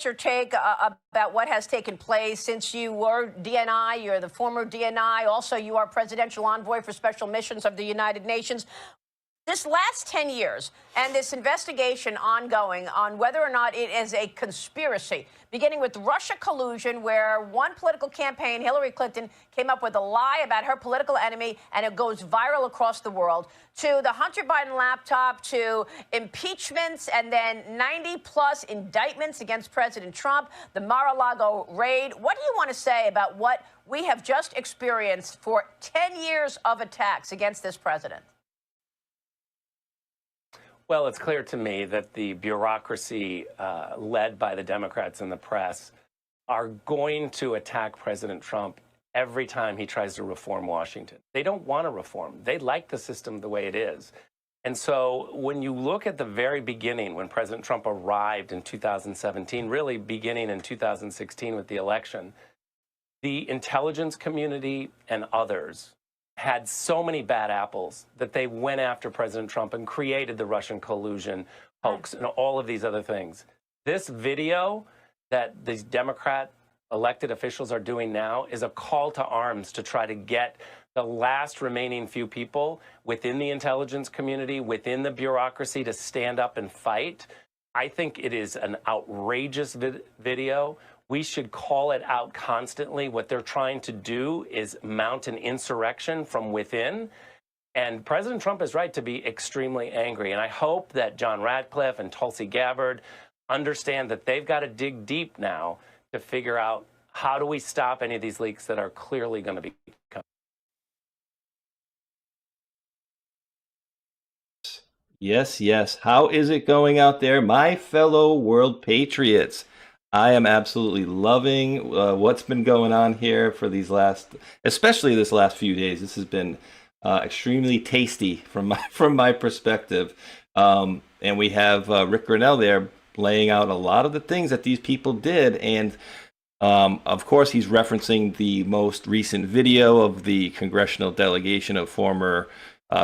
get your take about what has taken place since you were DNI. You're the former DNI. Also, you are presidential envoy for special missions of the United Nations. This last 10 years and this investigation ongoing on whether or not it is a conspiracy, beginning with Russia collusion, where one political campaign, Hillary Clinton, came up with a lie about her political enemy, and it goes viral across the world, to the Hunter Biden laptop, to impeachments, and then 90-plus indictments against President Trump, the Mar-a-Lago raid. What do you want to say about what we have just experienced for 10 years of attacks against this president? Well, it's clear to me that the bureaucracy led by the Democrats and the press are going to attack President Trump every time he tries to reform Washington. They don't want to reform. They like the system the way it is. And so when you look at the very beginning, when President Trump arrived in 2017, really beginning in 2016 with the election, the intelligence community and others had so many bad apples that they went after President Trump and created the Russian collusion hoax and all of these other things. This video that these Democrat elected officials are doing now is a call to arms to try to get the last remaining few people within the intelligence community, within the bureaucracy, to stand up and fight. I think it is an outrageous video. We should call it out constantly. What they're trying to do is mount an insurrection from within. And President Trump is right to be extremely angry. And I hope that John Ratcliffe and Tulsi Gabbard understand that they've got to dig deep now to figure out how do we stop any of these leaks that are clearly going to be coming. Yes, yes. How is it going out there, my fellow world patriots? I am absolutely loving what's been going on here for these especially this last few days. This has been extremely tasty from my perspective. And we have Rick Grinnell there laying out a lot of the things that these people did. And of course, he's referencing the most recent video of the congressional delegation of former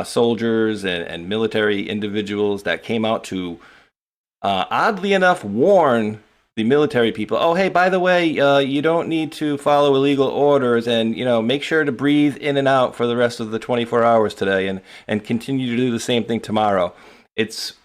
soldiers and military individuals that came out to, oddly enough, warn the military people, oh, hey, by the way, you don't need to follow illegal orders, and, make sure to breathe in and out for the rest of the 24 hours today, and continue to do the same thing tomorrow. It's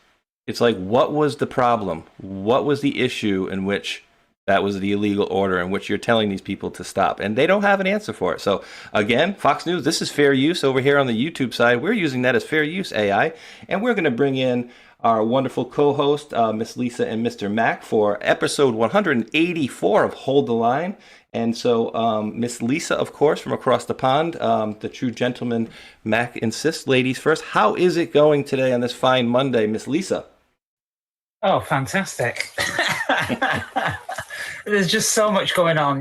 like, what was the problem? What was the issue in which that was the illegal order in which you're telling these people to stop? And they don't have an answer for it. So again, Fox News, this is fair use over here on the YouTube side. We're using that as fair use AI, and we're going to bring in our wonderful co-host, Miss Lisa and Mr. Mac, for episode 184 of Hold the Line. And so Miss Lisa, of course, from across the pond, the true gentleman, Mac insists, ladies first. How is it going today on this fine Monday, Miss Lisa? Oh, fantastic. There's just so much going on,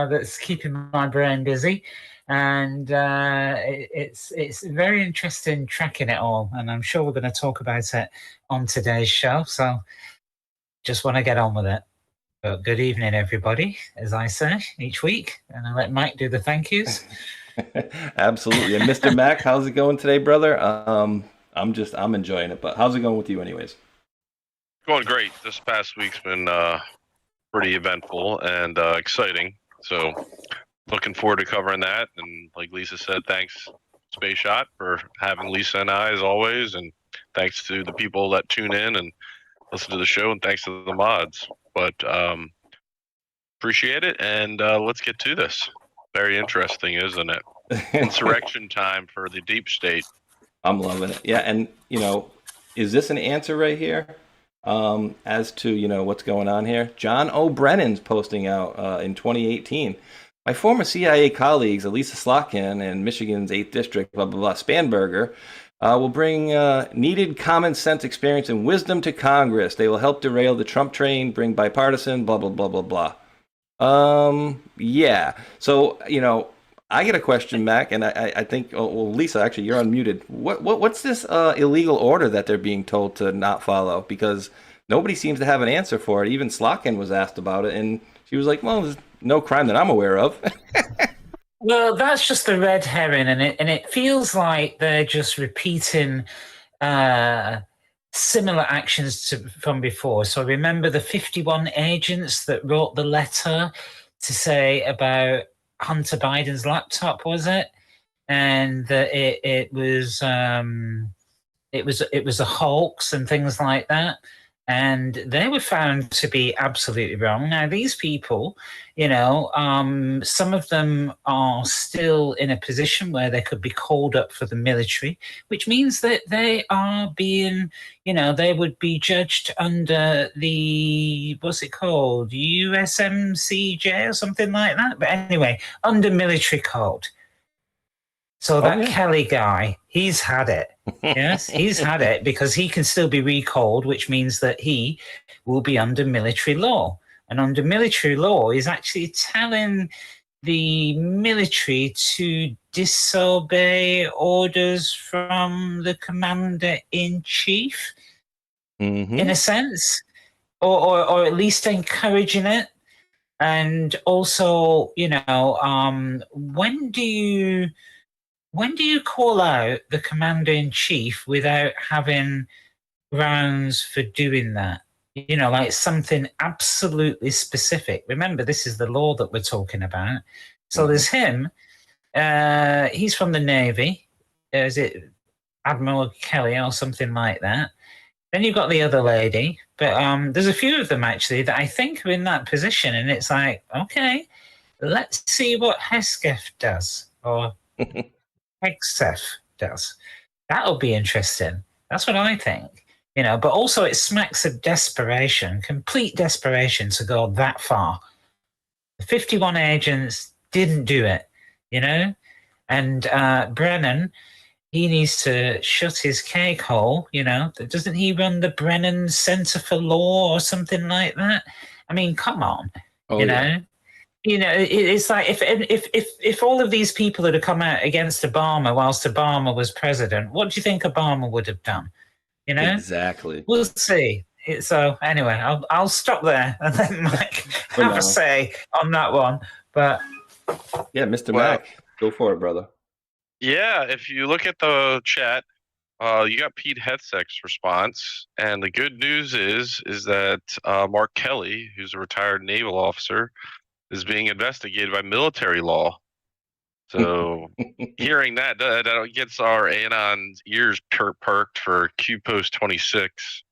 that's keeping my brain busy. And it's very interesting tracking it all, and I'm sure we're going to talk about it on today's show. So just want to get on with it. But good evening, everybody, as I say each week, and I'll let Mike do the thank yous. Absolutely. And Mr. Mac, how's it going today, brother? I'm enjoying it, but how's it going with you, anyways? Going great. This past week's been pretty eventful and exciting. So looking forward to covering that. And like Lisa said, thanks, Space Shot, for having Lisa and I as always. And thanks to the people that tune in and listen to the show. And thanks to the mods. But appreciate it. And let's get to this. Very interesting, isn't it? Insurrection time for the deep state. I'm loving it. Yeah. And, is this an answer right here? As to, what's going on here? John O'Brennan's posting out in 2018. My former CIA colleagues, Elisa Slotkin and Michigan's 8th District, blah, blah, blah, Spanberger, will bring needed common sense experience and wisdom to Congress. They will help derail the Trump train, bring bipartisan, blah, blah, blah, blah, blah. Yeah. So, I get a question, Mac, and I think, well, Lisa, actually, you're unmuted. What's this illegal order that they're being told to not follow? Because nobody seems to have an answer for it. Even Slotkin was asked about it, and she was like, well, there's no crime that I'm aware of. Well, that's just the red herring, and it feels like they're just repeating similar actions from before. So remember the 51 agents that wrote the letter to say about Hunter Biden's laptop, was it? And that it was a hoax and things like that. And they were found to be absolutely wrong. Now, these people, some of them are still in a position where they could be called up for the military, which means that they are being, they would be judged under the, what's it called, USMCJ or something like that. But anyway, under military code. So that Kelly guy, he's had it. Yes, he's had it because he can still be recalled, which means that he will be under military law. And under military law, he's actually telling the military to disobey orders from the commander-in-chief, in a sense, or at least encouraging it. And also, when do you call out the commander-in-chief without having grounds for doing that? Like something absolutely specific. Remember, this is the law that we're talking about. So there's him. He's from the Navy. Is it Admiral Kelly or something like that? Then you've got the other lady. But there's a few of them, actually, that I think are in that position. And it's like, okay, let's see what Hesketh does. Or... Hexef does. That'll be interesting. That's what I think. But also it smacks of desperation, complete desperation to go that far. The 51 agents didn't do it, And Brennan, he needs to shut his cake hole, Doesn't he run the Brennan Center for Law or something like that? I mean, come on, know? It's like if all of these people had come out against Obama whilst Obama was president, what do you think Obama would have done? Exactly. We'll see. So anyway, I'll stop there and let Mike have a say on that one. But yeah, Mr. Mac, go for it, brother. Yeah, if you look at the chat, you got Pete Hegseth's response, and the good news is that Mark Kelly, who's a retired naval officer, is being investigated by military law. So hearing that gets our Anon's ears perked for Q Post 26.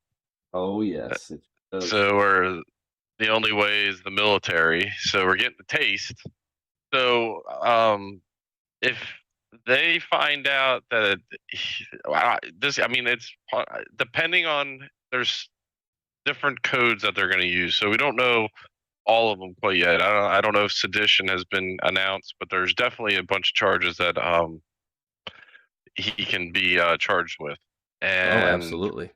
Oh, yes. So the only way is the military. So we're getting the taste. So if they find out that it's depending on, there's different codes that they're going to use. So we don't know all of them quite yet. I don't know if sedition has been announced, but there's definitely a bunch of charges that he can be charged with. And absolutely.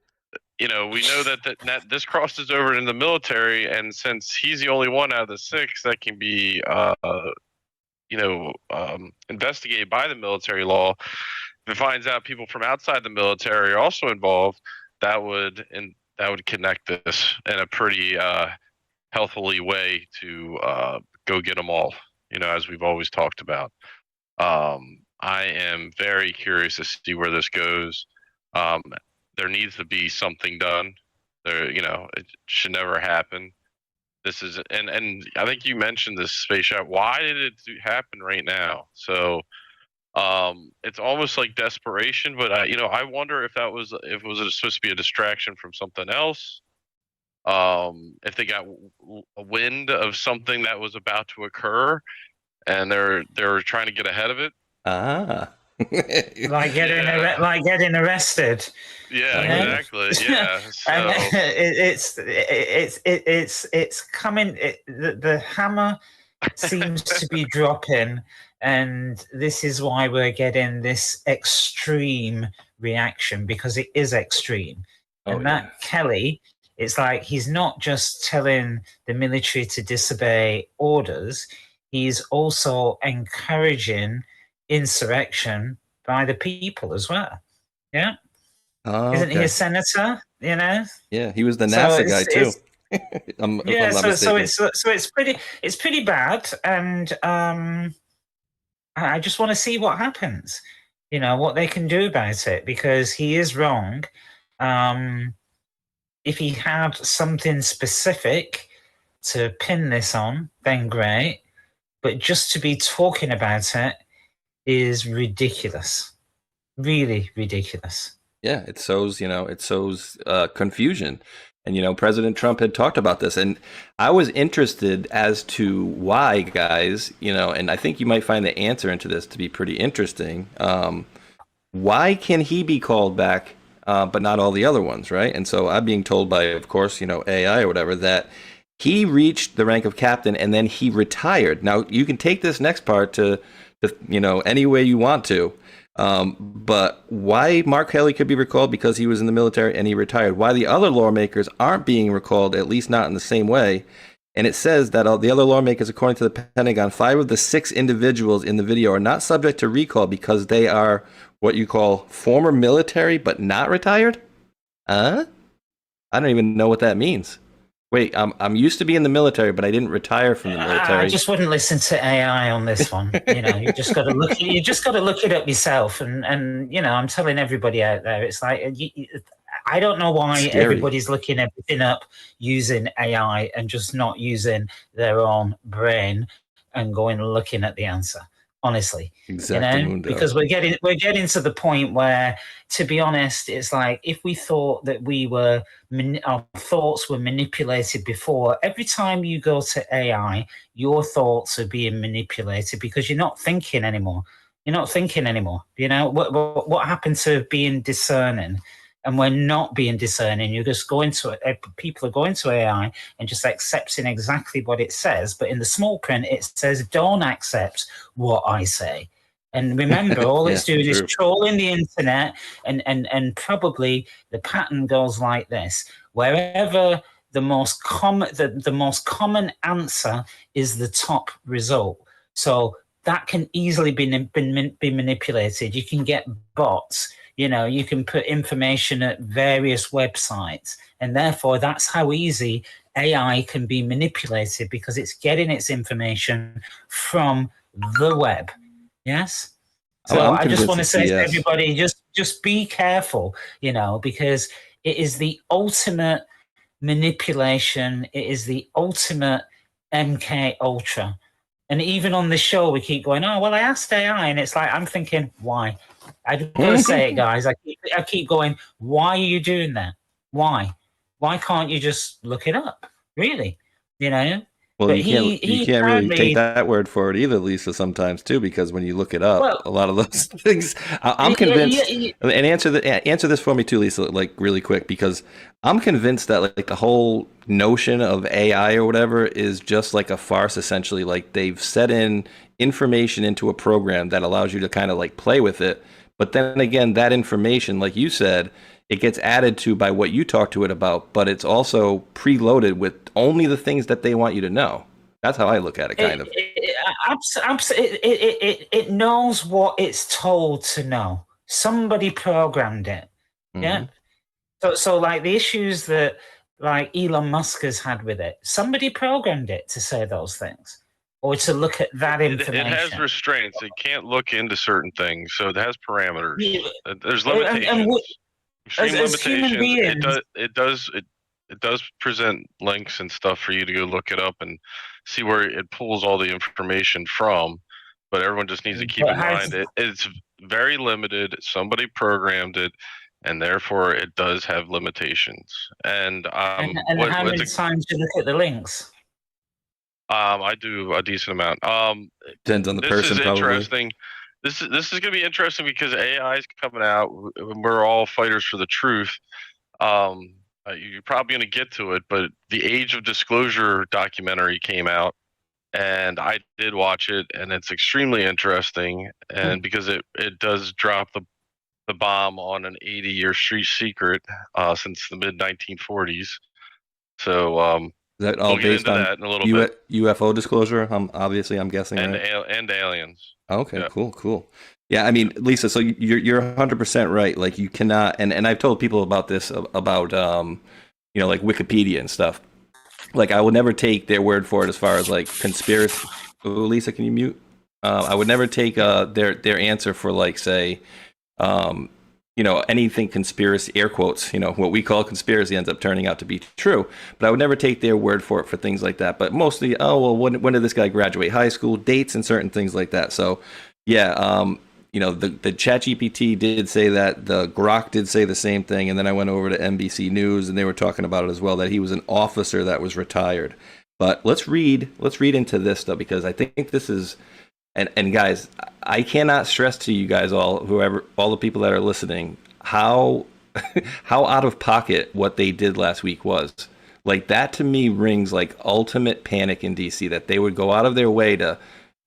We know that this crosses over in the military, and since he's the only one out of the 6 that can be investigated by the military law, if it finds out people from outside the military are also involved, that would connect this in a pretty healthily way to go get them all, as we've always talked about. I am very curious to see where this goes. There needs to be something done. It should never happen. This is, and I think you mentioned this, Space Shot. Why did it happen right now? So it's almost like desperation, but I wonder if it was supposed to be a distraction from something else. If they got a wind of something that was about to occur, and they're trying to get ahead of it. Like getting arrested. Yeah, exactly. Yeah, so. it's coming. The hammer seems to be dropping, and this is why we're getting this extreme reaction, because it is extreme. And that Kelly, it's like he's not just telling the military to disobey orders, he's also encouraging insurrection by the people as well. Yeah. Isn't he a senator? Yeah, he was the NASA guy too. So it's pretty bad, and I just want to see what happens. What they can do about it, because he is wrong. if he had something specific to pin this on, then great. But just to be talking about it is ridiculous. Really ridiculous. Yeah, it sows, confusion. And, President Trump had talked about this. And I was interested as to why, guys, and I think you might find the answer into this to be pretty interesting. Why can he be called back, but not all the other ones, right? And so I'm being told by, of course, AI or whatever, that he reached the rank of captain and then he retired. Now, you can take this next part to any way you want to. But why MaQaveli could be recalled because he was in the military and he retired. Why the other lawmakers aren't being recalled, at least not in the same way. And it says that the other lawmakers, according to the Pentagon, 5 of the 6 individuals in the video are not subject to recall because they are what you call former military but not retired? I don't even know what that means. Wait, I'm used to being in the military, but I didn't retire from the military. I just wouldn't listen to AI on this one. You just got to look. You just got to look it up yourself. And I'm telling everybody out there, it's like I don't know why everybody's looking everything up using AI and just not using their own brain and going and looking at the answer. Honestly, because we're getting to the point where, to be honest, it's like if we thought that our thoughts were manipulated before, every time you go to AI, your thoughts are being manipulated because you're not thinking anymore. What happened to being discerning? And we're not being discerning. You're just people are going to AI and just accepting exactly what it says. But in the small print, it says, don't accept what I say. And remember, all it's doing is trolling the internet. And probably the pattern goes like this. Wherever the most common answer is the top result. So that can easily be manipulated. You can get bots. You can put information at various websites, and therefore that's how easy AI can be manipulated because it's getting its information from the web. Yes. So I just want to say to everybody, just be careful, because it is the ultimate manipulation. It is the ultimate MK Ultra. And even on the show, we keep going, oh, well, I asked AI, and it's like, I'm thinking, why? I'm going to say it, guys. I keep going, why are you doing that? Why? Why can't you just look it up? Really? Well, but you can't really take that word for it either, Lisa, sometimes, too, because when you look it up, a lot of those things, I'm convinced, and answer this for me, too, Lisa, like really quick, because I'm convinced that like the whole notion of AI or whatever is just like a farce, essentially. Like they've set in information into a program that allows you to kind of like play with it. But then again, that information, like you said, it gets added to by what you talk to it about, but it's also preloaded with only the things that they want you to know. That's how I look at it, kind of. It knows what it's told to know. Somebody programmed it. Mm-hmm. Yeah. So like the issues that like Elon Musk has had with it, somebody programmed it to say those things or to look at that information. It has restraints. It can't look into certain things, so it has parameters. Yeah. There's limitations. As human beings, it does present links and stuff for you to go look it up and see where it pulls all the information from. But everyone just needs to keep in mind it's very limited. Somebody programmed it, and therefore it does have limitations. And how many times do you look at the links? I do a decent amount. Depends on the person. This is probably interesting. This is going to be interesting because AI is coming out. We're all fighters for the truth. You're probably going to get to it, but the Age of Disclosure documentary came out, and I did watch it, and it's extremely interesting. And because it does drop the bomb on an 80-year street secret since the mid 1940s. So is that all based on that in a little bit. UFO disclosure? I'm guessing, and right? And aliens. Okay, yeah. Cool. Yeah, I mean, Lisa, so you're 100% right. Like you cannot, and I've told people about this, about like Wikipedia and stuff. Like I would never take their word for it as far as like conspiracy. Oh, Lisa, can you mute? I would never take their answer for like say, anything conspiracy, air quotes, what we call conspiracy ends up turning out to be true. But I would never take their word for it for things like that. But mostly, when did this guy graduate high school, dates and certain things like that. So, yeah, the ChatGPT did say that, the Grok did say the same thing, and then I went over to NBC News and they were talking about it as well, that he was an officer that was retired. But let's read into this though, because I think this is, and guys, I cannot stress to you guys all the people that are listening, how out of pocket what they did last week was. Like, that to me rings like ultimate panic in DC, that they would go out of their way to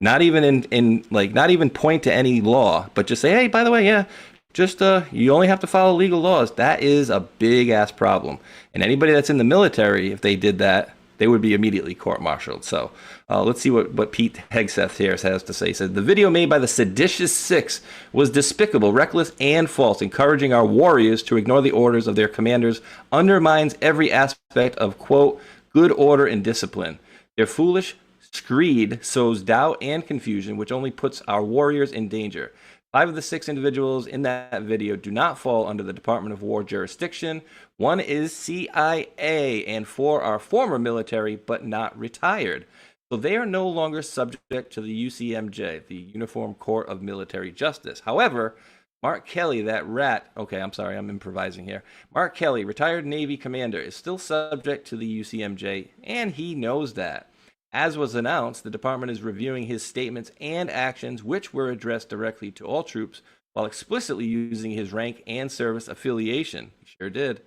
not even not even point to any law, but just say, hey, by the way, yeah, just you only have to follow legal laws. That is a big ass problem. And anybody that's in the military, if they did that, they would be immediately court-martialed. So let's see what Pete Hegseth here has to say. He said, the video made by the seditious six was despicable, reckless, and false, encouraging our warriors to ignore the orders of their commanders, undermines every aspect of, quote, good order and discipline. Their foolish screed sows doubt and confusion, which only puts our warriors in danger. 5 of the 6 individuals in that video do not fall under the Department of War jurisdiction. 1 is CIA, and 4 are former military but not retired. So they are no longer subject to the UCMJ, the Uniform Court of Military Justice. However, Mark Kelly, that rat, okay, I'm sorry, I'm improvising here. Mark Kelly, retired Navy commander, is still subject to the UCMJ, and he knows that. As was announced, the department is reviewing his statements and actions, which were addressed directly to all troops, while explicitly using his rank and service affiliation. He sure did.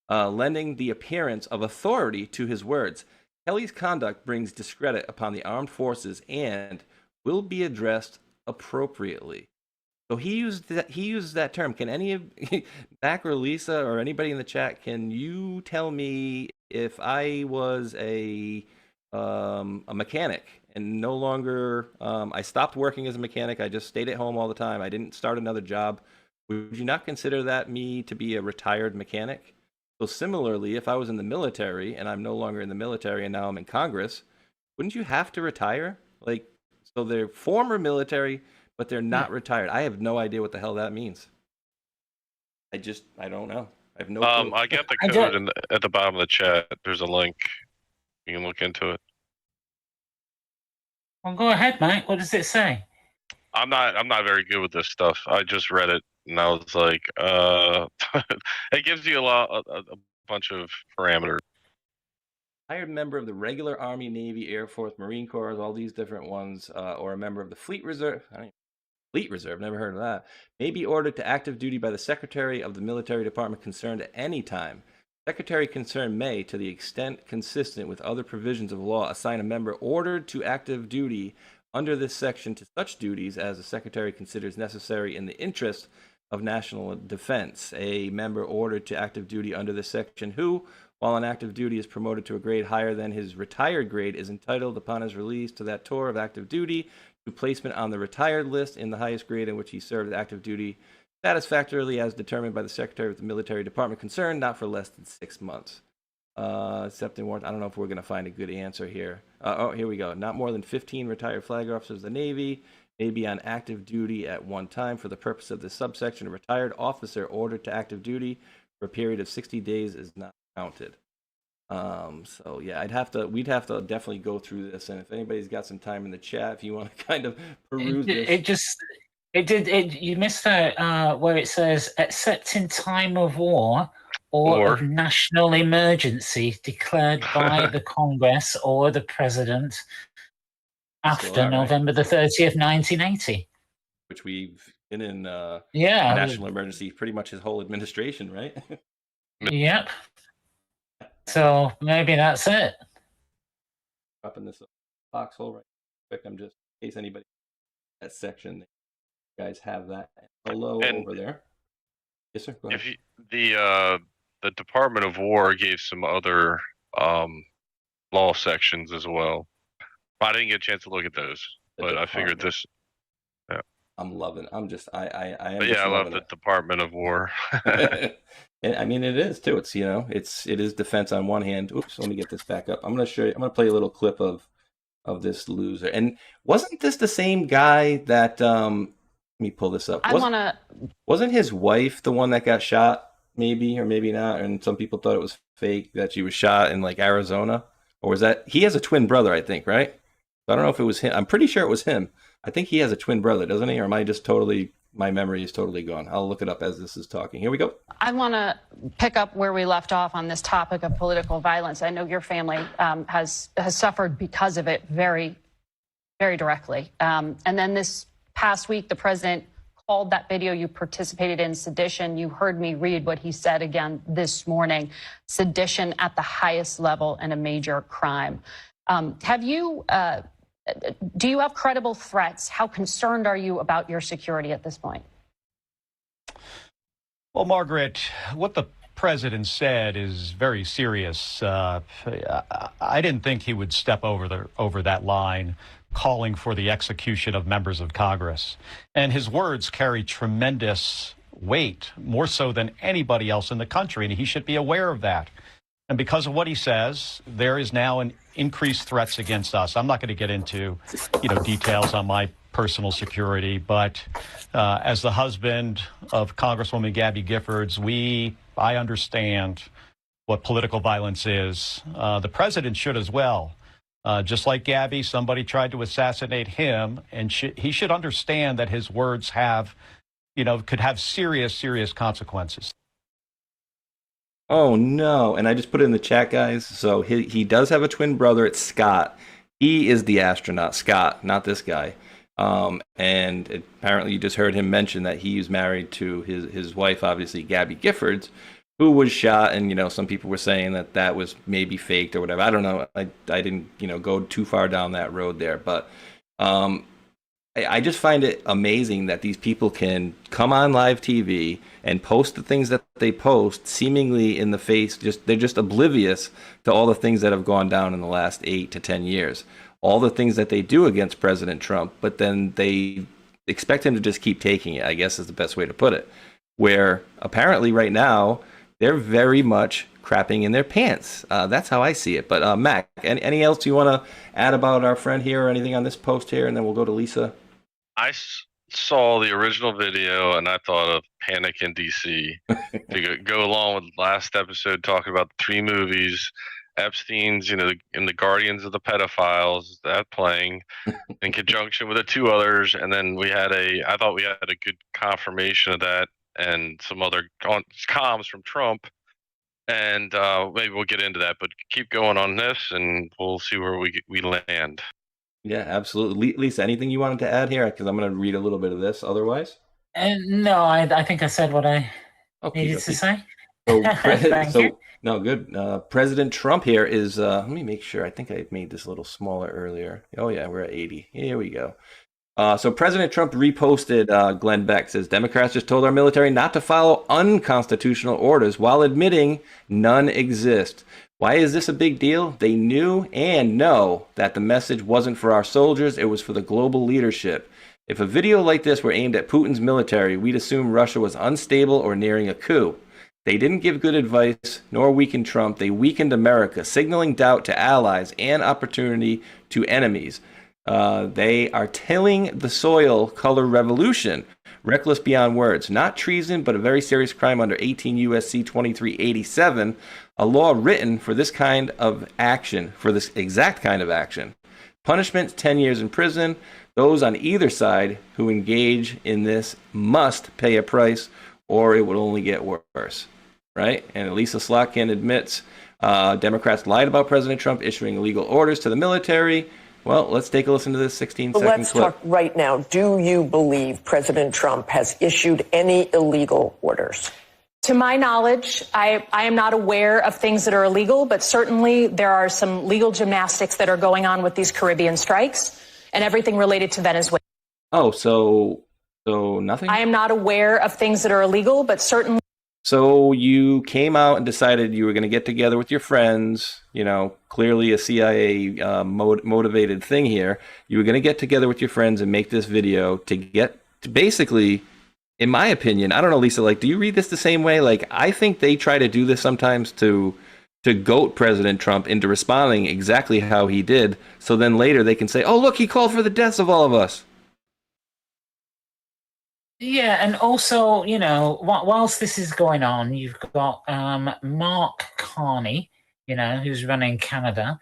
Lending the appearance of authority to his words. Kelly's conduct brings discredit upon the armed forces and will be addressed appropriately. So he used that term. Can any of Mac or Lisa or anybody in the chat, can you tell me if I was a mechanic and no longer I stopped working as a mechanic, I just stayed at home all the time, I didn't start another job, would you not consider that me to be a retired mechanic? So similarly, if I was in the military and I'm no longer in the military and now I'm in Congress, wouldn't you have to retire? Like, so they're former military but they're not retired. I have no idea what the hell that means. I don't know. I have no clue. I got the code at the bottom of the chat. There's a link. You can look into it. Well, go ahead, Mike. What does it say? I'm not very good with this stuff. I just read it and I was like, it gives you a bunch of parameters. Hired member of the regular Army, Navy, Air Force, Marine Corps, all these different ones, or a member of the Fleet Reserve. Fleet Reserve, never heard of that. May be ordered to active duty by the Secretary of the Military Department concerned at any time. Secretary concerned may, to the extent consistent with other provisions of law, assign a member ordered to active duty under this section to such duties as the Secretary considers necessary in the interest of national defense. A member ordered to active duty under this section who, while on active duty, is promoted to a grade higher than his retired grade, is entitled upon his release to that tour of active duty to placement on the retired list in the highest grade in which he served active duty satisfactorily as determined by the Secretary of the Military Department concerned, not for less than 6 months. Accepting warrant. I don't know if we're going to find a good answer here. Here we go. Not more than 15 retired flag officers of the Navy may be on active duty at one time. For the purpose of this subsection, a retired officer ordered to active duty for a period of 60 days is not counted. So yeah, we'd have to definitely go through this. And if anybody's got some time in the chat, if you want to kind of peruse this. You missed that where it says, except in time of war or of national emergency declared by the Congress or the President after November the 30th, 1980. Which we've been in yeah, national emergency pretty much his whole administration, right? Yep. So maybe that's it. Dropping this foxhole right quick. I'm just, in case anybody that section, you guys have that hello over there. Yes, sir. Go ahead. If the Department of War gave some other law sections as well. I didn't get a chance to look at those, but I figured this. Yeah. I'm loving. I'm just. I love the Department of War. I mean, it is too. It's it is defense on one hand. Oops, let me get this back up. I'm gonna show you. I'm gonna play a little clip of this loser. And wasn't this the same guy that Let me pull this up. I want to. Wasn't his wife the one that got shot? Maybe or maybe not. And some people thought it was fake that she was shot in like Arizona, or was that he has a twin brother? I think, right? I don't know if it was him. I'm pretty sure it was him. I think he has a twin brother, doesn't he? Or am I just totally? My memory is totally gone. I'll look it up as this is talking. Here we go. I want to pick up where we left off on this topic of political violence. I know your family has suffered because of it very, very directly. And then this past week, the president called that video you participated in sedition. You heard me read what he said again this morning. Sedition at the highest level and a major crime. Do you have credible threats? How concerned are you about your security at this point? Well, Margaret, what the president said is very serious. I didn't think he would step over that line, calling for the execution of members of Congress. And his words carry tremendous weight, more so than anybody else in the country, and he should be aware of that. And because of what he says, there is now an increased threats against us. I'm not going to get into, details on my personal security, but as the husband of Congresswoman Gabby Giffords, I understand what political violence is. The president should as well. Just like Gabby, somebody tried to assassinate him, and he should understand that his words could have serious, serious consequences. Oh no! And I just put it in the chat, guys. So he does have a twin brother. It's Scott. He is the astronaut, Scott, not this guy. And apparently, you just heard him mention that he was married to his wife, obviously Gabby Giffords, who was shot. And some people were saying that was maybe faked or whatever. I don't know. I didn't go too far down that road there, but I just find it amazing that these people can come on live TV and post the things that they post, seemingly in the face. They're just oblivious to all the things that have gone down in the last 8 to 10 years, all the things that they do against President Trump, but then they expect him to just keep taking it, I guess is the best way to put it, where apparently right now they're very much crapping in their pants. That's how I see it. But Mac, any else you want to add about our friend here or anything on this post here, and then we'll go to Lisa? I saw the original video and I thought of Panic in DC to go along with last episode talking about the 3 movies, Epstein's, and the Guardians of the Pedophiles, that playing in conjunction with the 2 others. And then I thought we had a good confirmation of that and some other comms from Trump. And maybe we'll get into that, but keep going on this and we'll see where we land. Yeah, absolutely. Lisa, anything you wanted to add here? Because I'm going to read a little bit of this otherwise. No, I think I said what I needed to say. So, no, good. President Trump here is, let me make sure. I think I made this a little smaller earlier. Oh, yeah, we're at 80. Here we go. So President Trump reposted Glenn Beck, says, Democrats just told our military not to follow unconstitutional orders while admitting none exist. Why is this a big deal? They knew and know that the message wasn't for our soldiers, it was for the global leadership. If a video like this were aimed at Putin's military, we'd assume Russia was unstable or nearing a coup. They didn't give good advice, nor weaken Trump. They weakened America, signaling doubt to allies and opportunity to enemies. They are tilling the soil color revolution. Reckless beyond words. Not treason, but a very serious crime under 18 U.S.C. 2387, a law written for this kind of action, for this exact kind of action. Punishment, 10 years in prison. Those on either side who engage in this must pay a price, or it will only get worse. Right? And Lisa Slotkin admits Democrats lied about President Trump issuing illegal orders to the military. Well, let's take a listen to this 16-second clip. Let's talk right now. Do you believe President Trump has issued any illegal orders? To my knowledge, I am not aware of things that are illegal, but certainly there are some legal gymnastics that are going on with these Caribbean strikes and everything related to Venezuela. Oh, so nothing? I am not aware of things that are illegal, but certainly. So you came out and decided you were going to get together with your friends, clearly a CIA motivated thing here. You were going to get together with your friends and make this video to basically, in my opinion, I don't know, Lisa, do you read this the same way? I think they try to do this sometimes to goat President Trump into responding exactly how he did. So then later they can say, oh, look, he called for the deaths of all of us. Yeah, and also, whilst this is going on, you've got Mark Carney, who's running Canada,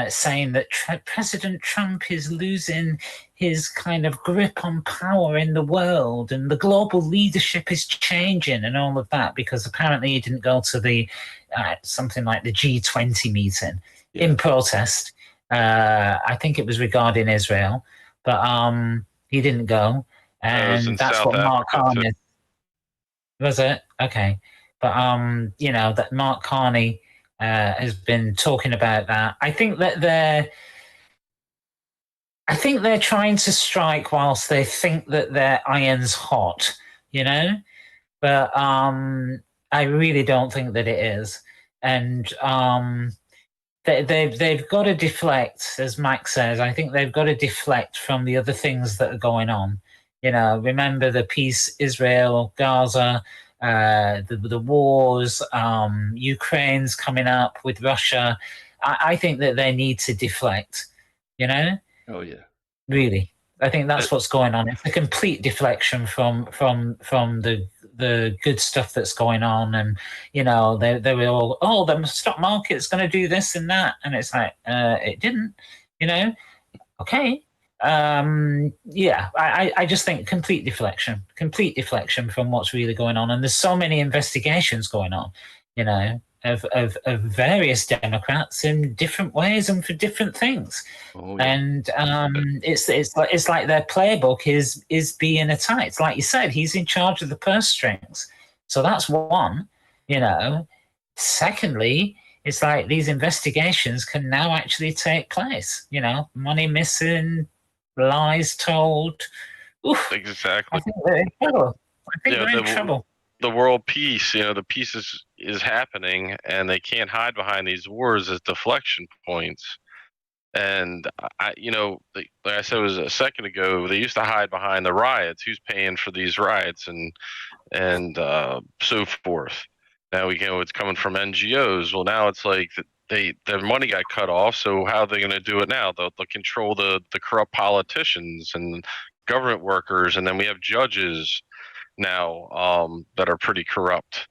saying that President Trump is losing his kind of grip on power in the world and the global leadership is changing and all of that, because apparently he didn't go to the something like the G20 meeting in protest. I think it was regarding Israel, but he didn't go. It was in And that's South what Mark Africa too. Carney was it? Okay. But that Mark Carney has been talking about that. I think they're trying to strike whilst they think that their iron's hot, But I really don't think that it is. And they've got to deflect, as Max says. I think they've got to deflect from the other things that are going on. Remember the peace, Israel, Gaza, the wars, Ukraine's coming up with Russia. I think that they need to deflect. Oh yeah. Really, I think that's what's going on. It's a complete deflection from the good stuff that's going on, and they were all, the stock market's going to do this and that, and it's like it didn't. Okay. I just think complete deflection from what's really going on, and there's so many investigations going on, of various Democrats in different ways and for different things. Oh, yeah. And it's like their playbook is being attacked. Like you said, he's in charge of the purse strings, so that's one. Secondly, it's like these investigations can now actually take place. Money missing, lies told. Oof, Exactly. I think they're in trouble. They're in trouble. The world peace, the peace is happening, and they can't hide behind these wars as deflection points. And like I said, it was a second ago, they used to hide behind the riots. Who's paying for these riots and so forth. Now it's coming from NGOs. Well, now it's like their money got cut off. So how are they going to do it now? They'll control the corrupt politicians and government workers, and then we have judges now that are pretty corrupt,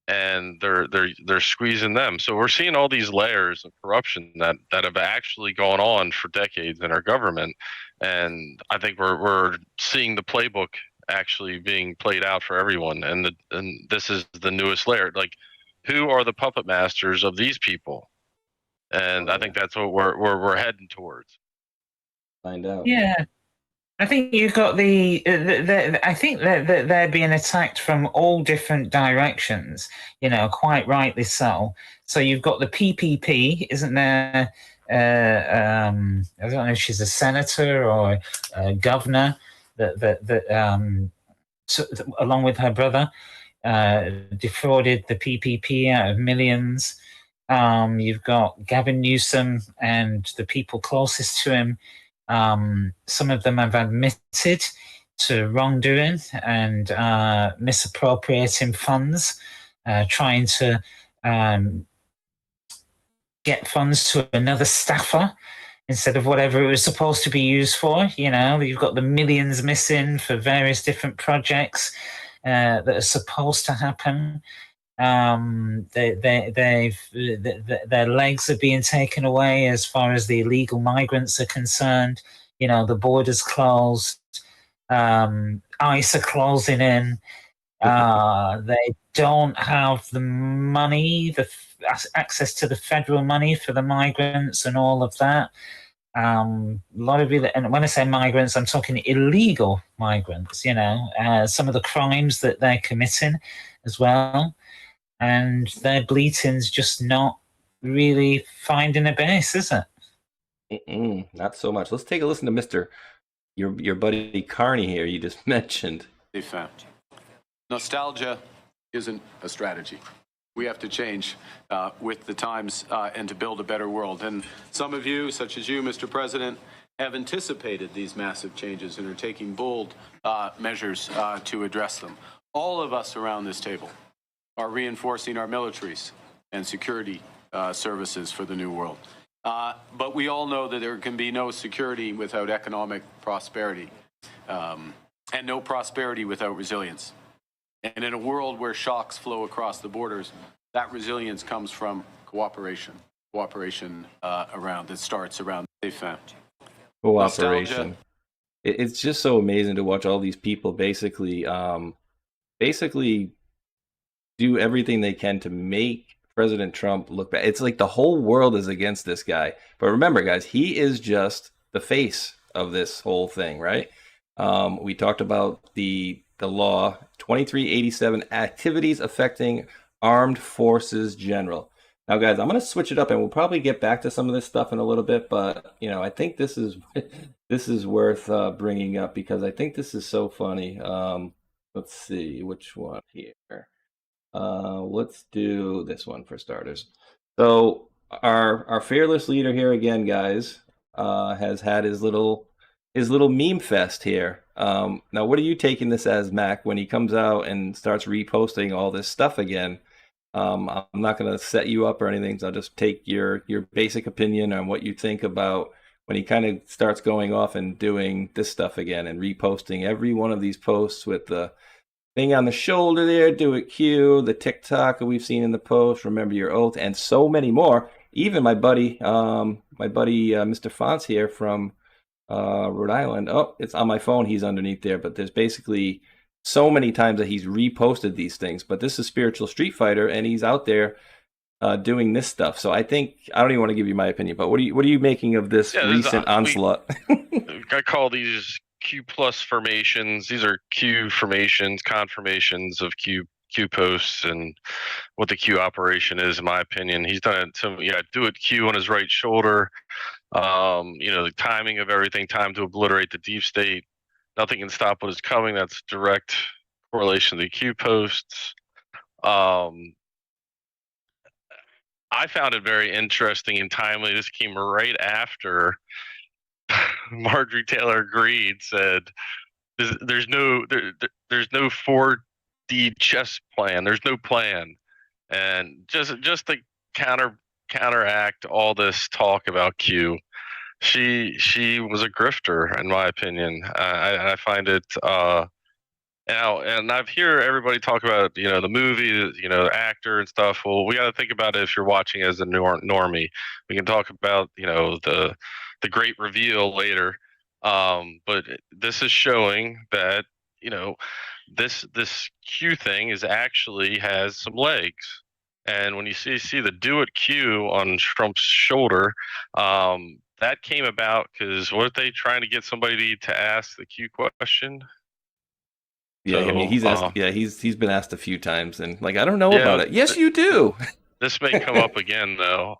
and they're squeezing them. So we're seeing all these layers of corruption that have actually gone on for decades in our government, and I think we're seeing the playbook actually being played out for everyone. And this is the newest layer. Like, who are the puppet masters of these people? And I think that's what we're heading towards. Find out. Yeah. I think you've got I think that they're being attacked from all different directions, quite rightly so. So you've got the PPP, isn't there? I don't know if she's a senator or a governor that along with her brother, defrauded the PPP out of millions. You've got Gavin Newsom and the people closest to him. Some of them have admitted to wrongdoing and misappropriating funds, trying to get funds to another staffer instead of whatever it was supposed to be used for. You've got the millions missing for various different projects that are supposed to happen. Their legs are being taken away as far as the illegal migrants are concerned. The borders closed. ICE are closing in. They don't have the money, access to the federal money for the migrants and all of that. A lot of and when I say migrants, I'm talking illegal migrants. Some of the crimes that they're committing as well. And their bleating's just not really finding a base, is it? Not so much. Let's take a listen to Mr. Your buddy Carney here. You just mentioned. They found nostalgia isn't a strategy. We have to change with the times and to build a better world. And some of you, such as you, Mr. President, have anticipated these massive changes and are taking bold measures to address them. All of us around this table are reinforcing our militaries and security services for the new world. But we all know that there can be no security without economic prosperity. and no prosperity without resilience. And in a world where shocks flow across the borders, that resilience comes from cooperation around, that starts around safe. Cooperation. It's just so amazing to watch all these people basically do everything they can to make President Trump look bad. It's like the whole world is against this guy. But remember, guys, he is just the face of this whole thing, right? We talked about the law 2387, activities affecting armed forces general. Now, guys, I'm going to switch it up, and we'll probably get back to some of this stuff in a little bit. But I think this is worth bringing up because I think this is so funny. Let's see which one here. Let's do this one for starters. So our fearless leader here again, guys, has had his little meme fest here. Now, what are you taking this as, Mac, when he comes out and starts reposting all this stuff again? I'm not going to set you up or anything. So I'll just take your basic opinion on what you think about when he kind of starts going off and doing this stuff again and reposting every one of these posts with the thing on the shoulder there, do it Q, the TikTok that we've seen in the post, remember your oath, and so many more. Even my buddy Mr. Fonts here from Rhode Island. Oh, it's on my phone. He's underneath there, but there's basically so many times that he's reposted these things. But this is Spiritual Street Fighter, and he's out there doing this stuff. So I think I don't even want to give you my opinion, but what are you making of this recent onslaught? I call these Q plus formations. These are Q formations, confirmations of Q posts and what the Q operation is, in my opinion. He's done it do it Q on his right shoulder. The timing of everything, time to obliterate the deep state. Nothing can stop what is coming. That's direct correlation to the Q posts. I found it very interesting and timely. This came right after Marjorie Taylor Greene said, "There's no 4D chess plan. There's no plan," and just to counteract all this talk about Q, she was a grifter, in my opinion. I find it. And I've heard everybody talk about the movie, the actor and stuff. Well, we got to think about it if you're watching as a normie. We can talk about the great reveal later, but this is showing that this Q thing actually has some legs. And when you see the do it Q on Trump's shoulder, that came about because what are they trying to get somebody to ask the Q question? Yeah, I mean, he's asked. Yeah, he's been asked a few times, and I don't know about it. Yes, you do. This may come up again though.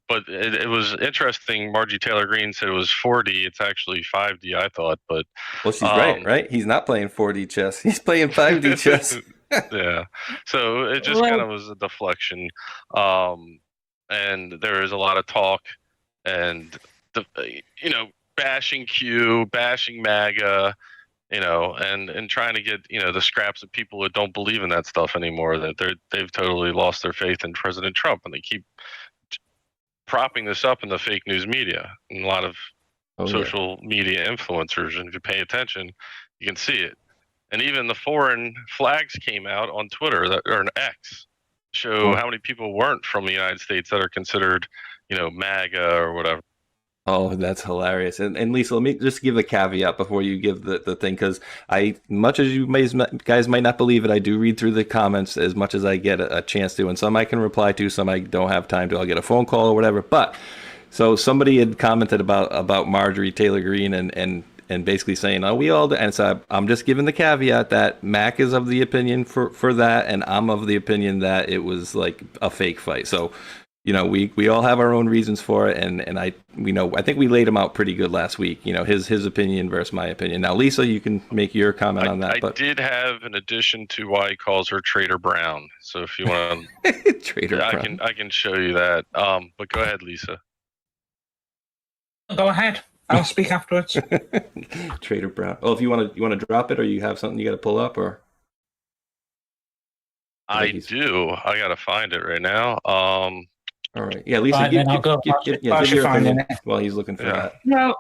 But it was interesting. Margie Taylor Greene said it was 4D. It's actually 5D, I thought. But she's right. He's not playing 4D chess. He's playing 5D chess. Yeah. So it just kind of was a deflection. And there is a lot of talk and bashing Q, bashing MAGA. And trying to get the scraps of people that don't believe in that stuff anymore, that they've totally lost their faith in President Trump, and they keep propping this up in the fake news media and a lot of social media influencers. And if you pay attention, you can see it. And even the foreign flags came out on Twitter or an X, show how many people weren't from the United States that are considered, MAGA or whatever. Oh, that's hilarious. And Lisa, let me just give a caveat before you give the thing, because much as you guys might not believe it, I do read through the comments as much as I get a chance to, and some I can reply to, some I don't have time to. I'll get a phone call or whatever. But so somebody had commented about Marjorie Taylor Greene and basically saying, oh, we all do. And so I'm just giving the caveat that Mac is of the opinion for that, and I'm of the opinion that it was like a fake fight. So we all have our own reasons for it, and I think we laid them out pretty good last week. His opinion versus my opinion. Now, Lisa, you can make your comment on that. I did have an addition to why he calls her Trader Brown. So if you want Trader Brown, I can show you that. But go ahead, Lisa. Go ahead. I'll speak afterwards. Trader Brown. Oh, if you want to drop it, or you have something you got to pull up, or I do. I got to find it right now. All right. Yeah, Lisa, give your opinion while he's looking for that. Well,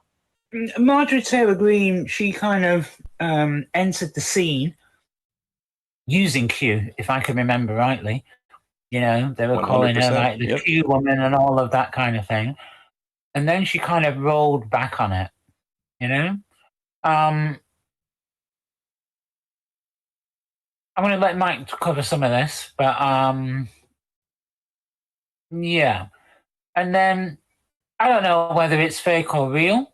Marjorie Taylor Greene, she kind of entered the scene using Q, if I can remember rightly. You know, they were calling her 100%. like the Yep. Q woman and all of that kind of thing. And then she kind of rolled back on it, you know? I'm going to let Mike cover some of this, but yeah. And then I don't know whether it's fake or real,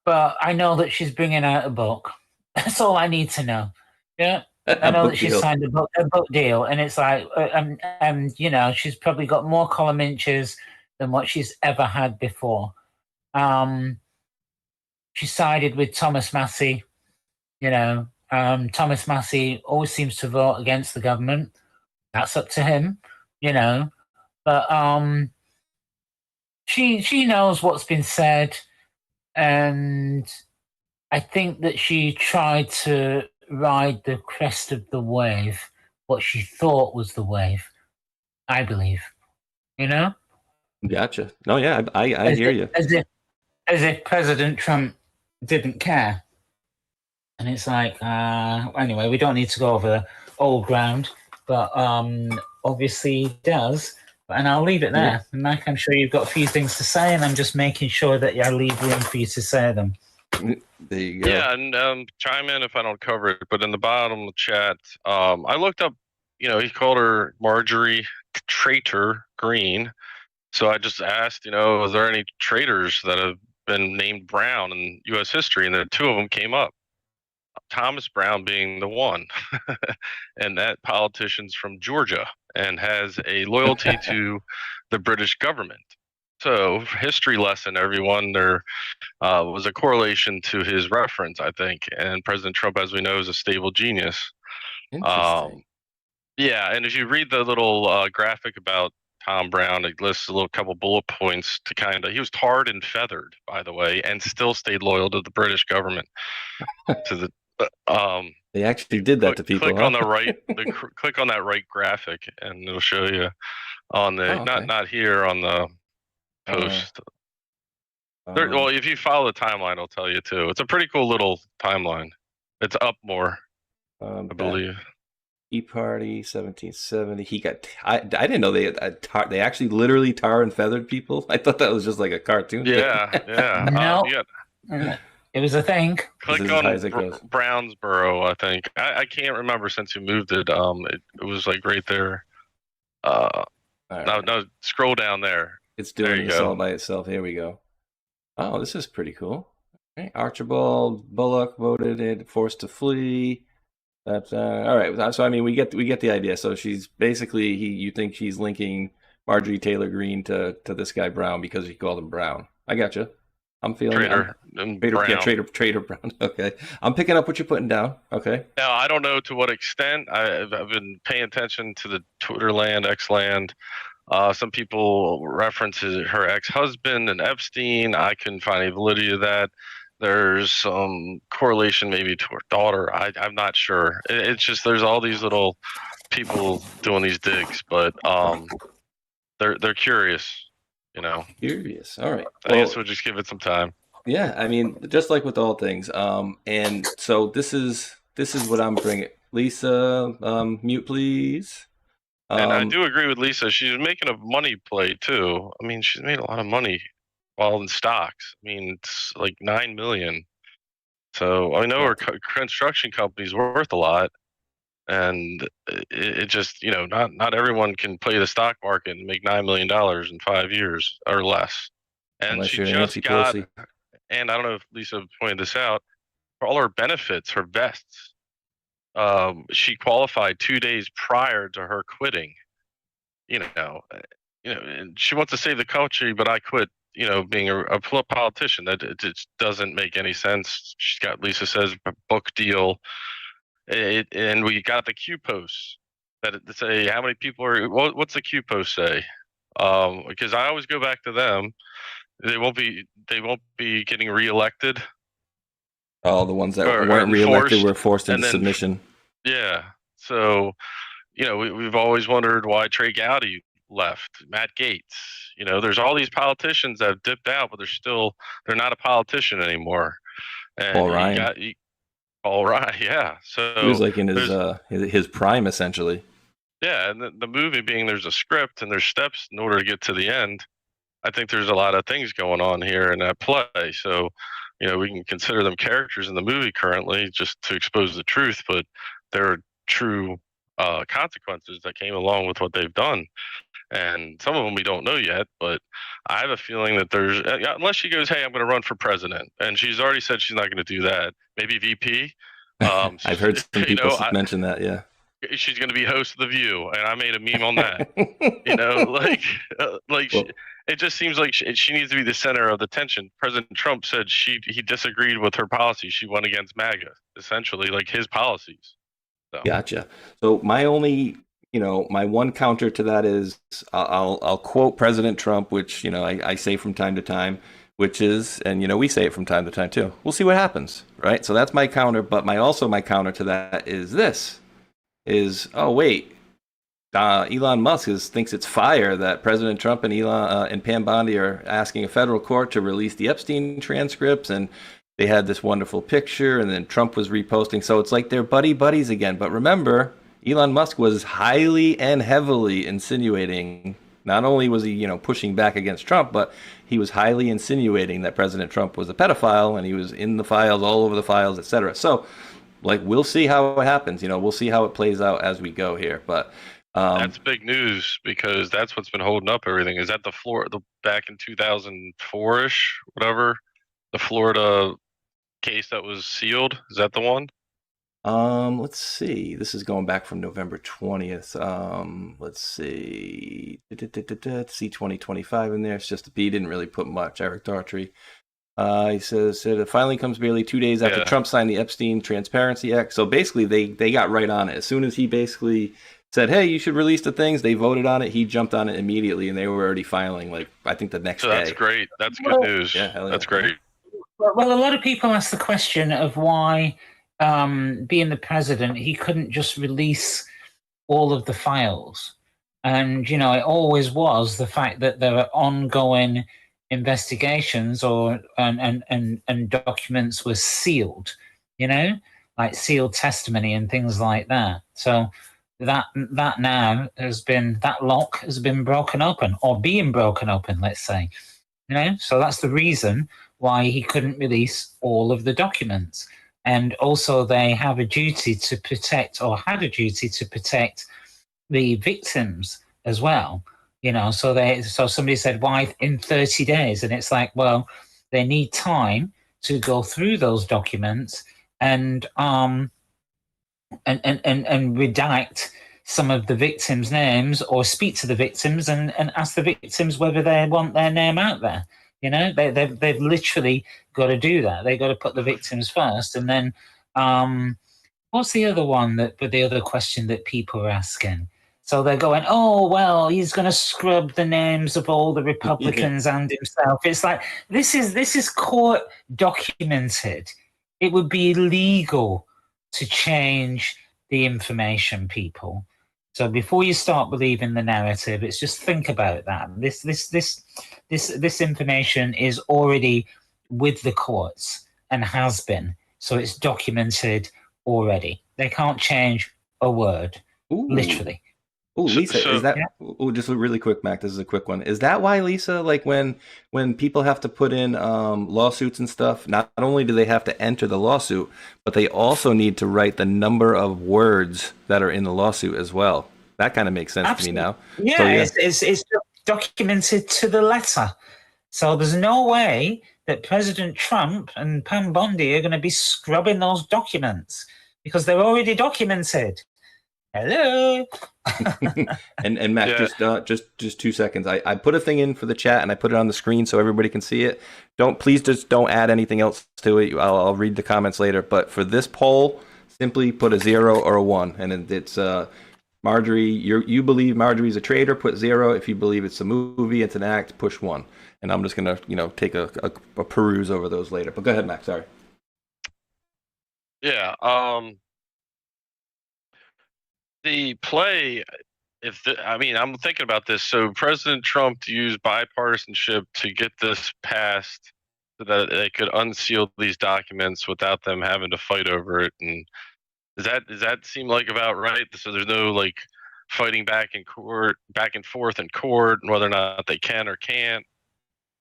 but I know that she's bringing out a book. That's all I need to know. Yeah. I know that she's signed a book deal, and it's like, you know, she's probably got more column inches than what she's ever had before. She sided with Thomas Massey. You know, Thomas Massey always seems to vote against the government. That's up to him, you know. But she knows what's been said, and I think that she tried to ride the crest of the wave, what she thought was the wave. I believe, you know. Gotcha. No, yeah, I hear you. As if President Trump didn't care. And it's like, anyway, we don't need to go over old ground, but obviously he does. And I'll leave it there. Yeah. And Mike, I'm sure you've got a few things to say, and I'm just making sure that I leave room for you to say them. There you go. Yeah, and chime in if I don't cover it. But in the bottom of the chat, I looked up, you know, he called her Marjorie Traitor Green. So I just asked, you know, is there any traitors that have been named Brown in U.S. history? And then two of them came up. Thomas Brown being the one, and that politician's from Georgia and has a loyalty to the British government. So, history lesson, everyone, there was a correlation to his reference, I think. And President Trump, as we know, is a stable genius. Interesting. Yeah, and if you read the little graphic about Tom Brown, it lists a little couple bullet points to kind of, he was tarred and feathered, by the way, and still stayed loyal to the British government. To the they actually did that to people. Click on the right, click on that right graphic, and it'll show you on the not here on the post. Well, if you follow the timeline, it'll tell you too. It's a pretty cool little timeline. It's up more, I believe. Tea Party, 1770. He got. I didn't know they actually literally tar and feathered people. I thought that was just like a cartoon. Yeah, thing. yeah. No, it was a thing. Click on Brownsboro, I think. I can't remember since you moved it. It was like right there. No, scroll down there. It's doing this all by itself. Here we go. Oh, this is pretty cool. Okay. Archibald Bullock voted it, forced to flee. That's all right. So I mean, we get the idea. So she's basically you think she's linking Marjorie Taylor Greene to this guy Brown because he called him Brown. I gotcha. I'm feeling Traitor Brown. Yeah, Traitor Brown. Okay, I'm picking up what you're putting down. Okay. Now I don't know to what extent. I've been paying attention to the Twitter land, X land. Some people reference her ex-husband and Epstein. I couldn't find any validity to that. There's some correlation maybe to her daughter. I'm not sure. It's just there's all these little people doing these digs, but they're curious. You know, curious. All right. I guess we'll just give it some time. Yeah, I mean, just like with all things. And so this is what I'm bringing. Lisa, mute please. And I do agree with Lisa. She's making a money play too. I mean, she's made a lot of money while in stocks. I mean, it's like $9 million. So I know her construction company's worth a lot. And it just, you know, not everyone can play the stock market and make $9 million in 5 years or less. And unless she you're just Nancy got, Pelosi. And I don't know if Lisa pointed this out, for all her benefits, her vests, she qualified 2 days prior to her quitting. You know, and she wants to save the country, but I quit. You know, being a politician, that it doesn't make any sense. She's got, Lisa says, a book deal. And we got the Q posts that say how many people are. What's the Q post say? Because I always go back to them. They won't be getting reelected. Oh, the ones that weren't reelected were forced into submission. Yeah. So, you know, we've always wondered why Trey Gowdy left, Matt Gaetz. You know, there's all these politicians that have dipped out, but they're not a politician anymore. And Paul Ryan. All right, yeah. So He was like in there's- his prime, essentially. yeah, and the movie being there's a script and there's steps in order to get to the end. I think there's a lot of things going on here in that play. So, we can consider them characters in the movie currently just to expose the truth, but there are true consequences that came along with what they've done. And some of them we don't know yet, but I have a feeling that there's, unless she goes, hey, I'm going to run for president, and she's already said she's not going to do that, maybe VP. I've heard some people mention that, yeah. She's going to be host of The View, and I made a meme on that. It just seems like she needs to be the center of the tension. President Trump said he disagreed with her policy. She went against MAGA, essentially, like his policies. So. Gotcha. So my only, my one counter to that is I'll quote President Trump, which, I say from time to time, which is, and, we say it from time to time too. We'll see what happens, right? So that's my counter. But my counter to that is this. Oh wait, Elon Musk thinks it's fire that President Trump and and Pam Bondi are asking a federal court to release the Epstein transcripts, and they had this wonderful picture, and then Trump was reposting. So it's like they're buddies again. But remember, Elon Musk was highly and heavily insinuating. Not only was he, pushing back against Trump, but he was highly insinuating that President Trump was a pedophile, and he was in the files, all over the files, etc. So. We'll see how it happens. We'll see how it plays out as we go here. But that's big news because that's what's been holding up everything. Is that the back in 2004-ish, whatever, the Florida case that was sealed? Is that the one? Let's see. This is going back from November 20th. Let's see. See 2025 in there. It's just he didn't really put much. Eric Daughtry. He says it finally comes barely 2 days after Trump signed the Epstein Transparency Act. So basically, they got right on it. As soon as he basically said, hey, you should release the things, they voted on it. He jumped on it immediately, and they were already filing, I think the next day. That's great. That's good news. Yeah, that's great. Well, a lot of people ask the question of why, being the president, he couldn't just release all of the files. And, it always was the fact that there are ongoing investigations and documents were sealed, like sealed testimony and things like that. So that now that lock has been broken open or being broken open, let's say, so that's the reason why he couldn't release all of the documents. And also they have a duty to protect, or had a duty to protect, the victims as well. So somebody said, why in 30 days? And it's like, well, they need time to go through those documents and redact some of the victims' names, or speak to the victims and ask the victims whether they want their name out there. They've literally got to do that. They've got to put the victims first. And then what's the other one the other question that people are asking? So they're going, oh, well, he's going to scrub the names of all the Republicans and himself. It's like, this is court documented. It would be illegal to change the information, people. So before you start believing the narrative, it's just think about that. This information is already with the courts and has been. So it's documented already. They can't change a word, literally. Oh, Lisa, is that? Oh, just really quick, Mac. This is a quick one. Is that why, Lisa? When people have to put in lawsuits and stuff, not only do they have to enter the lawsuit, but they also need to write the number of words that are in the lawsuit as well. That kind of makes sense to me now. Yeah, so, it's documented to the letter. So there's no way that President Trump and Pam Bondi are going to be scrubbing those documents because they're already documented. Hello. and Matt, just 2 seconds. I put a thing in for the chat and I put it on the screen so everybody can see it. Please just don't add anything else to it. I'll read the comments later. But for this poll, simply put a 0 or a 1, and it's Marjorie. You believe Marjorie's a traitor? Put 0. If you believe it's a movie, it's an act, push 1. And I'm just gonna take a peruse over those later. But go ahead, Max. Sorry. Yeah. The play, I'm thinking about this. So President Trump used bipartisanship to get this passed so that they could unseal these documents without them having to fight over it. And does that seem like about right? So there's no like fighting back and forth in court, and whether or not they can or can't.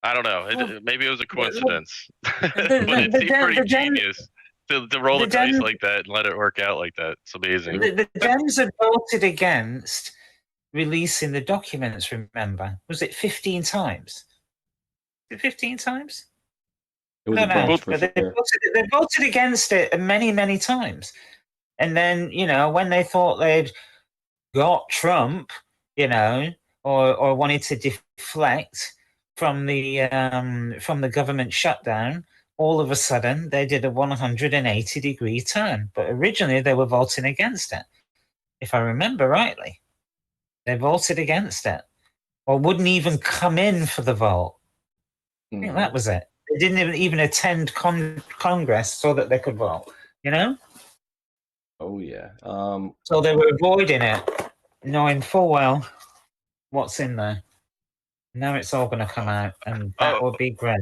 I don't know. Maybe it was a coincidence, but it seemed pretty genius to roll the dice like that and let it work out like that. It's amazing. The Dems had voted against releasing the documents, remember? Was it 15 times? Was it 15 times? It was a bunch for sure. They voted against it many, many times. And then, when they thought they'd got Trump, or wanted to deflect from the government shutdown, all of a sudden they did a 180-degree turn. But originally they were voting against it, if I remember rightly. They voted against it, or wouldn't even come in for the vote. I think that was it. They didn't even attend Congress so that they could vote. Oh yeah. So they were avoiding it, knowing full well what's in there. Now it's all going to come out, and that would be great.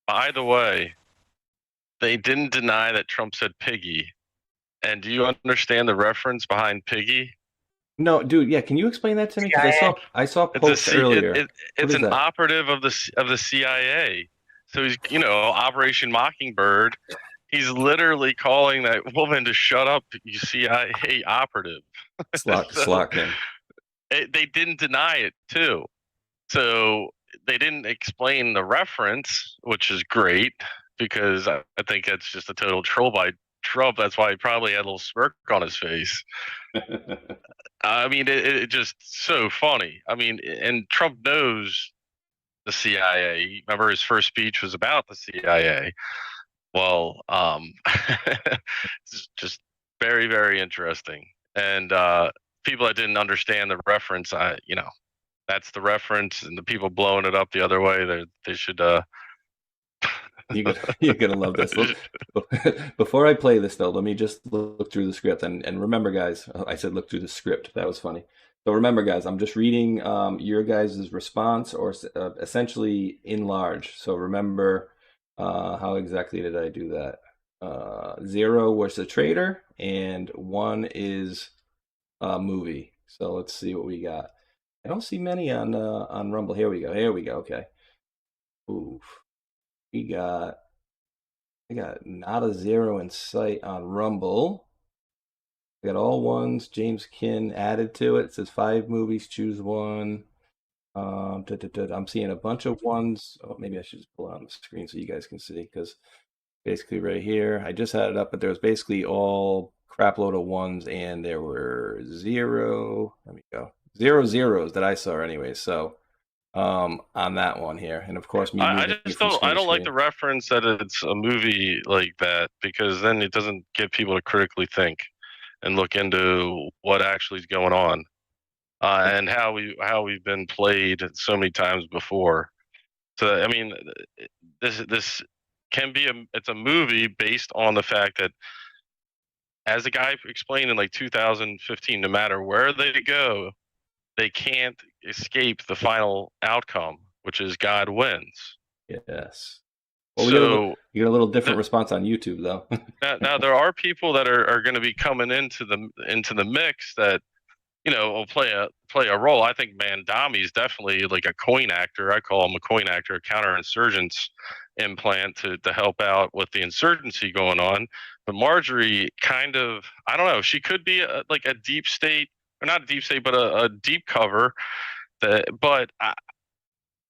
By the way, they didn't deny that Trump said piggy. And do you understand the reference behind piggy? No, dude. Yeah, can you explain that to me? Because I saw posts earlier. It's an operative of the CIA. So he's Operation Mockingbird. He's literally calling that woman to shut up, you CIA operative. Slot him. They didn't deny it too, so they didn't explain the reference, which is great because I think that's just a total troll by Trump. That's why he probably had a little smirk on his face. I mean, it just so funny. I mean, and Trump knows the CIA. Remember, his first speech was about the CIA. Well, it's just very, very interesting. And people that didn't understand the reference, that's the reference, and the people blowing it up the other way, they should. You're gonna love this. Look, before I play this, though, let me just look through the script and remember, guys. I said look through the script. That was funny. So remember, guys, I'm just reading your guys' response, or essentially in large. So remember, how exactly did I do that? 0 was the traitor, and 1 is movie. So let's see what we got. I don't see many on Rumble. Here we go. Okay. Oof. I got not a 0 in sight on Rumble. I got all 1s. James Kin added to it. It says 5 movies, choose 1. I'm seeing a bunch of 1s. Oh, maybe I should just pull it on the screen so you guys can see, because basically right here, I just had it up, but there was basically all crap load of 1s, and there were 0. Let me go. 0 zeros that I saw anyway. So on that one here, and of course I don't like the reference that it's a movie like that, because then it doesn't get people to critically think and look into what actually is going on, and how we've been played so many times before. So I mean, this can be it's a movie based on the fact that, as the guy explained in like 2015, no matter where they go, they can't escape the final outcome, which is God wins. Yes. Well, so you get a little different response on YouTube, though. now there are people that are going to be coming into the mix that will play a role. I think Mandami is definitely like a coin actor. I call him a coin actor, a counterinsurgents implant to help out with the insurgency going on. But Marjorie, kind of, I don't know. She could be like a deep state, or not a deep state, but a deep cover. But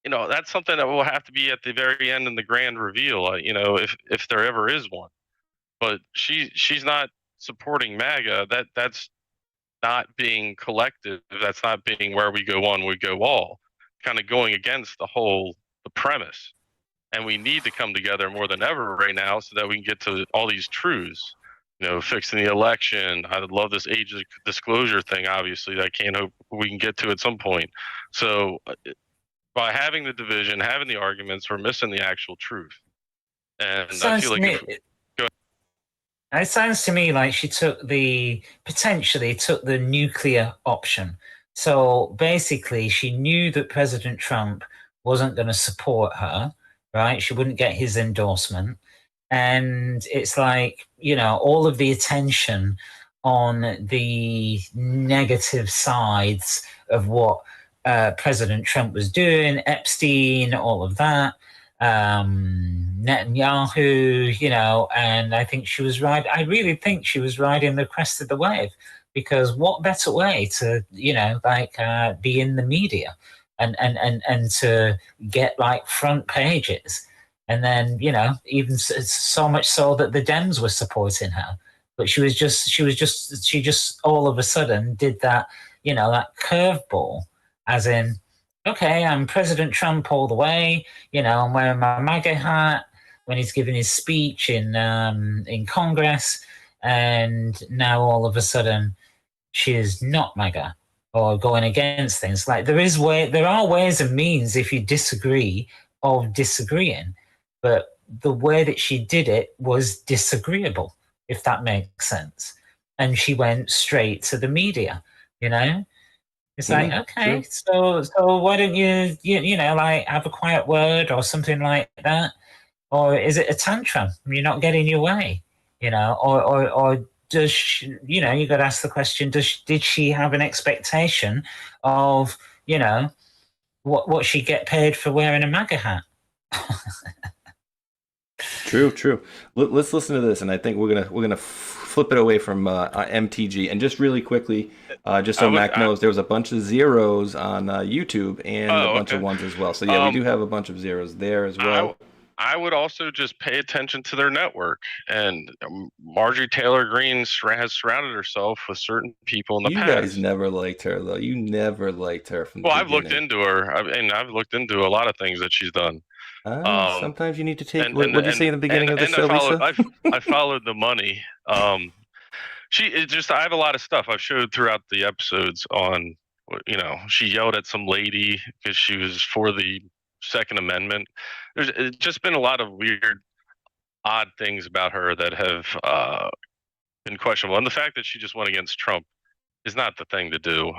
that's something that will have to be at the very end in the grand reveal. If there ever is one. But she's not supporting MAGA. That's not being collective. That's not being where we go one, we go all. Kind of going against the premise. And we need to come together more than ever right now so that we can get to all these truths. Fixing the election. I would love this age disclosure thing, obviously, that I can't hope we can get to at some point. So by having the division, having the arguments, we're missing the actual truth. And I feel like it sounds to me like she potentially took the nuclear option. So basically, she knew that President Trump wasn't going to support her, right? She wouldn't get his endorsement. And it's like, all of the attention on the negative sides of what President Trump was doing, Epstein, all of that, Netanyahu, and I think she was right. I really think she was riding the crest of the wave, because what better way to, be in the media and to get like front pages. And then, even so much so that the Dems were supporting her. But she just all of a sudden did that, that curveball, as in, okay, I'm President Trump all the way. I'm wearing my MAGA hat when he's giving his speech in Congress, and now all of a sudden she is not MAGA or going against things. Like there are ways and means if you disagree of disagreeing, but the way that she did it was disagreeable, if that makes sense. And she went straight to the media, It's like, okay, so why don't you like have a quiet word or something like that? Or is it a tantrum? You're not getting your way, or does she, you got to ask the question, did she have an expectation of, what she'd get paid for wearing a MAGA hat? True. Let's listen to this, and I think we're gonna flip it away from MTG. And just really quickly, just so Mac knows, there was a bunch of zeros on YouTube and a bunch of ones as well. So yeah, we do have a bunch of zeros there as well. I would also just pay attention to their network. And Marjorie Taylor Greene has surrounded herself with certain people in the past. You guys never liked her, though. You never liked her from the beginning. I've looked into her, and I've looked into a lot of things that she's done. Sometimes you need to take. What did you say in the beginning of the show, Lisa? I followed the money. I have a lot of stuff I've showed throughout the episodes on. She yelled at some lady because she was for the Second Amendment. It's just been a lot of weird, odd things about her that have been questionable. And the fact that she just went against Trump is not the thing to do.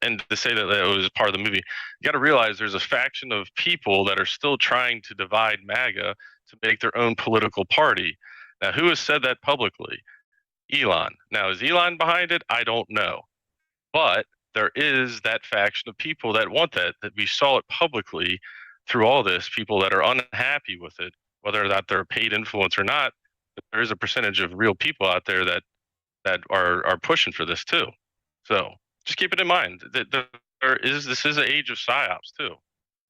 And to say that it was part of the movie, you got to realize there's a faction of people that are still trying to divide MAGA to make their own political party. Now, who has said that publicly? Elon. Now, is Elon behind it? I don't know. But there is that faction of people that want that we saw it publicly through all this, people that are unhappy with it, whether or not they're a paid influence or not. There is a percentage of real people out there that are pushing for this too. So just keep it in mind that this is an age of psyops too.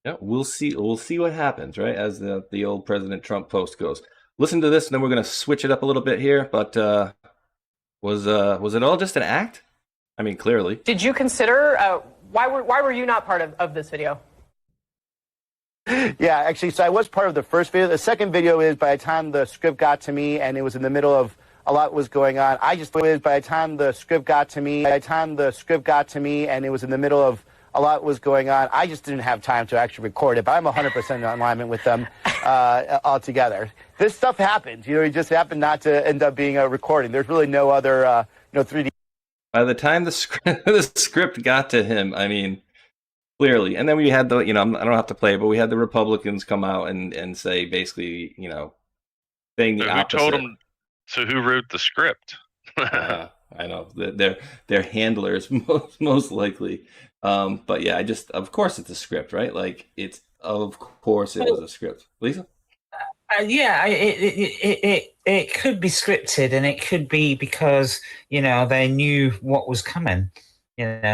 Yeah, we'll see what happens, right? As the old President Trump post goes. Listen to this, and then we're going to switch it up a little bit here. But was it all just an act? I mean, clearly. Did you consider why were you not part of this video? Yeah, actually, so I was part of the first video. The second video is by the time the script got to me and it was in the middle of a lot was going on. I just by the time the script got to me, and it was in the middle of a lot was going on, I just didn't have time to actually record it. But I'm 100% in alignment with them altogether. This stuff happens. It just happened not to end up being a recording. There's really no other 3D. By the time the script got to him, I mean, clearly. And then we had I don't have to play it, but we had the Republicans come out and say basically, saying the opposite. Who told him? So who wrote the script? I know they're handlers most likely. But yeah, of course it's a script, right? Like of course it was a script. Lisa? Yeah, it could be scripted, and it could be because they knew what was coming.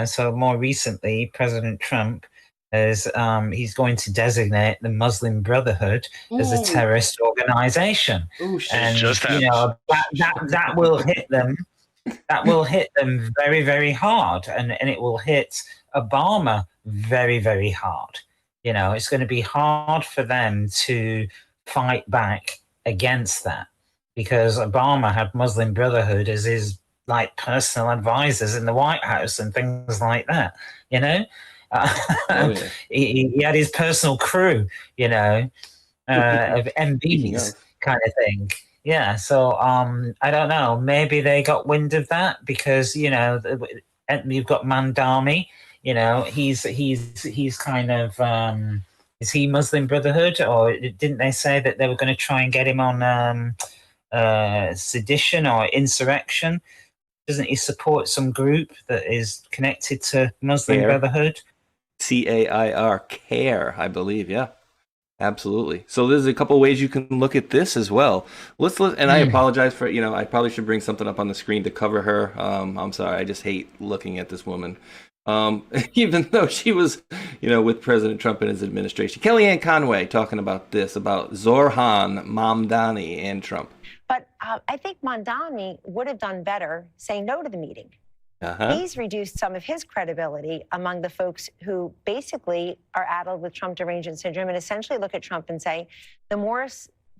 So more recently, President Trump is he's going to designate the Muslim Brotherhood as a terrorist organization. And that will hit them. That will hit them very, very hard, and it will hit Obama very, very hard. It's going to be hard for them to fight back against that, because Obama had Muslim Brotherhood as his personal advisors in the White House and things like that. He had his personal crew, of MBs kind of thing. Yeah, so I don't know. Maybe they got wind of that because you've got Mandami. He's kind of Is he Muslim Brotherhood, or didn't they say that they were going to try and get him on sedition or insurrection? Doesn't he support some group that is connected to Muslim CAIR. Brotherhood? CAIR, CAIR, I believe. Yeah, absolutely. So there's a couple ways you can look at this as well. And I apologize for, I probably should bring something up on the screen to cover her. I'm sorry. I just hate looking at this woman. Even though she was, with President Trump and his administration. Kellyanne Conway talking about this, about Zohran Mamdani and Trump. But I think Mamdani would have done better saying no to the meeting. He's reduced some of his credibility among the folks who basically are addled with Trump derangement syndrome and essentially look at Trump and say, the more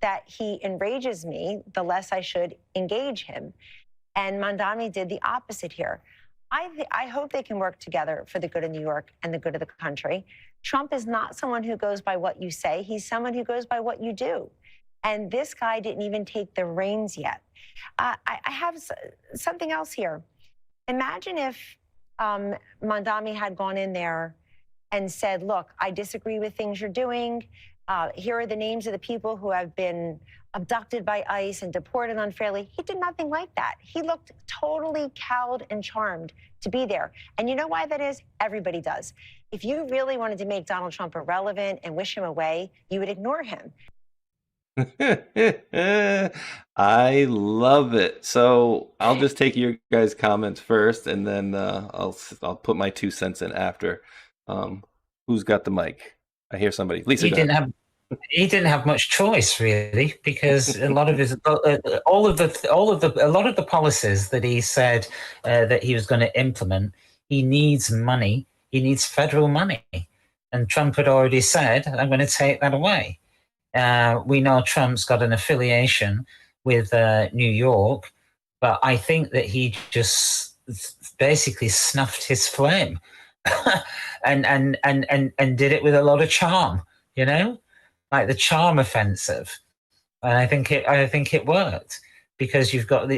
that he enrages me, the less I should engage him. And Mamdani did the opposite here. I hope they can work together for the good of New York and the good of the country. Trump is not someone who goes by what you say. He's someone who goes by what you do. And this guy didn't even take the reins yet. I have something else here. Imagine if Mamdani had gone in there and said, look, I disagree with things you're doing. Here are the names of the people who have been abducted by ICE and deported unfairly. He did nothing like that. He looked totally cowed and charmed to be there. And you know why that is? Everybody does. If you really wanted to make Donald Trump irrelevant and wish him away, you would ignore him. I love it. So I'll just take your guys' comments first, and then I'll put my 2 cents in after. Who's got the mic? I hear somebody. Lisa. He didn't have much choice, really, because a lot of the policies that he said that he was going to implement, he needs money. He needs federal money, and Trump had already said, "I'm going to take that away." We know Trump's got an affiliation with New York, but I think that he just basically snuffed his flame and did it with a lot of charm, like the charm offensive. And I think it worked, because you've got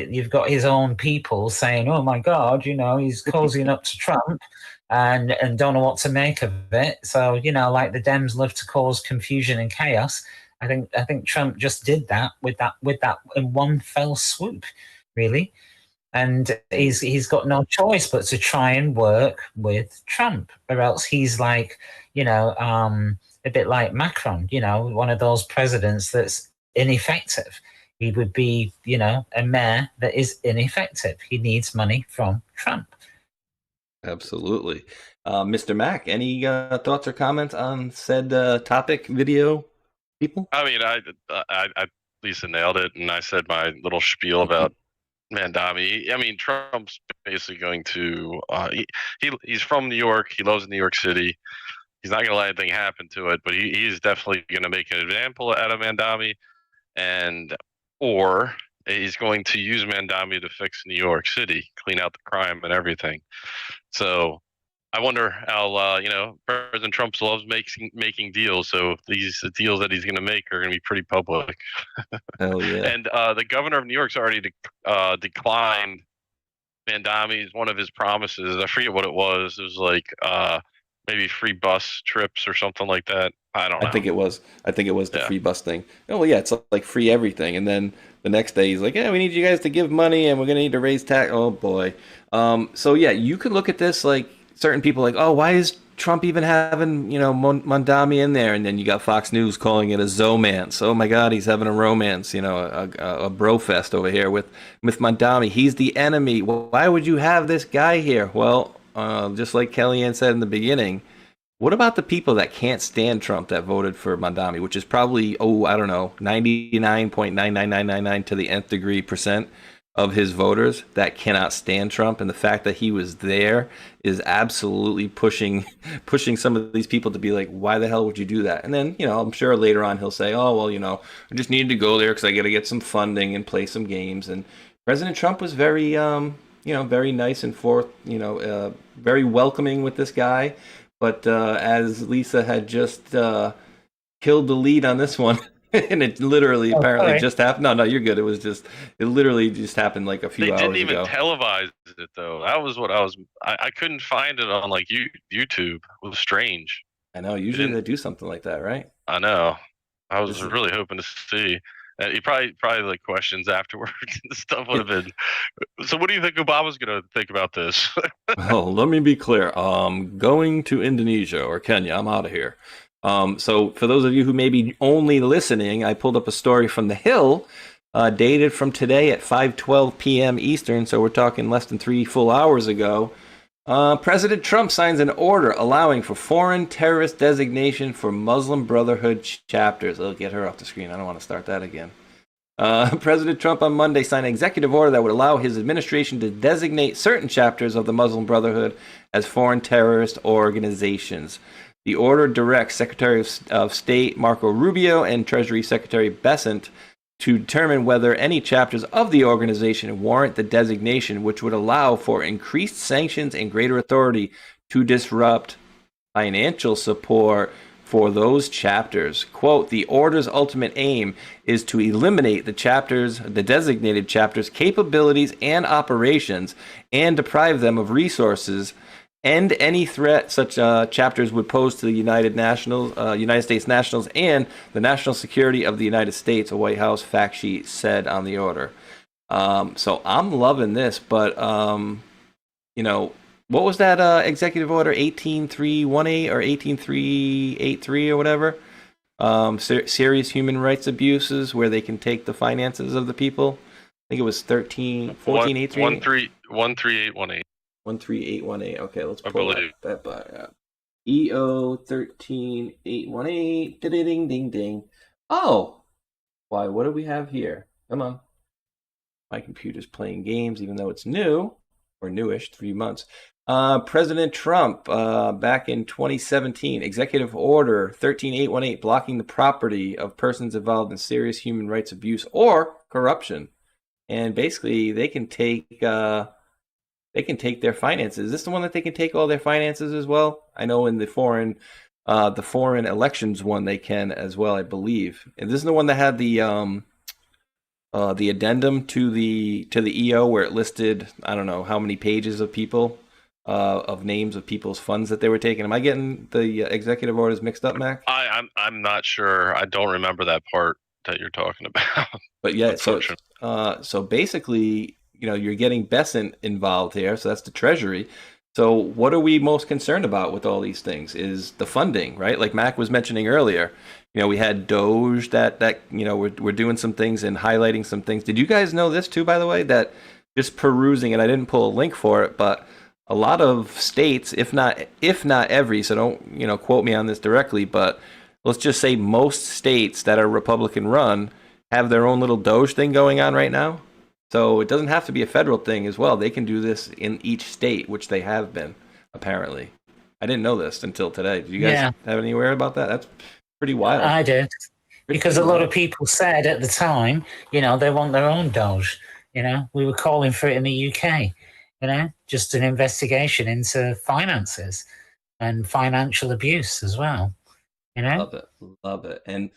his own people saying, "Oh my God, he's cozying up to Trump," and don't know what to make of it. So like the Dems love to cause confusion and chaos. I think Trump just did that with that in one fell swoop, really, and he's got no choice but to try and work with Trump, or else he's like a bit like Macron, one of those presidents that's ineffective. He would be a mayor that is ineffective. He needs money from Trump. Absolutely. Mr. Mac, any thoughts or comments on said topic, video, people? I mean, I Lisa nailed it, and I said my little spiel about Mamdani. I mean, Trump's basically going to he's from New York. He lives in New York City. He's not going to let anything happen to it, but he's definitely going to make an example out of Mamdani, or he's going to use Mamdani to fix New York City, clean out the crime and everything. So I wonder how President Trump loves making deals. So these deals that he's going to make are going to be pretty public. Hell yeah! And the governor of New York's already declined Mamdani's one of his promises. I forget what it was. It was like maybe free bus trips or something like that. I don't know. I think it was the free bus thing. Oh well, yeah, it's like free everything. And then the next day he's like, "Yeah, we need you guys to give money, and we're going to need to raise tax." Oh boy. So yeah, you could look at this like certain people like, "Oh, why is Trump even having Mamdani in there?" And then you got Fox News calling it a zomance. Oh my God, he's having a romance, a bro fest over here with Mamdani. He's the enemy. Why would you have this guy here? Well, just like Kellyanne said in the beginning, what about the people that can't stand Trump that voted for Mamdani, which is probably 99.99999 to the nth degree percent of his voters that cannot stand Trump, and the fact that he was there is absolutely pushing some of these people to be like, why the hell would you do that? And then, I'm sure later on he'll say, oh, well, I just needed to go there because I got to get some funding and play some games. And President Trump was very, very nice and very welcoming with this guy. But as Lisa had just killed the lead on this one, and it literally apparently just happened. No, you're good. It literally just happened like a few hours ago. They didn't even televise it though. That was what I couldn't find it on like YouTube. It was strange. I know. Usually they do something like that, right? I know. I was really hoping to see. And he probably like questions afterwards and stuff would have been. So, what do you think Obama's going to think about this? Well, let me be clear. Going to Indonesia or Kenya, I'm out of here. So, for those of you who may be only listening, I pulled up a story from The Hill, dated from today at 5:12 p.m. Eastern. So, we're talking less than 3 full hours ago. President Trump signs an order allowing for foreign terrorist designation for Muslim Brotherhood chapters. I'll get her off the screen. I don't want to start that again. President Trump on Monday signed an executive order that would allow his administration to designate certain chapters of the Muslim Brotherhood as foreign terrorist organizations. The order directs Secretary of State Marco Rubio and Treasury Secretary Bessent to determine whether any chapters of the organization warrant the designation, which would allow for increased sanctions and greater authority to disrupt financial support for those chapters. Quote, the order's ultimate aim is to eliminate the designated chapters' capabilities and operations and deprive them of resources, end any threat such chapters would pose to the United States nationals and the national security of the United States, a White House fact sheet said on the order. So I'm loving this, but, what was that executive order, 18318 or 18383 or whatever? Serious human rights abuses where they can take the finances of the people. I think it was 14818. 13818. 13818. Okay, let's pull that by up. EO 13818. Ding ding ding. Oh, why? What do we have here? Come on. My computer's playing games, even though it's new or newish, 3 months. President Trump, back in 2017, Executive Order 13818, blocking the property of persons involved in serious human rights abuse or corruption, and basically they can take their finances. Is this the one that they can take all their finances as well? I know in the foreign elections one they can as well, I believe. And this is the one that had the addendum to the EO where it listed, I don't know how many pages of people, of names of people's funds that they were taking. Am I getting the executive orders mixed up, Mac? I'm not sure. I don't remember that part that you're talking about. But yeah, so basically, you're getting Bessent involved here, so that's the Treasury. So what are we most concerned about with all these things is the funding, right? Like Mac was mentioning earlier, we had Doge that we're doing some things and highlighting some things. Did you guys know this too, by the way, that just perusing, and I didn't pull a link for it, but a lot of states, if not every, so don't quote me on this directly, but let's just say most states that are Republican run have their own little Doge thing going on right now. So it doesn't have to be a federal thing as well. They can do this in each state, which they have been, apparently. I didn't know this until today. Do you guys have any aware about that? That's pretty wild. I did. Because a lot of people said at the time, they want their own Doge. We were calling for it in the UK. Just an investigation into finances and financial abuse as well. Love it. And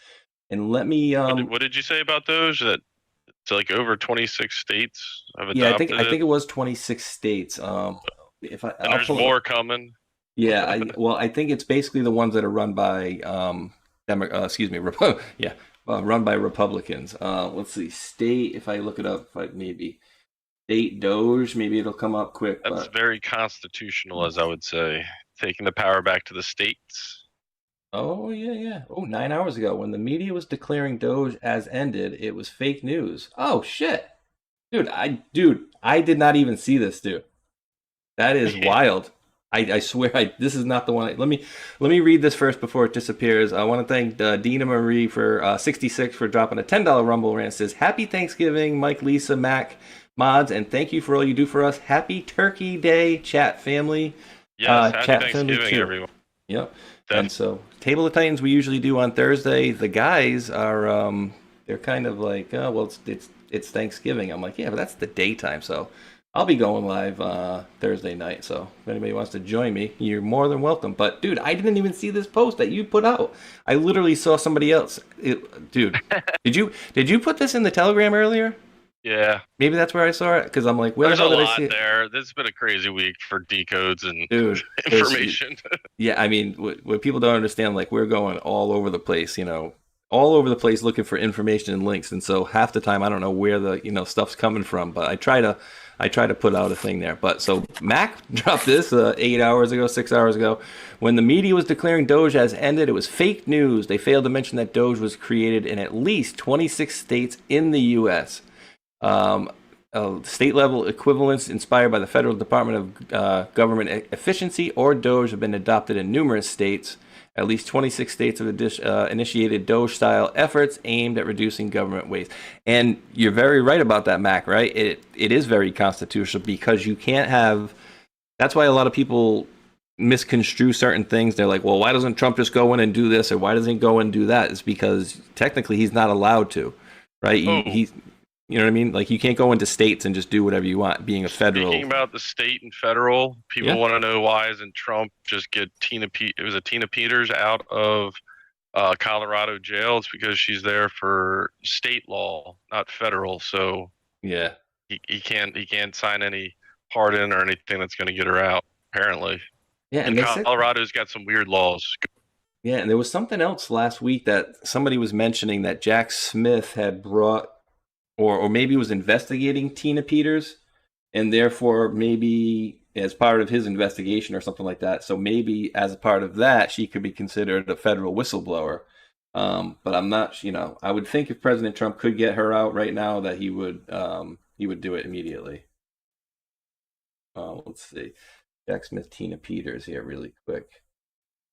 let me. What did you say about those? That it's like over 26 states have adopted I think it was 26 states. There's more coming. Yeah, I think it's basically the ones that are run by run by Republicans. Let's see, state. If I look it up, maybe. State Doge, maybe it'll come up quick. That's very constitutional, as I would say, taking the power back to the states. Oh, yeah. Oh, 9 hours ago, when the media was declaring Doge as ended, it was fake news. Oh, shit. Dude, I did not even see this, dude. That is wild. I swear, this is not the one. Let me read this first before it disappears. I want to thank Dina Marie for 66 for dropping a $10 Rumble rant. It says, Happy Thanksgiving, Mike, Lisa, Mac, mods, and thank you for all you do for us. Happy Turkey Day, chat family. Yes, happy Thanksgiving, everyone. Yep. And so, Table of Titans we usually do on Thursday. The guys are, they're kind of like, oh, well, it's Thanksgiving. I'm like, yeah, but that's the daytime. So I'll be going live Thursday night. So if anybody wants to join me, you're more than welcome. But dude, I didn't even see this post that you put out. I literally saw somebody else. Dude, did you put this in the Telegram earlier? Yeah. Maybe that's where I saw it, because I'm like, where There's the a hell did I lot see it? there. This has been a crazy week for decodes and Dude, information. yeah, I mean, what people don't understand, like, we're going all over the place, all over the place looking for information and links, and so half the time I don't know where the stuff's coming from, but I try to put out a thing there. But so Mac dropped this 8 hours ago, 6 hours ago, when the media was declaring Doge has ended. It was fake news. They failed to mention that Doge was created in at least 26 states in the U.S. State-level equivalents inspired by the Federal Department of Government Efficiency, or Doge, have been adopted in numerous states. At least 26 states have initiated Doge-style efforts aimed at reducing government waste. And you're very right about that, Mac, right? It is very constitutional, because you can't have... That's why a lot of people misconstrue certain things. They're like, well, why doesn't Trump just go in and do this, or why doesn't he go and do that? It's because technically he's not allowed to, right? He's... You know what I mean? Like, you can't go into states and just do whatever you want, being a federal. Speaking about the state and federal, people want to know, why isn't Trump just get Tina Peters out of Colorado jail? It's because she's there for state law, not federal. So yeah, he can't sign any pardon or anything that's going to get her out, apparently. Yeah, and Colorado's got some weird laws. Yeah, and there was something else last week that somebody was mentioning, that Jack Smith had brought, or maybe was investigating Tina Peters, and therefore maybe as part of his investigation or something like that. So maybe as a part of that, she could be considered a federal whistleblower. But I'm not, I would think if President Trump could get her out right now, that he would do it immediately. Let's see, Jack Smith, Tina Peters here really quick.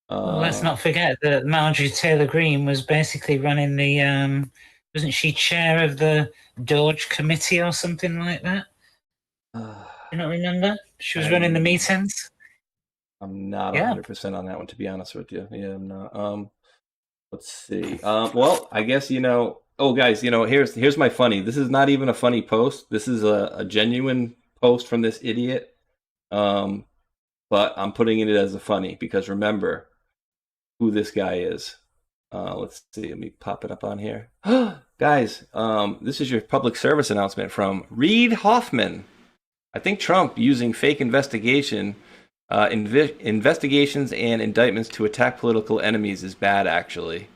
Well, let's not forget that Marjorie Taylor Greene was basically running the, wasn't she chair of the Doge committee or something like that? You don't remember? She was running the meetings. I'm not 100% on that one, to be honest with you. Yeah, I'm not. Let's see. Well, I guess, oh, guys, here's my funny. This is not even a funny post. This is a genuine post from this idiot. But I'm putting it as a funny, because remember who this guy is. Let's see. Let me pop it up on here. Guys, this is your public service announcement from Reid Hoffman. I think Trump using fake investigations and indictments to attack political enemies is bad, actually.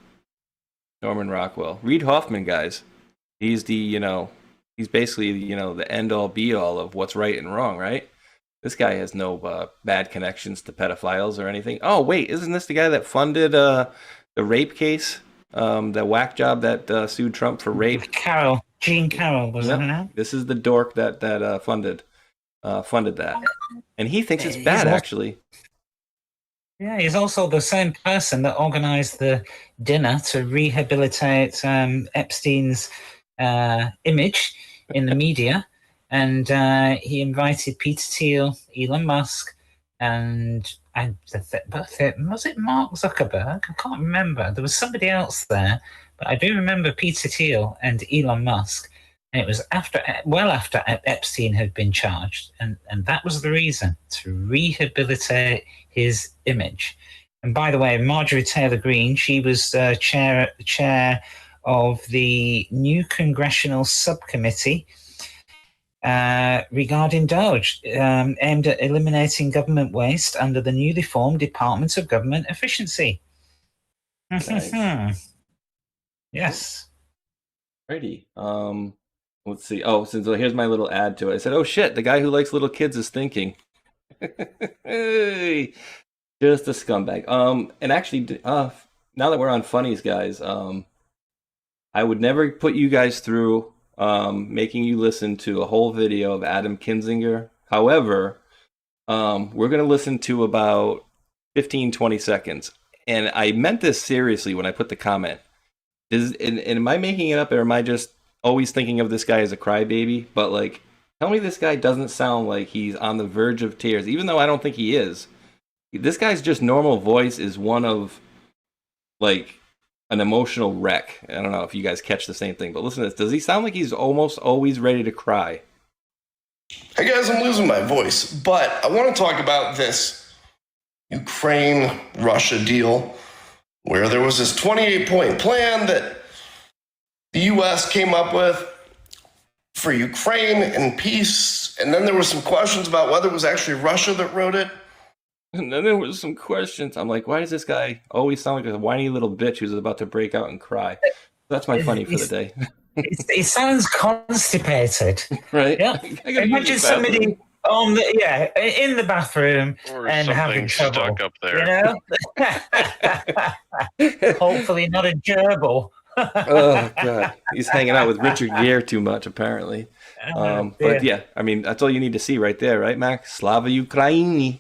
Norman Rockwell. Reid Hoffman, guys. He's the, he's basically, the end-all, be-all of what's right and wrong, right? This guy has no bad connections to pedophiles or anything. Oh, wait, isn't this the guy that funded the rape case? The whack job that sued Trump for rape? Jean Carroll, wasn't it? This is the dork that funded that. And he thinks it's bad, actually. Yeah, he's also the same person that organized the dinner to rehabilitate Epstein's image in the media. And he invited Peter Thiel, Elon Musk, and was it Mark Zuckerberg? I can't remember. There was somebody else there, but I do remember Peter Thiel and Elon Musk. And it was after Epstein had been charged, and that was the reason, to rehabilitate his image. And by the way, Marjorie Taylor Greene, she was chair of the new congressional subcommittee regarding Doge, aimed at eliminating government waste under the newly formed Department of Government Efficiency. Nice. Yes. Righty. Let's see. Oh, so here's my little add to it. I said, oh shit, the guy who likes little kids is thinking. Hey, just a scumbag. And actually, now that we're on funnies, guys, I would never put you guys through making you listen to a whole video of Adam Kinzinger. However, we're going to listen to about 15, 20 seconds. And I meant this seriously when I put the comment. Am I making it up, or am I just always thinking of this guy as a crybaby? But, like, tell me this guy doesn't sound like he's on the verge of tears, even though I don't think he is. This guy's just normal voice is one of, like, an emotional wreck. I don't know if you guys catch the same thing, but listen to this. Does he sound like he's almost always ready to cry? Hey guys, I'm losing my voice, but I want to talk about this Ukraine-Russia deal, where there was this 28-point plan that the U.S. came up with for Ukraine and peace. And then there were some questions about whether it was actually Russia that wrote it. And then there was some questions. I'm like, why does this guy always sound like a whiny little bitch who's about to break out and cry? That's my funny for the day. It sounds constipated. Right? Yeah. Imagine somebody in the bathroom Or and having something trouble. stuck up there. You know? Hopefully not a gerbil. Oh, God. He's hanging out with Richard Gere too much, apparently. But yeah, I mean, that's all you need to see right there, right, Mac? Slava Ukraini.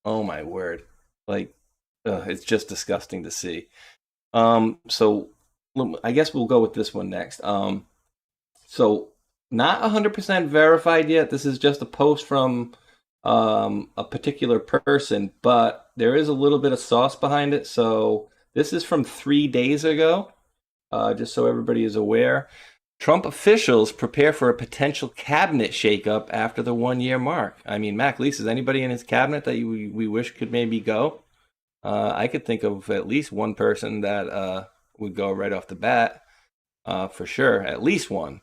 Oh, my word. Like, it's just disgusting to see. So I guess we'll go with this one next. So not 100% verified yet. This is just a post from a particular person, but there is a little bit of sauce behind it. So this is from 3 days ago, just so everybody is aware. Trump officials prepare for a potential cabinet shakeup after the 1-year mark. I mean, Mac, Lisa, is anybody in his cabinet that we wish could maybe go? I could think of at least one person that would go right off the bat, for sure. At least one.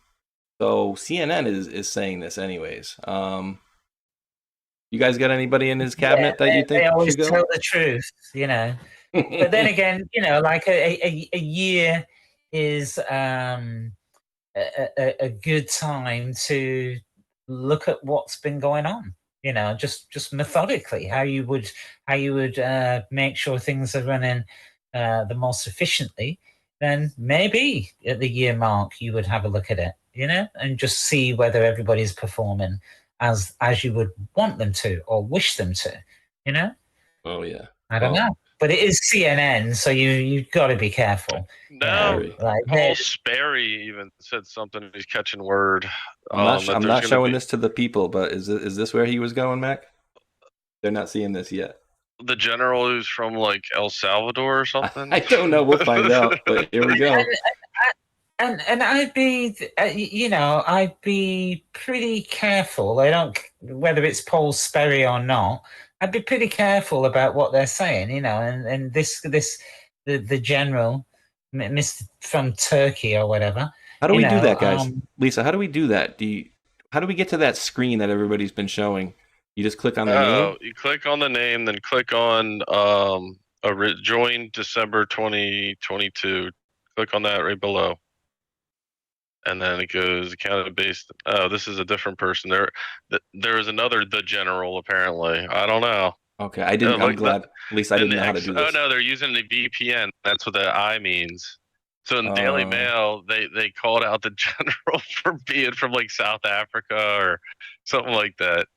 So CNN is saying this anyways. You guys got anybody in his cabinet that you think they always should go? tell the truth, you know. But then again, you know, like a year is a good time to look at what's been going on. You know, just methodically, how you would make sure things are running the most efficiently. Then maybe at the year mark you would have a look at it, you know, and just see whether everybody's performing as you would want them to or wish them to, you know. Oh yeah, I don't know, but it is CNN, so you've got to be careful. No, like Paul Sperry even said something. He's catching word. I'm not showing this to the people, but is this where he was going, Mac? They're not seeing this yet. The general who's from like El Salvador or something. I don't know. We'll find out. But here we go. And I'd be, I'd be pretty careful. Whether it's Paul Sperry or not, I'd be pretty careful about what they're saying, you know. And the general, Mr. from Turkey or whatever. How do we do that, guys? Lisa, how do we do that? How do we get to that screen that everybody's been showing? You just click on the name? You click on the name, then click on join December 2022. Click on that right below. And then it goes accounted based. Oh, this is a different person. There is another the general apparently. I don't know. Okay, I didn't. I'm glad. At least I didn't know how to do this. Oh no, they're using the VPN. That's what the I means. So in Daily Mail, they called out the general for being from like South Africa or something like that.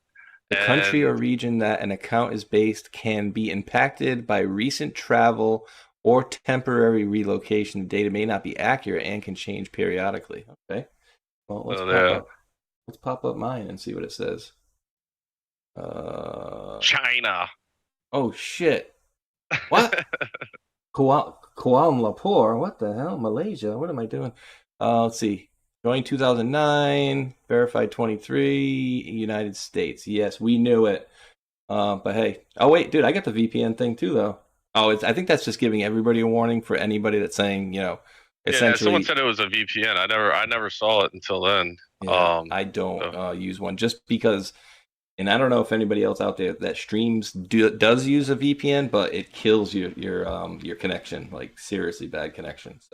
The country or region that an account is based can be impacted by recent travel or temporary relocation. The data may not be accurate and can change periodically. Okay. Well, let's pop up mine and see what it says. China. Oh shit. What? Kuala Lumpur. What the hell? Malaysia. What am I doing? Let's see. Joined 2009, verified 23, United States. Yes, we knew it. But hey, oh wait, dude, I got the VPN thing too, though. Oh, I think that's just giving everybody a warning for anybody that's saying, essentially. Yeah, someone said it was a VPN. I never saw it until then. Yeah, I don't use one just because, and I don't know if anybody else out there that streams does use a VPN, but it kills your connection, like seriously bad connections.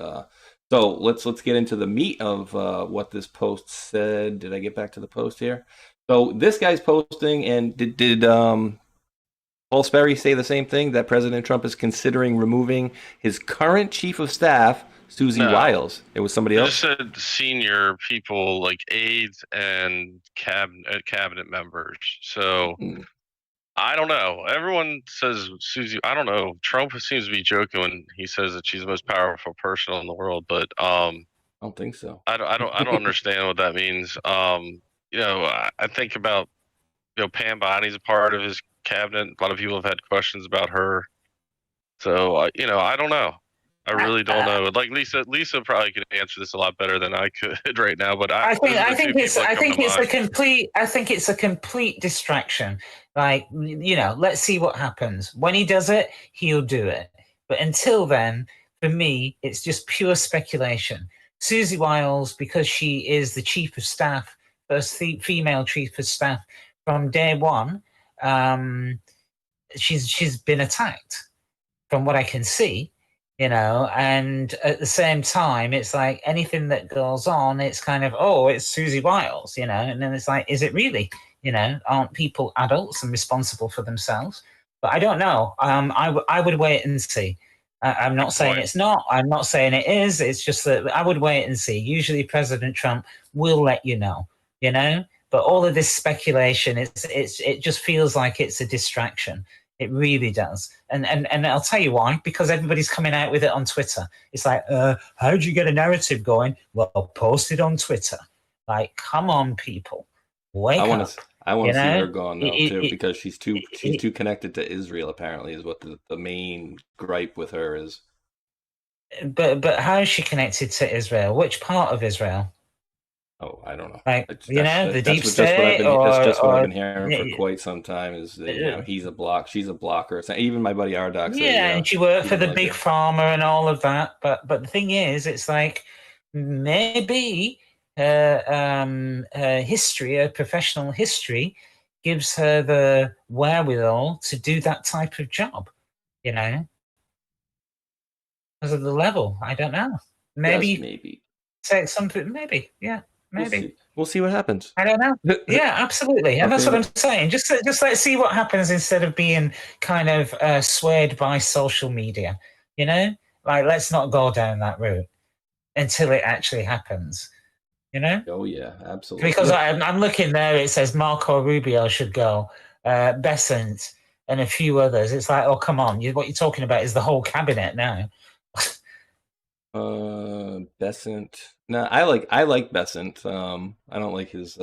So let's get into the meat of what this post said. Did I get back to the post here? So this guy's posting, and did Paul Sperry say the same thing, that President Trump is considering removing his current chief of staff, Susie Wiles? It was somebody else? Just said senior people like aides and cabinet members. So I don't know. Everyone says Susie. I don't know. Trump seems to be joking when he says that she's the most powerful person in the world, but I don't think so. I don't understand what that means. I think about Pam Body's a part of his cabinet. A lot of people have had questions about her. So I don't know. I really don't know. Like Lisa probably could answer this a lot better than I could right now. But I think it's a complete distraction. Like, let's see what happens. When he does it, he'll do it. But until then, for me, it's just pure speculation. Susie Wiles, because she is the chief of staff female chief of staff from day one, she's been attacked, from what I can see, and at the same time, it's like anything that goes on, it's kind of, oh, it's Susie Wiles, and then it's like, is it really? Aren't people adults and responsible for themselves? But I don't know. I would wait and see. I'm not saying it's not. I'm not saying it is. It's just that I would wait and see. Usually President Trump will let you know, But all of this speculation, it just feels like it's a distraction. It really does. And I'll tell you why. Because everybody's coming out with it on Twitter. It's like, how do you get a narrative going? Well, post it on Twitter. Like, come on, people. Wake up. I want to see her gone though too, because she's too connected to Israel. Apparently, is what the main gripe with her is. But how is she connected to Israel? Which part of Israel? Oh, I don't know. Like, the deep state, that's just what I've been hearing for quite some time. Is that, he's a block, she's a blocker. Even my buddy Ardoc said, and she worked for the big pharma and all of that. But the thing is, it's like maybe. Her history, her professional history, gives her the wherewithal to do that type of job, because of the level. I don't know. Maybe take something. Maybe, yeah, maybe. We'll see what happens. I don't know. Yeah, absolutely, and that's what I'm saying. Just let's see what happens instead of being kind of swayed by social media. Like, let's not go down that route until it actually happens. Oh yeah, absolutely. Because I'm looking there, it says Marco Rubio should go, Bessent, and a few others. It's like, oh come on, what you're talking about is the whole cabinet now. Bessent. No, I like Bessent. I don't like his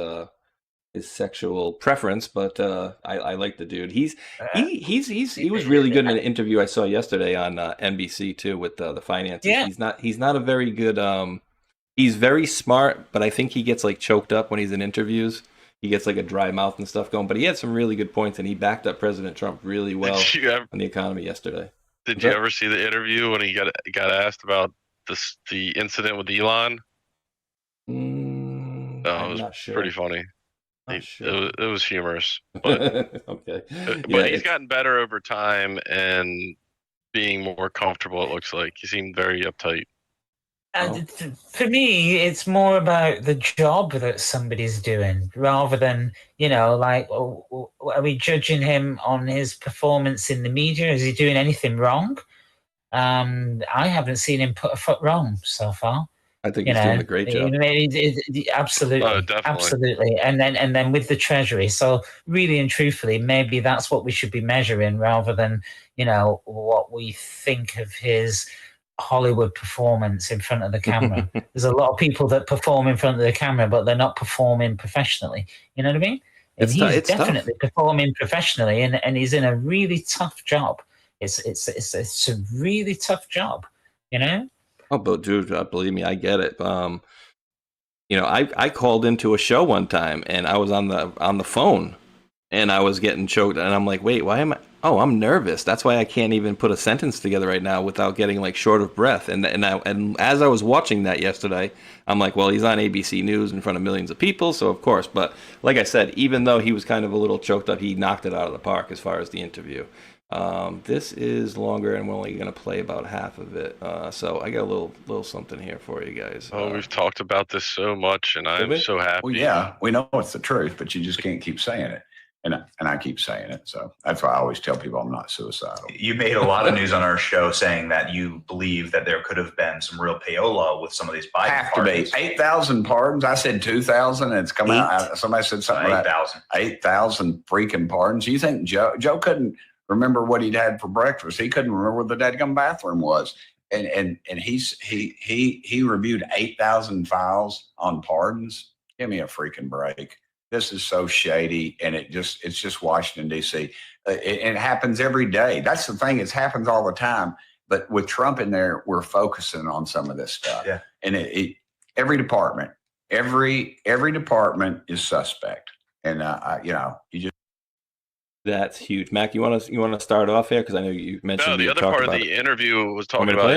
sexual preference, but I like the dude. He was really good in an interview I saw yesterday on NBC too with the finances. Yeah. He's not a very good. He's very smart, but I think he gets like choked up when he's in interviews. He gets like a dry mouth and stuff going. But he had some really good points, and he backed up President Trump really well on the economy yesterday. Did you ever see the interview when he got asked about the incident with Elon? I'm it was not sure. pretty funny. Sure. It was humorous, but okay. But he's gotten better over time and being more comfortable. It looks like he seemed very uptight. For me, it's more about the job that somebody's doing rather than, like, are we judging him on his performance in the media? Is he doing anything wrong? I haven't seen him put a foot wrong so far. I think he's doing a great job. Absolutely, absolutely. And then with the Treasury. So really and truthfully, maybe that's what we should be measuring rather than, what we think of his Hollywood performance in front of the camera. There's a lot of people that perform in front of the camera, but they're not performing professionally. You know what I mean? And he's definitely performing professionally, and he's in a really tough job. It's a really tough job. Oh, but dude, believe me, I get it. I called into a show one time, and I was on the phone, and I was getting choked, and I'm like, wait, why am I? Oh, I'm nervous. That's why I can't even put a sentence together right now without getting like short of breath. And as I was watching that yesterday, I'm like, well, he's on ABC News in front of millions of people, so of course. But like I said, even though he was kind of a little choked up, he knocked it out of the park as far as the interview. This is longer, and we're only going to play about half of it. So I got a little something here for you guys. Oh, we've talked about this so much, and I'm so happy. Well, yeah, we know it's the truth, but you just can't keep saying it. And I keep saying it. So that's why I always tell people I'm not suicidal. You made a lot of news on our show saying that you believe that there could have been some real payola with some of these Biden pardons. 8,000 pardons. I said 2,000 and it's come out. Somebody said something 8,000. 8,000 freaking pardons. You think Joe couldn't remember what he'd had for breakfast? He couldn't remember where the dadgum bathroom was. And he reviewed 8,000 files on pardons. Give me a freaking break. This is so shady, and it's just Washington, D.C. It happens every day. That's the thing. It happens all the time. But with Trump in there, we're focusing on some of this stuff. Yeah. And every department is suspect. And you just. That's huge, Mac. You want to start off here because I know you mentioned. No, the other part of the interview was talking about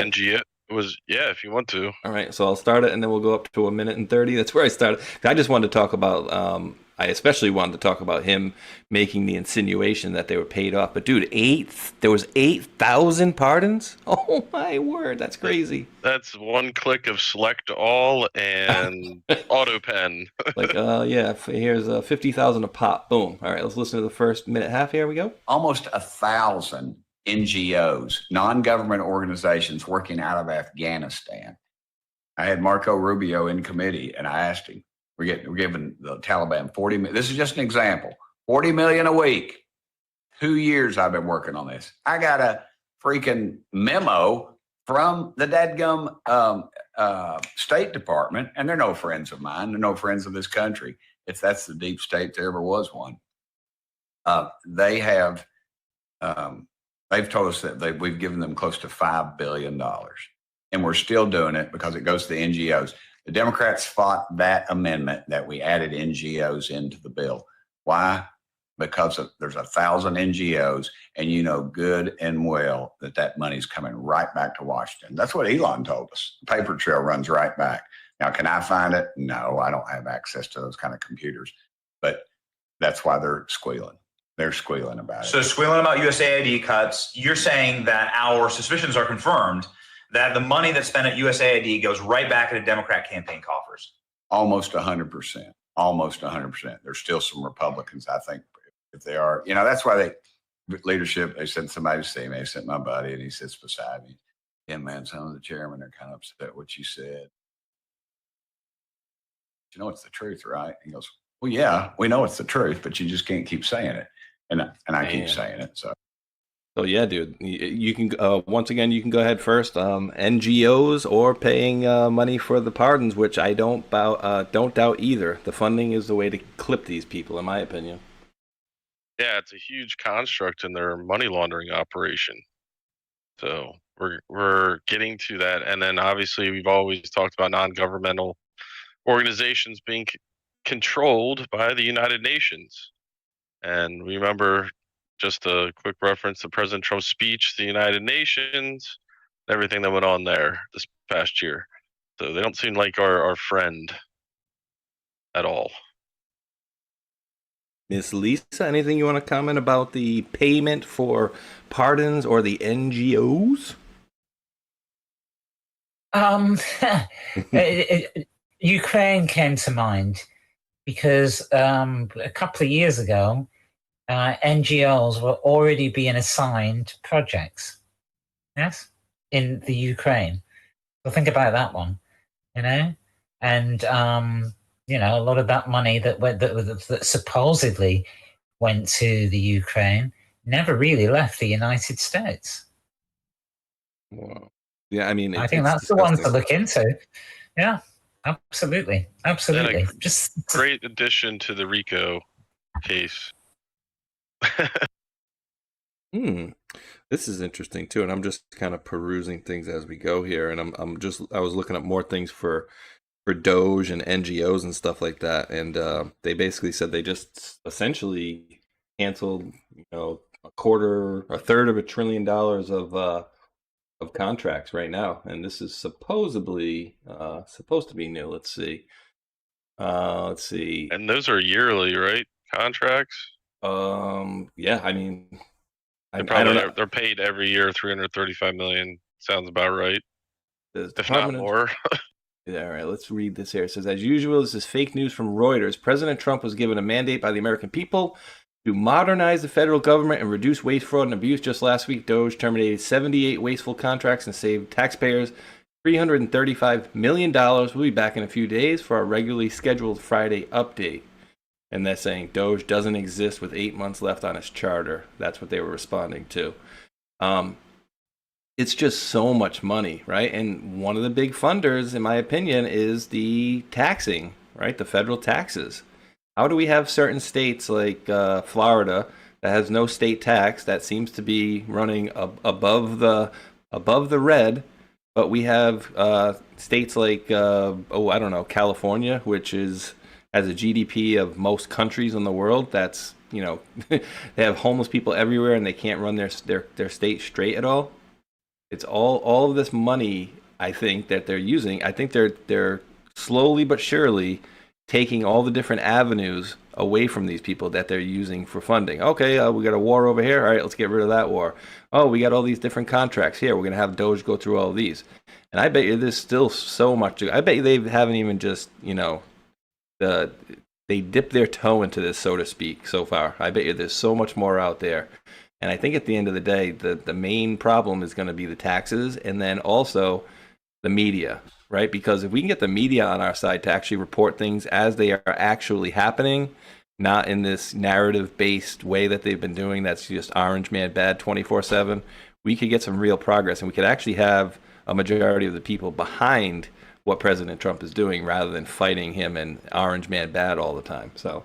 It was, yeah, if you want to. All right, so I'll start it, and then we'll go up to a minute and 30. That's where I started. I just wanted to talk about. I especially wanted to talk about him making the insinuation that they were paid off. But dude, there was 8,000 pardons. Oh my word, that's crazy. That's one click of select all and auto pen. Like, yeah, here's 50,000 a pop. Boom. All right, let's listen to the first minute half. Here we go. Almost 1,000 NGOs, non-government organizations working out of Afghanistan. I had Marco Rubio in committee, and I asked him, we're giving the Taliban 40 million. This is just an example. 40 million a week. 2 years I've been working on this. I got a freaking memo from the dadgum State Department, and they're no friends of mine. They're no friends of this country. If that's the deep state, there ever was one. They have, they've told us that we've given them close to $5 billion. And we're still doing it because it goes to the NGOs. The Democrats fought that amendment that we added NGOs into the bill. Why? Because there's 1,000 NGOs, and you know good and well that money's coming right back to Washington. That's what Elon told us. The paper trail runs right back. Now, can I find it? No, I don't have access to those kind of computers. But that's why they're squealing. They're squealing about it. So squealing about USAID cuts, you're saying that our suspicions are confirmed that the money that's spent at USAID goes right back into Democrat campaign coffers. Almost 100%. Almost 100%. There's still some Republicans, I think, if they are. You know, that's why leadership, they sent somebody to see me. They sent my buddy, and he sits beside me. Yeah, man, some of the chairmen are kind of upset what you said. You know, it's the truth, right? He goes, well, yeah, we know it's the truth, but you just can't keep saying it. And I keep saying it, so. So yeah, dude, you can once again you can go ahead first. NGOs or paying money for the pardons, which I don't doubt either. The funding is the way to clip these people, in my opinion. Yeah, it's a huge construct in their money laundering operation. So we're getting to that, and then obviously we've always talked about non-governmental organizations being controlled by the United Nations, and remember. Just a quick reference to President Trump's speech to the United Nations, everything that went on there this past year. So they don't seem like our friend at all. Miss Lisa, anything you want to comment about the payment for pardons or the NGOs? Ukraine came to mind because a couple of years ago, NGOs were already being assigned projects, yes, in the Ukraine. So think about that one, you know, and you know, a lot of that money that supposedly went to the Ukraine never really left the United States. Wow. Yeah, I mean, I think that's disgusting. The one to look into. Yeah, absolutely, absolutely. Just great addition to the RICO case. This is interesting too, and I'm just kind of perusing things as we go here, and I was looking up more things for Doge and NGOs and stuff like that, and they basically said they just essentially canceled, you know, a third of $1 trillion of contracts right now, and this is supposed to be new. Let's see. And those are yearly, right? Contracts. Yeah, I mean, they're paid every year, $335 million. Sounds about right. If not more. Yeah, all right, let's read this here. It says, as usual, this is fake news from Reuters. President Trump was given a mandate by the American people to modernize the federal government and reduce waste, fraud, and abuse. Just last week, Doge terminated 78 wasteful contracts and saved taxpayers $335 million. We'll be back in a few days for our regularly scheduled Friday update. And they're saying Doge doesn't exist with 8 months left on its charter. That's what they were responding to. It's just so much money, right? And one of the big funders, in my opinion, is the taxing, right? The federal taxes. How do we have certain states like Florida that has no state tax that seems to be running above the red, but we have states like California, which has a GDP of most countries in the world. That's, you know, they have homeless people everywhere and they can't run their state straight at all. It's all of this money I think that they're using. I think they're slowly but surely taking all the different avenues away from these people that they're using for funding. Okay, we got a war over here. All right, let's get rid of that war. Oh, we got all these different contracts here. We're going to have Doge go through all these. And I bet you there's still so much. I bet you they haven't even just, they dipped their toe into this, so to speak, so far. I bet you there's so much more out there. And I think at the end of the day, the main problem is going to be the taxes and then also the media, right? Because if we can get the media on our side to actually report things as they are actually happening, not in this narrative-based way that they've been doing that's just orange man bad 24/7, we could get some real progress, and we could actually have a majority of the people behind what President Trump is doing rather than fighting him and orange man bad all the time. So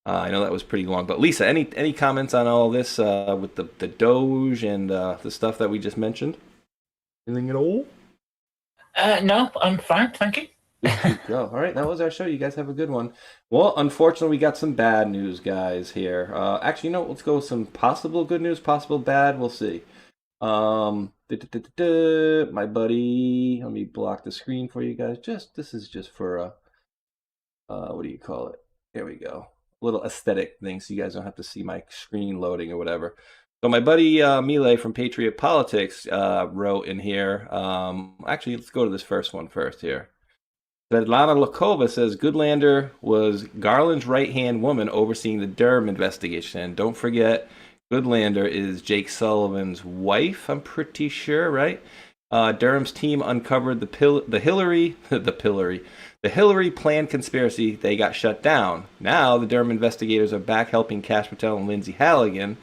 I know that was pretty long. But Lisa, any comments on all this with the Doge and the stuff that we just mentioned? Anything at all? No, I'm fine, thank you. All right, that was our show. You guys have a good one. Well, unfortunately, we got some bad news, guys, here. Actually, let's go with some possible good news, possible bad. We'll see. My buddy, let me block the screen for you guys. This is just for what do you call it? There we go. A little aesthetic thing, so you guys don't have to see my screen loading or whatever. So my buddy Mile from Patriot Politics wrote in here. Actually, let's go to this first one first here. Svetlana Lakova says Goodlander was Garland's right-hand woman overseeing the Durham investigation. And don't forget, Goodlander is Jake Sullivan's wife, I'm pretty sure, right? Durham's team uncovered the Hillary planned conspiracy. They got shut down. Now the Durham investigators are back helping Kash Patel and Lindsay Halligan.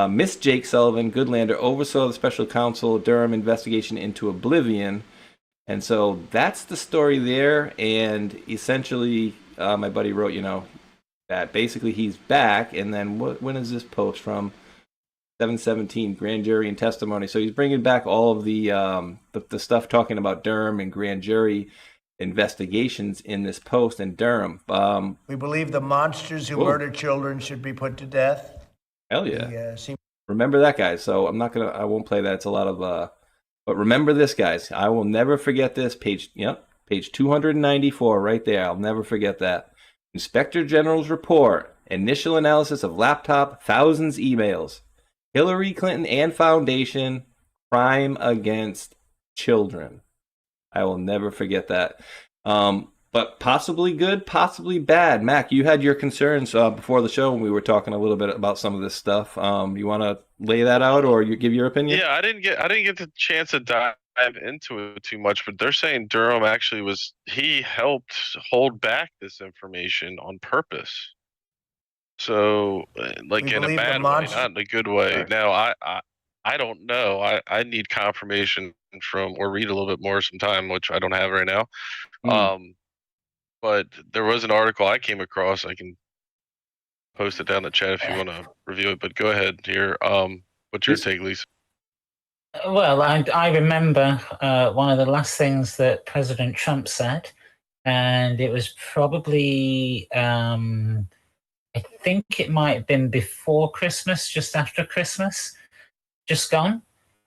Miss Jake Sullivan, Goodlander oversaw the special counsel Durham investigation into oblivion. And so that's the story there. And essentially, my buddy wrote, that basically he's back. And then when is this post from? 7/17, grand jury and testimony. So he's bringing back all of the stuff talking about Durham and grand jury investigations in this post in Durham. We believe the monsters who murder children should be put to death. Hell yeah. Remember that, guys. So I won't play that. It's a lot of, but remember this, guys. I will never forget this. Page 294 right there. I'll never forget that. Inspector General's report, initial analysis of laptop, thousands emails. Hillary Clinton and Foundation, crime against children. I will never forget that. But possibly good, possibly bad. Mac, you had your concerns before the show when we were talking a little bit about some of this stuff. You want to lay that out, or you give your opinion? Yeah, I didn't get the chance to dive into it too much, but they're saying Durham actually he helped hold back this information on purpose. So, like in a bad way, not in a good way. Right. Now, I don't know. I need confirmation from, or read a little bit more sometime, which I don't have right now. But there was an article I came across. I can post it down in the chat if you want to review it. But go ahead here. What's your take, Lisa? Well, I remember one of the last things that President Trump said, and it was probably, I think it might have been before Christmas, just after Christmas, just gone.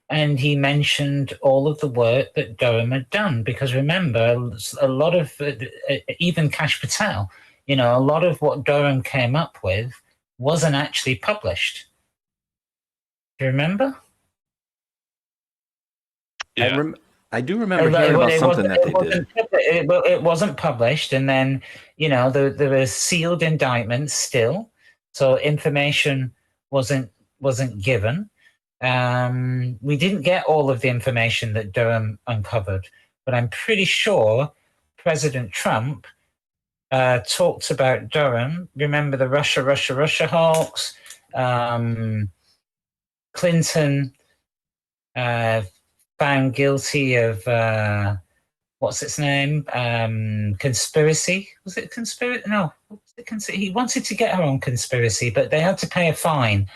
And he mentioned all of the work that Durham had done, because remember, a lot of, even Kash Patel, a lot of what Durham came up with wasn't actually published. Do you remember? Yeah. I do remember hearing about something that they did. It wasn't published, and then, there were sealed indictments still, so information wasn't given. We didn't get all of the information that Durham uncovered, but I'm pretty sure President Trump talked about Durham. Remember the Russia hawks? Clinton found guilty of what's its name? Conspiracy? Was it conspiracy? No, he wanted to get her on conspiracy, but they had to pay a fine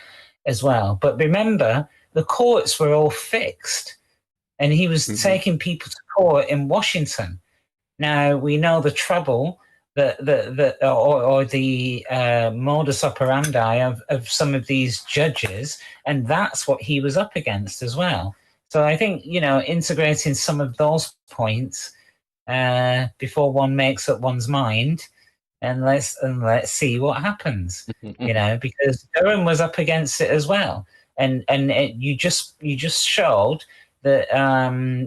as well. But remember, the courts were all fixed, and he was taking people to court in Washington. Now we know the trouble or the modus operandi of some of these judges, and that's what he was up against as well. So I think, integrating some of those points before one makes up one's mind, and let's see what happens. Because Durham was up against it as well, and you just showed that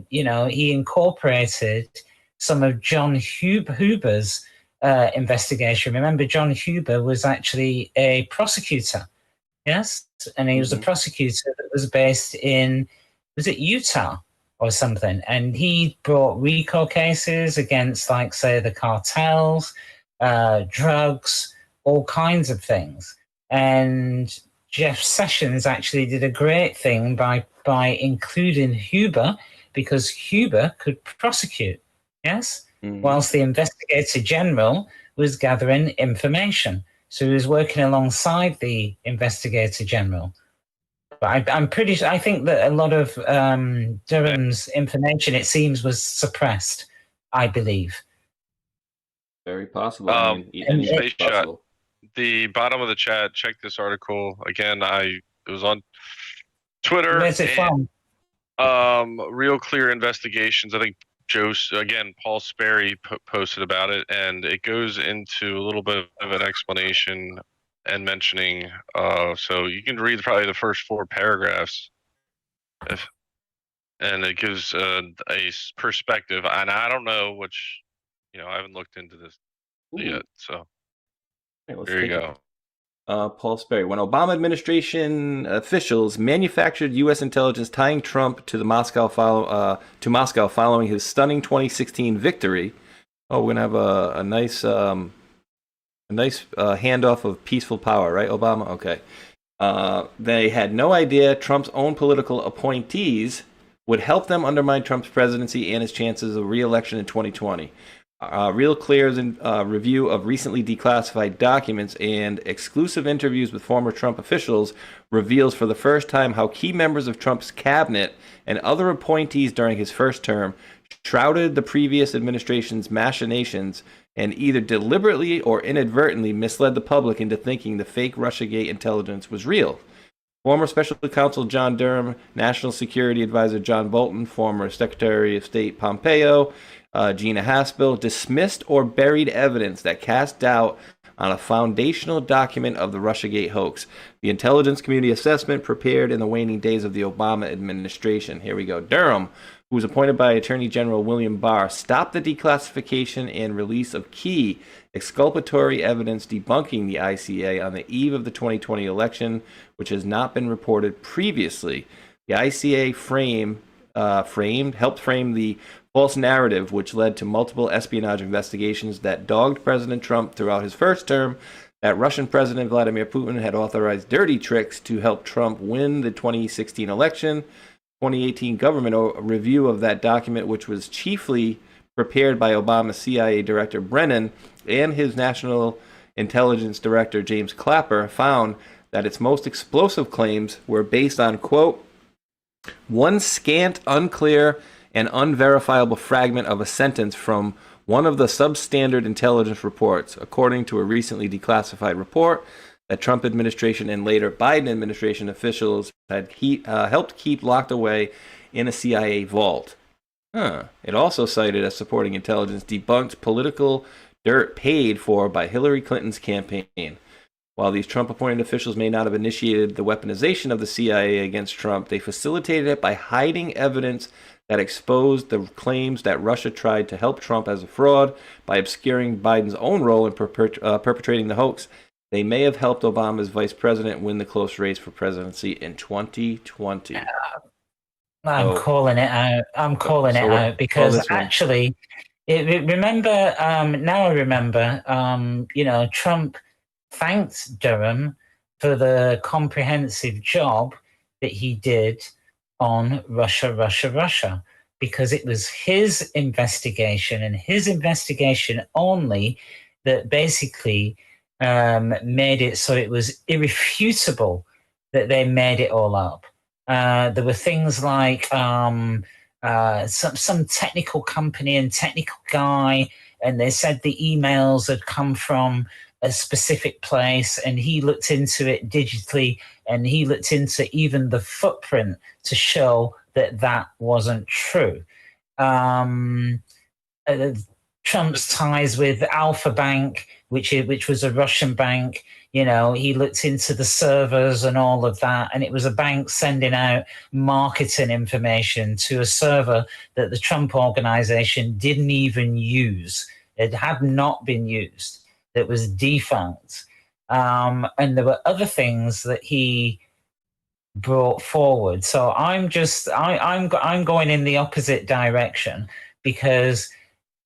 he incorporated some of John Huber's investigation. Remember, John Huber was actually a prosecutor, yes, and he was a prosecutor that was based in, was it Utah or something? And he brought RICO cases against, like, say, the cartels, drugs, all kinds of things. And Jeff Sessions actually did a great thing by including Huber, because Huber could prosecute, yes, whilst the investigator general was gathering information. So he was working alongside the investigator general. But I think that a lot of Durham's information, it seems, was suppressed, I believe. Very possible. Anything's possible. The bottom of the chat, check this article. Again, it was on Twitter. Where's it from? Real Clear Investigations. I think Paul Sperry posted about it, and it goes into a little bit of an explanation and mentioning, so you can read probably the first 4 paragraphs, and it gives a perspective. And I don't know which, I haven't looked into this yet. So there you go. Paul Sperry. When Obama administration officials manufactured U.S. intelligence tying Trump to Moscow following his stunning 2016 victory. Oh, we're gonna have a nice handoff of peaceful power, right, Obama? Okay. They had no idea Trump's own political appointees would help them undermine Trump's presidency and his chances of re-election in 2020. Real Clear's review of recently declassified documents and exclusive interviews with former Trump officials reveals for the first time how key members of Trump's cabinet and other appointees during his first term shrouded the previous administration's machinations and either deliberately or inadvertently misled the public into thinking the fake Russiagate intelligence was real. Former Special Counsel John Durham, National Security Advisor John Bolton, former Secretary of State Pompeo, Gina Haspel dismissed or buried evidence that cast doubt on a foundational document of the Russiagate hoax. The intelligence community assessment prepared in the waning days of the Obama administration. Here we go. Durham, who was appointed by Attorney General William Barr, stopped the declassification and release of key exculpatory evidence debunking the ICA on the eve of the 2020 election, which has not been reported previously. The ICA helped frame the false narrative, which led to multiple espionage investigations that dogged President Trump throughout his first term, that Russian President Vladimir Putin had authorized dirty tricks to help Trump win the 2016 election. 2018 government review of that document, which was chiefly prepared by Obama's CIA Director Brennan and his National Intelligence Director James Clapper, found that its most explosive claims were based on, quote, one scant, unclear, and unverifiable fragment of a sentence from one of the substandard intelligence reports, according to a recently declassified report that Trump administration and later Biden administration officials had helped keep locked away in a CIA vault. It also cited as supporting intelligence debunked political dirt paid for by Hillary Clinton's campaign. While these Trump-appointed officials may not have initiated the weaponization of the CIA against Trump, they facilitated it by hiding evidence that exposed the claims that Russia tried to help Trump as a fraud by obscuring Biden's own role in perpetrating the hoax. They may have helped Obama's vice president win the close race for presidency in 2020. I'm calling it out. I'm calling it out because actually, remember, now I remember, Trump thanked Durham for the comprehensive job that he did on Russia, because it was his investigation and his investigation only that basically made it so it was irrefutable that they made it all up. There were things like some technical company and technical guy, and they said the emails had come from a specific place, and he looked into it digitally, and he looked into even the footprint to show that that wasn't true. Trump's ties with Alpha Bank, which was a Russian bank, he looked into the servers and all of that, and it was a bank sending out marketing information to a server that the Trump organization didn't even use. It had not been used. It was defunct. And there were other things that he brought forward. So I'm going in the opposite direction, because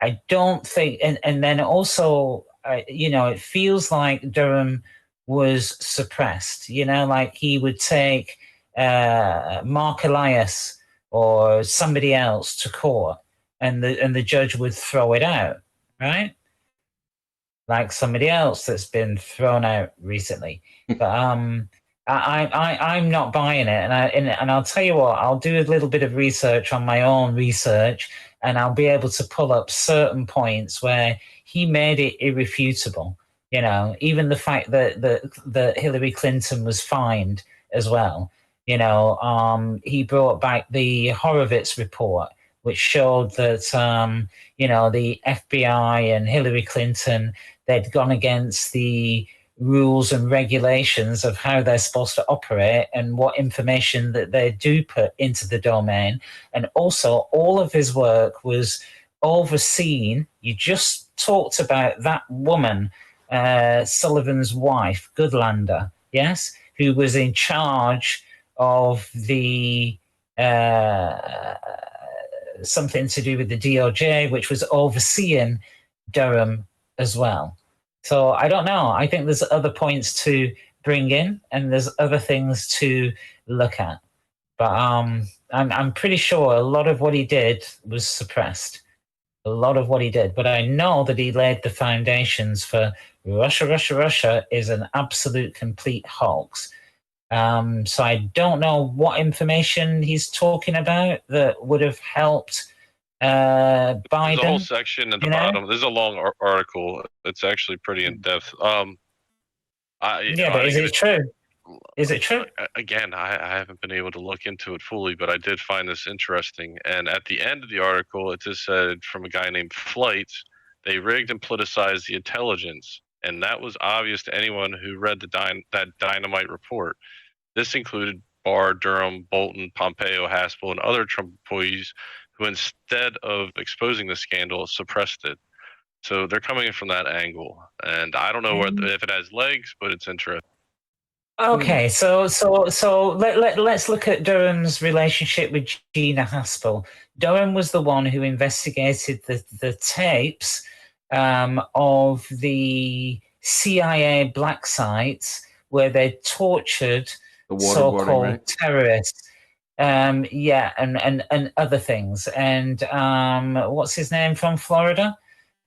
I don't think, and then also, it feels like Durham was suppressed, like he would take Mark Elias or somebody else to court, and the judge would throw it out, right? Like somebody else that's been thrown out recently. But I'm not buying it, and I'll tell you what, I'll do a little bit of research on my own research, and I'll be able to pull up certain points where he made it irrefutable. Even the fact that Hillary Clinton was fined as well. He brought back the Horowitz report, which showed that the FBI and Hillary Clinton, they'd gone against the rules and regulations of how they're supposed to operate and what information that they do put into the domain. And also, all of his work was overseen. You just talked about that woman, Sullivan's wife, Goodlander, yes, who was in charge of the something to do with the DOJ, which was overseeing Durham as well. So I don't know. I think there's other points to bring in, and there's other things to look at. But I'm pretty sure a lot of what he did was suppressed. A lot of what he did. But I know that he laid the foundations for Russia is an absolute complete hoax. So I don't know what information he's talking about that would have helped Biden. There's a whole section at the bottom. There's a long article. It's actually pretty in depth. But is it true? Is it true? Again, I haven't been able to look into it fully, but I did find this interesting. And at the end of the article, it just said from a guy named Flight, they rigged and politicized the intelligence, and that was obvious to anyone who read that dynamite report. This included Barr, Durham, Bolton, Pompeo, Haspel, and other Trump employees who, instead of exposing the scandal, suppressed it. So they're coming in from that angle, and I don't know if it has legs, but it's interesting. Okay, so let's look at Durham's relationship with Gina Haspel. Durham was the one who investigated the tapes of the CIA black sites where they tortured so-called terrorists. And other things. And what's his name from Florida?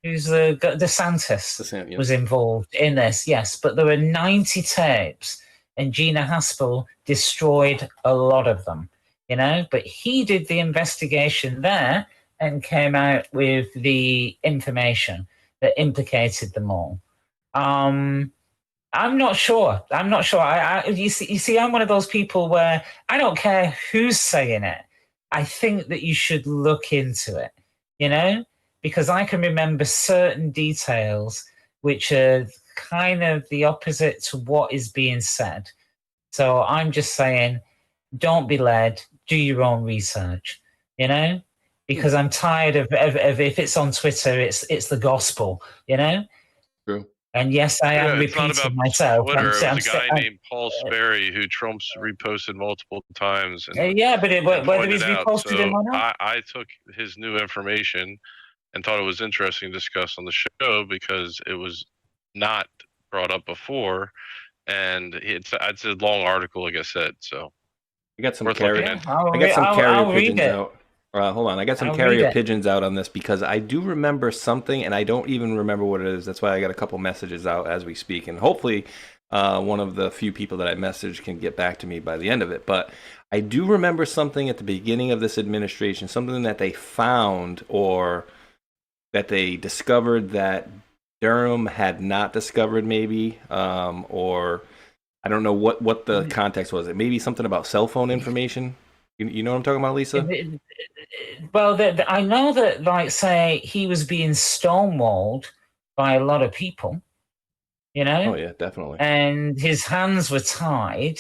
Who's DeSantis was involved in this, yes. But there were 90 tapes, and Gina Haspel destroyed a lot of them, But he did the investigation there and came out with the information that implicated them all. I'm not sure. You see, I'm one of those people where I don't care who's saying it. I think that you should look into it, because I can remember certain details which are kind of the opposite to what is being said. So I'm just saying, don't be led. Do your own research, because I'm tired of if it's on Twitter, it's the gospel, True. And yes, I am repeating myself. Twitter. It was a guy named Paul Sperry who Trump's reposted multiple times. And whether he's reposted him or not. I took his new information and thought it was interesting to discuss on the show because it was not brought up before, and it's a long article, like I said. So I got some carrier pigeons out. Hold on, I got some carrier pigeons out on this because I do remember something, and I don't even remember what it is. That's why I got a couple messages out as we speak, and hopefully one of the few people that I messaged can get back to me by the end of it. But I do remember something at the beginning of this administration, something that they found or that they discovered that Durham had not discovered, maybe, or I don't know what the context was. It maybe something about cell phone information. You know what I'm talking about, Lisa? Well, I know that, like, say, he was being stonewalled by a lot of people, you know? Oh, yeah, definitely. And his hands were tied.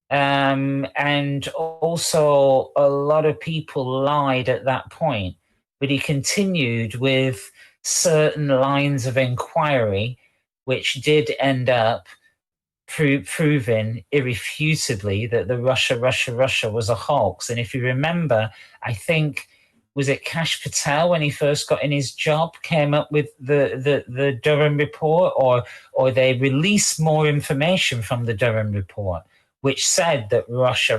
And also, a lot of people lied at that point. But he continued with certain lines of inquiry, which did end up proving irrefutably that the Russia was a hoax. And if you remember, I think, was it Kash Patel when he first got in his job came up with the Durham report, or they released more information from the Durham report, which said that Russia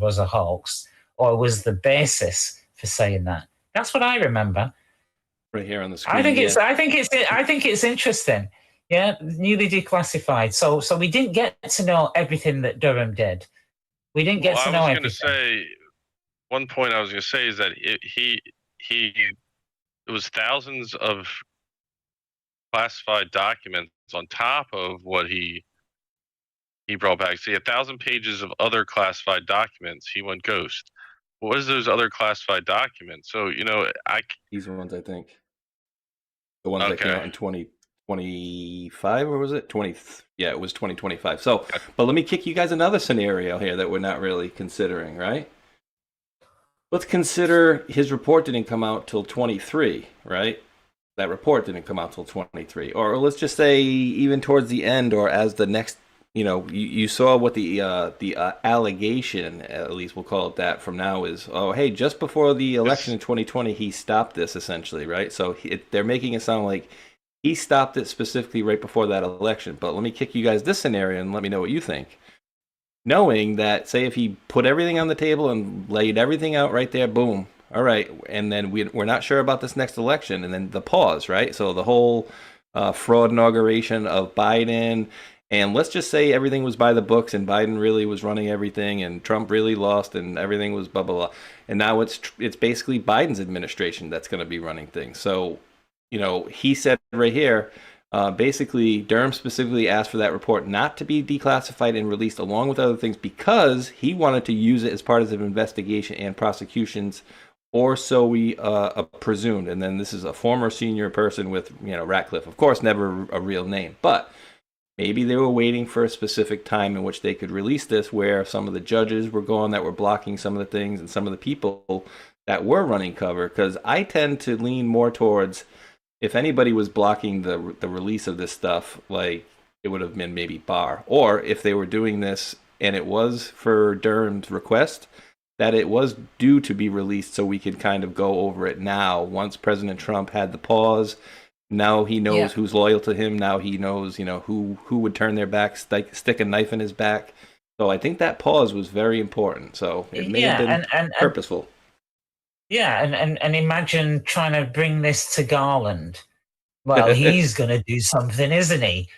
was a hoax, or was the basis for saying that. That's what I remember. Right here on the screen. I think it's interesting. Yeah, newly declassified. So we didn't get to know everything that Durham did. We didn't get to know everything. One point I was going to say is that it was thousands of classified documents on top of what he brought back. See, 1,000 pages of other classified documents. He went ghost. What is those other classified documents? So, these are ones, I think. The ones that came out in 2025, or was it 20? Yeah, it was 2025. So, but let me kick you guys another scenario here that we're not really considering, right? Let's consider his report didn't come out till 23, right? That report didn't come out till 23, or let's just say even towards the end, or as the next, you saw what the allegation, at least we'll call it that from now, is, oh, hey, just before the election in 2020, he stopped this, essentially, right? So they're making it sound like he stopped it specifically right before that election. But let me kick you guys this scenario and let me know what you think. Knowing that, say, if he put everything on the table and laid everything out right there, boom, all right, and then we're not sure about this next election, and then the pause, right? So the whole fraud inauguration of Biden. And let's just say everything was by the books and Biden really was running everything and Trump really lost and everything was blah, blah, blah. And now it's basically Biden's administration that's going to be running things. So, he said right here, basically Durham specifically asked for that report not to be declassified and released along with other things because he wanted to use it as part of his investigation and prosecutions, or so we presumed. And then this is a former senior person with, Ratcliffe. Of course, never a real name, but maybe they were waiting for a specific time in which they could release this, where some of the judges were gone that were blocking some of the things and some of the people that were running cover. Because I tend to lean more towards, if anybody was blocking the release of this stuff, like, it would have been maybe Barr. Or if they were doing this and it was for Durham's request, that it was due to be released so we could kind of go over it now. Once President Trump had the pause, now he knows who's loyal to him. Now he knows, who would turn their back, stick a knife in his back. So I think that pause was very important. So it may have been purposeful. And imagine trying to bring this to Garland. Well, he's going to do something, isn't he?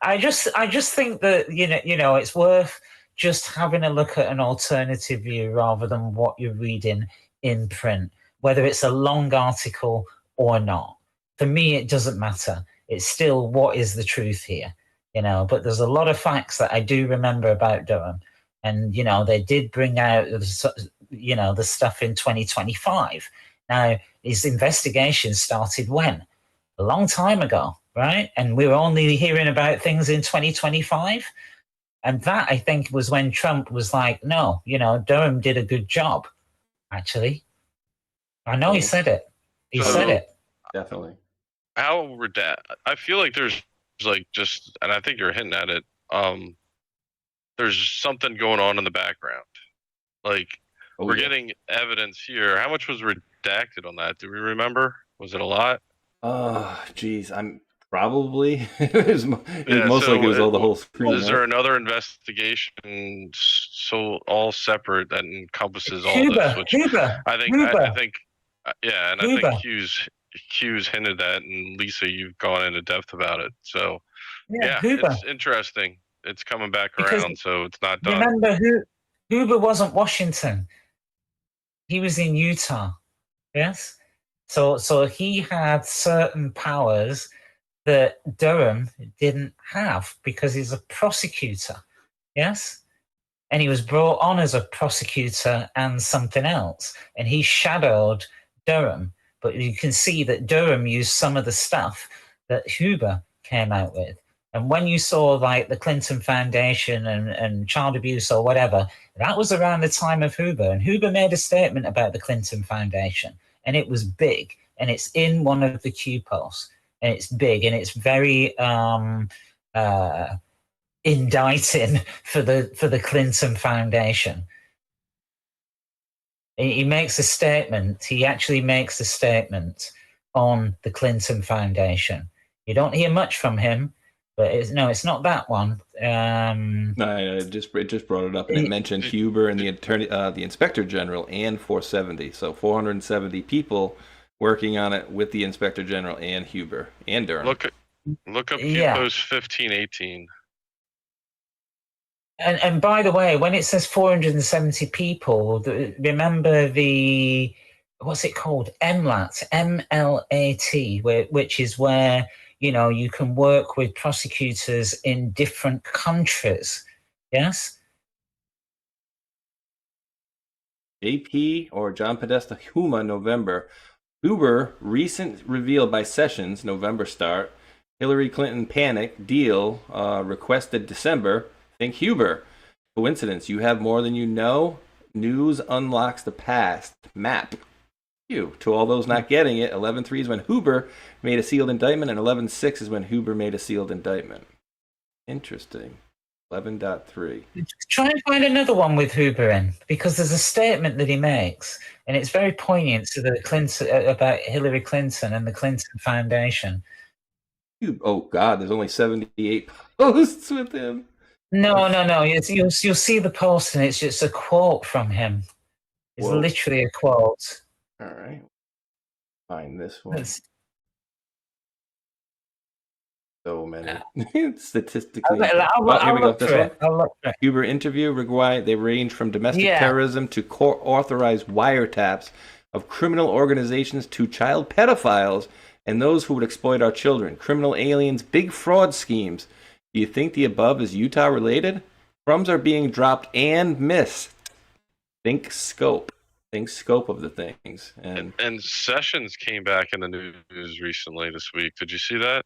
I just think that it's worth just having a look at an alternative view rather than what you're reading in print, whether it's a long article or not. For me, it doesn't matter. It's still what is the truth here, But there's a lot of facts that I do remember about Durham, and they did bring out the stuff in 2025. Now, his investigation started when? A long time ago, right? And we were only hearing about things in 2025. And that, I think, was when Trump was like, no, Durham did a good job, actually. I know he said it. He said it. Definitely. I feel like there's and I think you're hinting at it. There's something going on in the background. Like, we're getting evidence here. How much was redacted on that? Do we remember? Was it a lot? Oh, geez. I'm probably. It was most like it was all the whole screen. Is there another investigation all separate that encompasses all this? Which I think Hughes hinted at, and Lisa, you've gone into depth about it. So it's interesting. It's coming back around, so it's not done. Remember, Huber wasn't Washington. He was in Utah. Yes. So he had certain powers that Durham didn't have because he's a prosecutor. Yes. and he was brought on as a prosecutor and something else, and he shadowed Durham. But you can see that Durham used some of the stuff that Huber came out with. And when you saw like the Clinton Foundation and child abuse or whatever, that was around the time of Huber. And Huber made a statement about the Clinton Foundation, and it was big, and it's in one of the Q posts, and it's big, and it's very indicting for the Clinton Foundation. He makes a statement. He actually makes a statement on the Clinton Foundation. You don't hear much from him, but it's not that one. No, it just brought it up, and it mentioned Huber and the Inspector General and 470. So 470 people working on it with the Inspector General and Huber and Durham. Look up Q Post 1518. And by the way, when it says 470 people, remember the, what's it called? MLAT, M-L-A-T, which is where, you can work with prosecutors in different countries. Yes? JP or John Podesta, Huma, November. Huber, recent reveal by Sessions, November start. Hillary Clinton panic, deal, requested December. Think Huber. Coincidence. You have more than you know. News unlocks the past. Map. You. To all those not getting it, 11.3 is when Huber made a sealed indictment, and 11.6 is when Huber made a sealed indictment. Interesting. 11.3. Try and find another one with Huber in, because there's a statement that he makes, and it's very poignant to the Clinton about Hillary Clinton and the Clinton Foundation. Oh God, there's only 78 posts with him. No. You'll see the post, and it's just a quote from him. It's literally a quote. All right. Find this one. So many. Statistically. Here we go. This one. Huber interview, Uruguay. They range from domestic terrorism to court-authorized wiretaps of criminal organizations to child pedophiles and those who would exploit our children. Criminal aliens, big fraud schemes. Do you think the above is Utah related? Crumbs are being dropped and missed. Think scope. Think scope of the things. And Sessions came back in the news recently this week. Did you see that?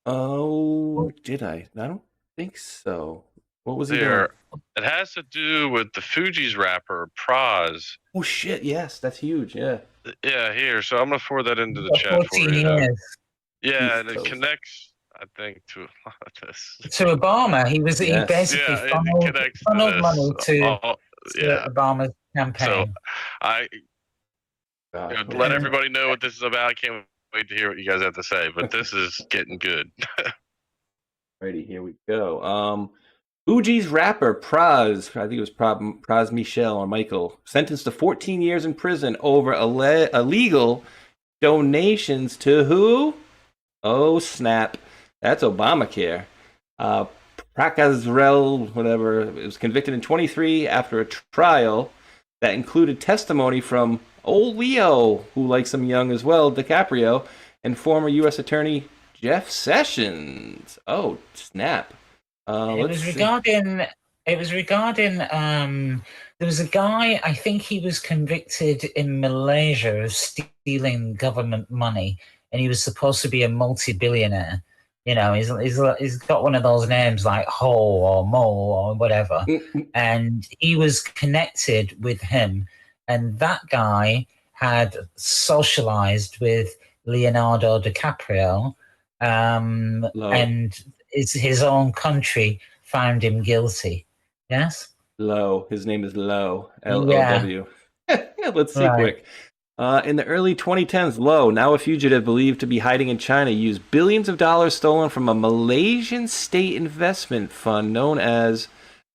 Oh, did I? I don't think so. What was he there? doing? It has to do with the Fugees rapper Praz. Oh shit! Yes, that's huge. Yeah. Yeah, here. So I'm gonna forward that into the chat for you. Yeah, and it connects, I think, to a lot of this. To Obama, he basically funneled money to Obama's campaign. So I let everybody know what this is about. I can't wait to hear what you guys have to say, but this is getting good. Alrighty, here we go. Fugees rapper Praz, I think it was Praz Michel or Michael, sentenced to 14 years in prison over illegal donations to who? Oh, snap. That's Obamacare. Prakazrel, whatever, was convicted in 23 after a trial that included testimony from old Leo, who likes him young as well, DiCaprio, and former U.S. Attorney Jeff Sessions. Oh, snap. It was regarding. There was a guy. I think he was convicted in Malaysia of stealing government money, and he was supposed to be a multi-billionaire. He's got one of those names like Ho or Mo or whatever, and he was connected with him, and that guy had socialized with Leonardo DiCaprio, and his own country found him guilty. Yes? Low. His name is Low. L-O-W. Let's see quick. In the early 2010s, Low, now a fugitive believed to be hiding in China, used billions of dollars stolen from a Malaysian state investment fund known as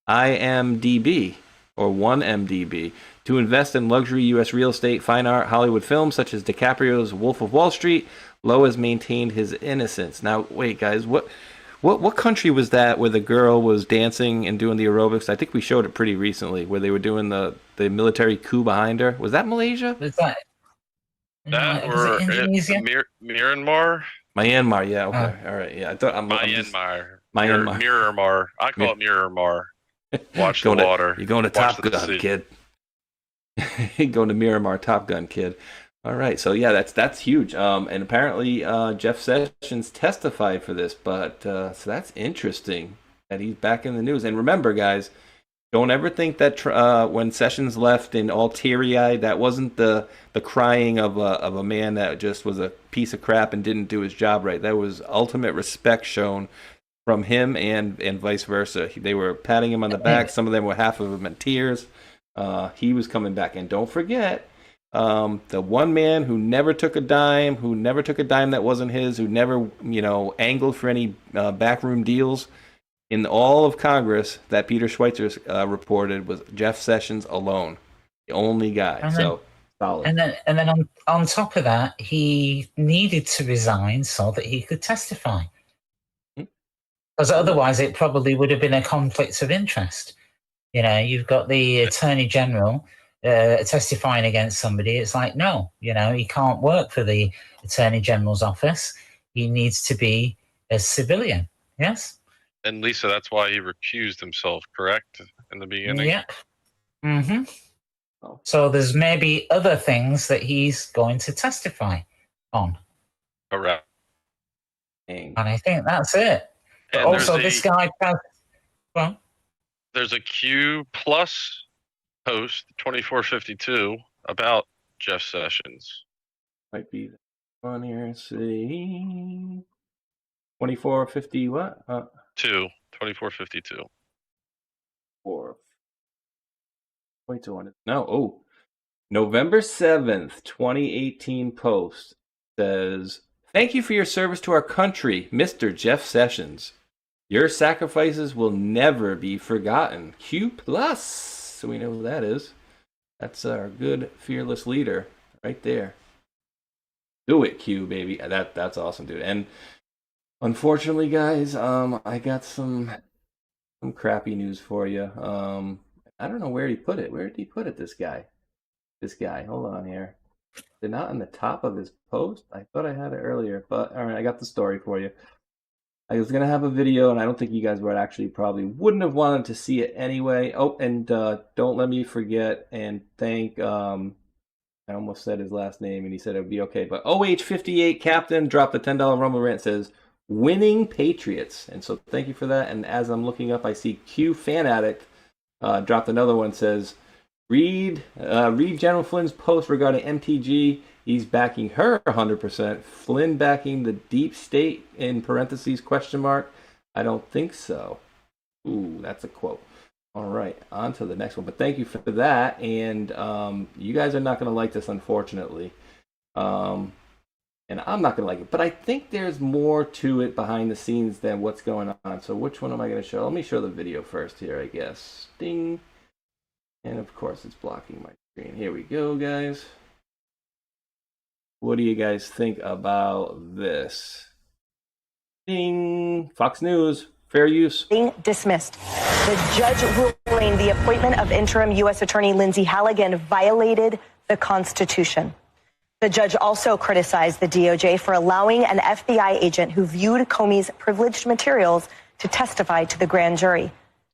IMDb, or 1MDB, to invest in luxury U.S. real estate, fine art, Hollywood films such as DiCaprio's Wolf of Wall Street. Low has maintained his innocence. Now, wait, guys, what country was that where the girl was dancing and doing the aerobics? I think we showed it pretty recently, where they were doing the military coup behind her. Was that Malaysia? Was that Myanmar? Myanmar, yeah, okay, all right, yeah. I thought Myanmar. Myanmar. Miramar. I call it Miramar. Watch the water. You're going to Watch Top the Gun, sea. kid. You're going to Miramar Top Gun, kid. All right, so yeah, that's huge. And apparently Jeff Sessions testified for this, but so that's interesting that he's back in the news. And remember, guys, don't ever think that when Sessions left and all teary-eyed, that wasn't the crying of a man that just was a piece of crap and didn't do his job right. That was ultimate respect shown from him and vice versa. They were patting him on the back. Some of them were half of them in tears. He was coming back. And don't forget, the one man who never took a dime that wasn't his, who never, angled for any backroom deals in all of Congress that Peter Schweitzer reported was Jeff Sessions alone, the only guy. So solid. And then on top of that, he needed to resign so that he could testify. Because otherwise it probably would have been a conflict of interest. You've got the Attorney General testifying against somebody. It's like, no, he can't work for the Attorney General's office. He needs to be a civilian. Yes? And Lisa, that's why he recused himself, correct? In the beginning? Yeah. Mm-hmm. So there's maybe other things that he's going to testify on. Correct. And I think that's it. But And also, there's this guy... Well, there's a Q plus post 2452 about Jeff Sessions. Might be on here. See, 2450 what? 2452. 4. Wait till one. No. Oh, November 7th, 2018 post says, "Thank you for your service to our country, Mr. Jeff Sessions. Your sacrifices will never be forgotten. Q plus." So we know who that is. That's our good, fearless leader right there. Do it, Q, baby. That's awesome, dude. And unfortunately, guys, I got some crappy news for you. I don't know where he put it. Where did he put it, this guy? Hold on here. They're not on the top of his post. I thought I had it earlier, but all right, I got the story for you. I was going to have a video, and I don't think you guys probably wouldn't have wanted to see it anyway. Oh, and don't let me forget and thank, I almost said his last name, and he said it would be okay, but OH58 Captain dropped a $10 Rumble Rant, says, "Winning Patriots." And so thank you for that. And as I'm looking up, I see Q Fan Addict dropped another one, says, read General Flynn's post regarding MTG. He's backing her 100%. Flynn backing the deep state in parentheses question mark. I don't think so. Ooh, that's a quote. All right, on to the next one. But thank you for that. And you guys are not going to like this, unfortunately. And I'm not going to like it. But I think there's more to it behind the scenes than what's going on. So which one am I going to show? Let me show the video first here, I guess. Ding. And of course, it's blocking my screen. Here we go, guys. What do you guys think about this? Ding! Fox News, fair use. Being dismissed. The judge ruling the appointment of interim U.S. Attorney Lindsay Halligan violated the Constitution. The judge also criticized the DOJ for allowing an FBI agent who viewed Comey's privileged materials to testify to the grand jury.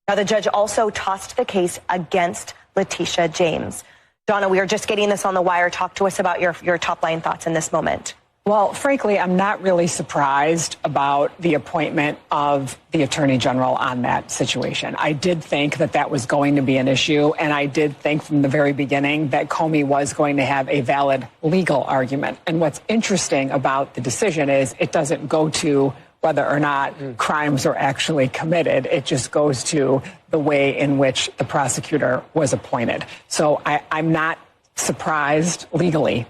Now, the judge also tossed the case against Letitia James. Donna, we are just getting this on the wire. Talk to us about your top line thoughts in this moment. Well, frankly, I'm not really surprised about the appointment of the Attorney General on that situation. I did think that was going to be an issue, and I did think from the very beginning that Comey was going to have a valid legal argument. And what's interesting about the decision is it doesn't go to whether or not crimes are actually committed. It just goes to the way in which the prosecutor was appointed. So I'm not surprised legally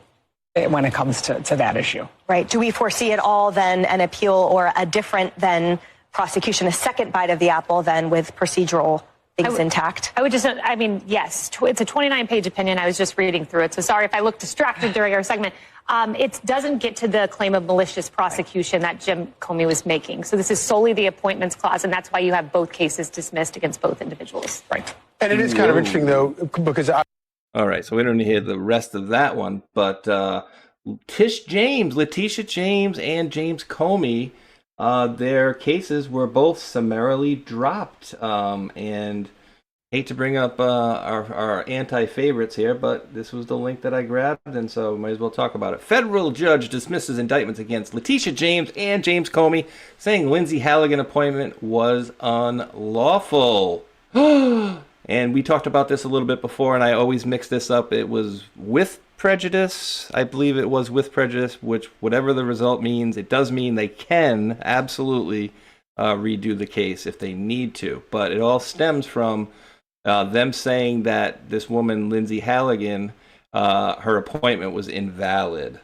when it comes to that issue. Right. Do we foresee at all then an appeal or a different then prosecution, a second bite of the apple then with procedural things intact? Yes, it's a 29-page opinion. I was just reading through it. So sorry if I look distracted during our segment. It doesn't get to the claim of malicious prosecution that Jim Comey was making. So this is solely the appointments clause, and that's why you have both cases dismissed against both individuals. Right. And it is kind of interesting, though, because All right, so we don't need to hear the rest of that one, but Letitia James and James Comey, their cases were both summarily dropped, and hate to bring up our anti-favorites here, but this was the link that I grabbed, and so might as well talk about it. Federal judge dismisses indictments against Letitia James and James Comey, saying Lindsay Halligan appointment was unlawful. And we talked about this a little bit before, and I always mix this up. It was with prejudice. I believe it was with prejudice, which whatever the result means, it does mean they can absolutely redo the case if they need to. But it all stems from them saying that this woman, Lindsay Halligan, her appointment was invalid.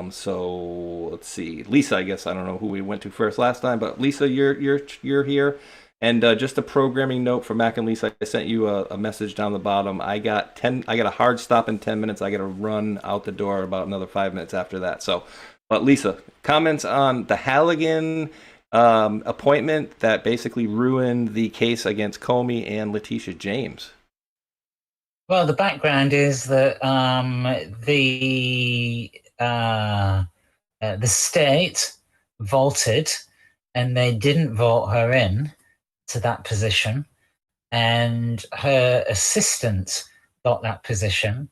So let's see, Lisa. I guess I don't know who we went to first last time, but Lisa, you're here. And just a programming note for Mac and Lisa, I sent you a message down the bottom. I got a hard stop in 10 minutes. I got to run out the door about another 5 minutes after that. So, but Lisa, comments on the Halligan appointment that basically ruined the case against Comey and Letitia James. Well, the background is that the state voted, and they didn't vote her in to that position, and her assistant got that position.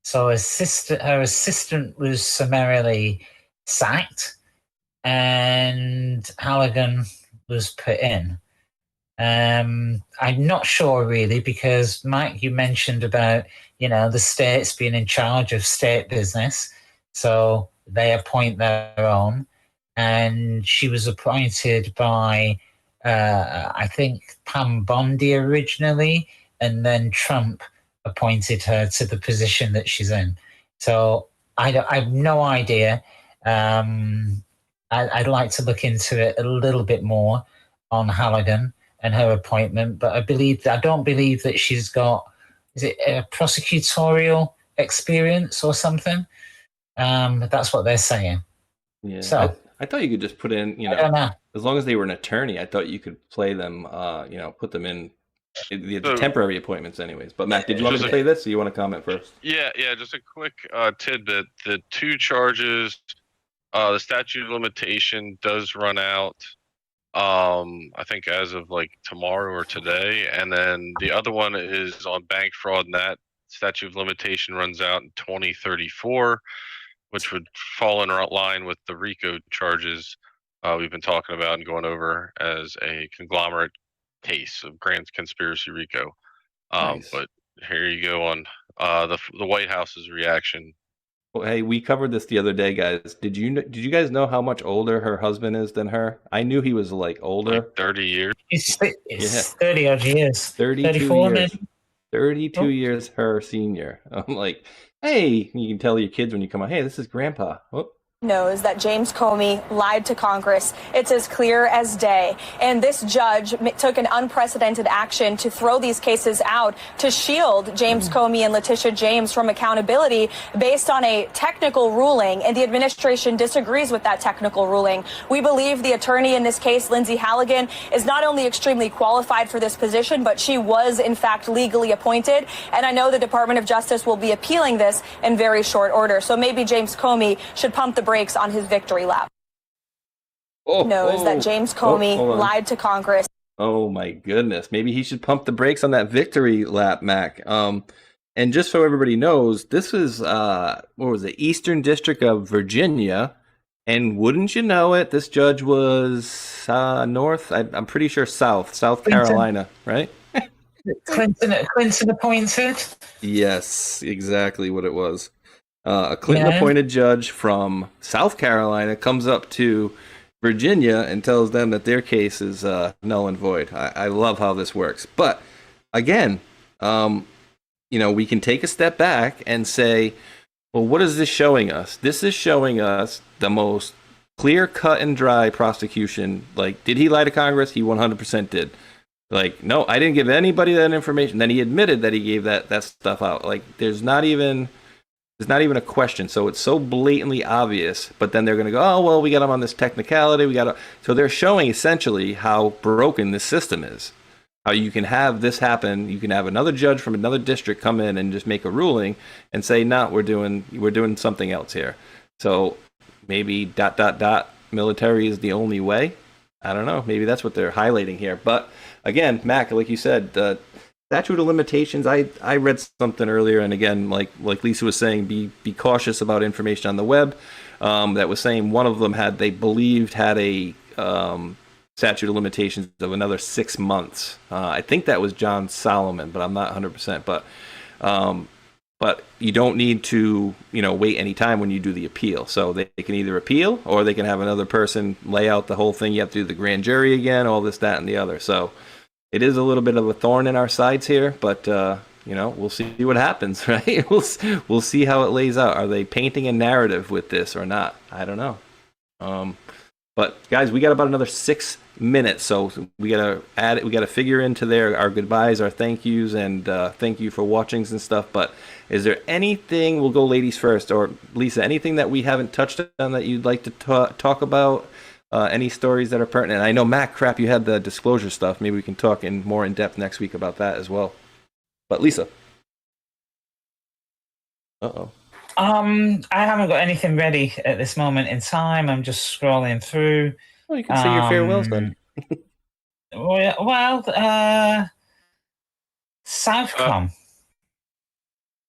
So her assistant was summarily sacked, and Halligan was put in. I'm not sure really, because Mike, you mentioned about, the states being in charge of state business, so they appoint their own, and she was appointed by I think Pam Bondi originally, and then Trump appointed her to the position that she's in. So I have no idea. I'd like to look into it a little bit more on Halligan and her appointment, but I don't believe that she's got, is it a prosecutorial experience or something? That's what they're saying. Yeah. So I thought you could just put in, I don't know. as long as they were an attorney, I thought you could play them, put them in the temporary appointments anyways. But Matt, did you want me to play this, or you want to comment first? Yeah, just a quick tidbit. The two charges, the statute of limitation does run out, I think as of like tomorrow or today. And then the other one is on bank fraud, and that statute of limitation runs out in 2034, which would fall in line with the RICO charges we've been talking about and going over as a conglomerate case of grand conspiracy RICO. Nice. But here you go on the White House's reaction. Well, hey, we covered this the other day, guys. Did you guys know how much older her husband is than her? I knew he was older. Like 30 years. It's 30 odd years. 32 34 years. maybe? 32 years her senior. I'm like, hey, you can tell your kids when you come out, hey, this is grandpa. Oh. Knows that James Comey lied to Congress. It's as clear as day. And this judge took an unprecedented action to throw these cases out to shield James Comey and Letitia James from accountability based on a technical ruling. And the administration disagrees with that technical ruling. We believe the attorney in this case, Lindsay Halligan, is not only extremely qualified for this position, but she was in fact legally appointed. And I know the Department of Justice will be appealing this in very short order. So maybe James Comey should pump the brakes on his victory lap. Knows that James Comey lied to Congress. Oh my goodness. Maybe he should pump the brakes on that victory lap, Mac. And just so everybody knows, this is what was it, Eastern District of Virginia. And wouldn't you know it, this judge was north, I'm pretty sure South Carolina, right? Clinton appointed? Yes, exactly what it was. A Clinton-appointed judge from South Carolina comes up to Virginia and tells them that their case is null and void. I love how this works. But, again, we can take a step back and say, well, what is this showing us? This is showing us the most clear, cut, and dry prosecution. Like, did he lie to Congress? He 100% did. Like, no, I didn't give anybody that information. Then he admitted that he gave that stuff out. Like, there's not even a question. So it's so blatantly obvious, but then they're going to go, oh, well, we got them on this technicality. So they're showing essentially how broken this system is. How you can have this happen. You can have another judge from another district come in and just make a ruling and say, no, we're doing something else here. So maybe ... military is the only way. I don't know. Maybe that's what they're highlighting here. But again, Mac, like you said, statute of limitations. I read something earlier, and again, like Lisa was saying, be cautious about information on the web. That was saying one of them they believed had a statute of limitations of another 6 months. I think that was John Solomon, but I'm not 100%. But you don't need to, wait any time when you do the appeal. So they can either appeal, or they can have another person lay out the whole thing. You have to do the grand jury again, all this, that, and the other. So it is a little bit of a thorn in our sides here, but we'll see what happens, right? We'll see how it lays out. Are they painting a narrative with this or not? I don't know. But guys, we got about another 6 minutes, so we gotta figure into there our goodbyes, our thank yous, and thank you for watchings and stuff. But is there anything? We'll go ladies first, or Lisa. Anything that we haven't touched on that you'd like to talk about? Any stories that are pertinent? I know Mac, you had the disclosure stuff. Maybe we can talk more in depth next week about that as well. But Lisa. I haven't got anything ready at this moment in time. I'm just scrolling through. Well, you can say your farewells then. Southcom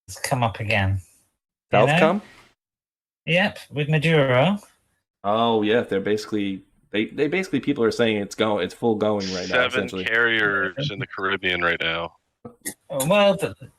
has come up again. Southcom? Yep, with Maduro. Oh yeah, they're basically they basically people are saying it's full going right now. 7 carriers in the Caribbean right now. Well,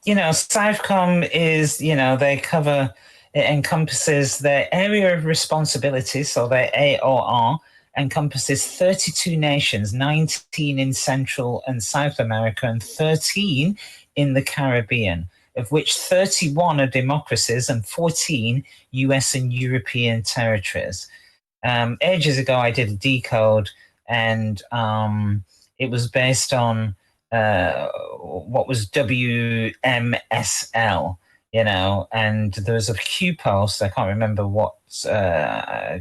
Southcom is, they cover, it encompasses their area of responsibility, so their AOR encompasses 32 nations, 19 in Central and South America and 13 in the Caribbean, of which 31 are democracies and 14 US and European territories. Ages ago, I did a decode, and it was based on what was WMSL, and there was a Q post, I can't remember what,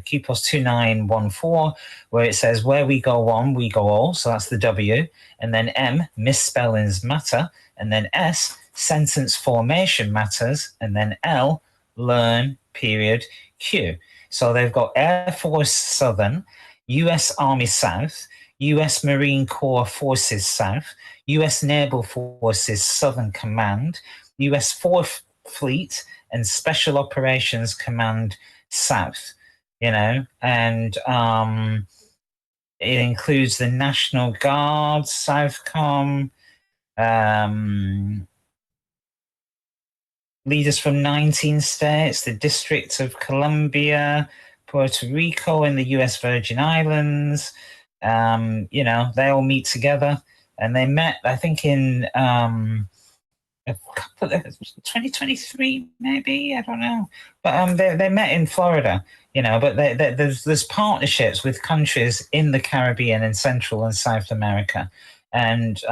Q post 2914, where it says, where we go one, we go all, so that's the W, and then M, misspellings matter, and then S, sentence formation matters, and then L, learn, period, Q. So they've got Air Force Southern, US Army South, US Marine Corps Forces South, US Naval Forces Southern Command, US 4th Fleet, and Special Operations Command South, and it includes the National Guard, Southcom, leaders from 19 states, the District of Columbia, Puerto Rico, and the US Virgin Islands. They all meet together, and they met, I think, in 2023, maybe, I don't know. But they met in Florida, but there's partnerships with countries in the Caribbean and Central and South America. And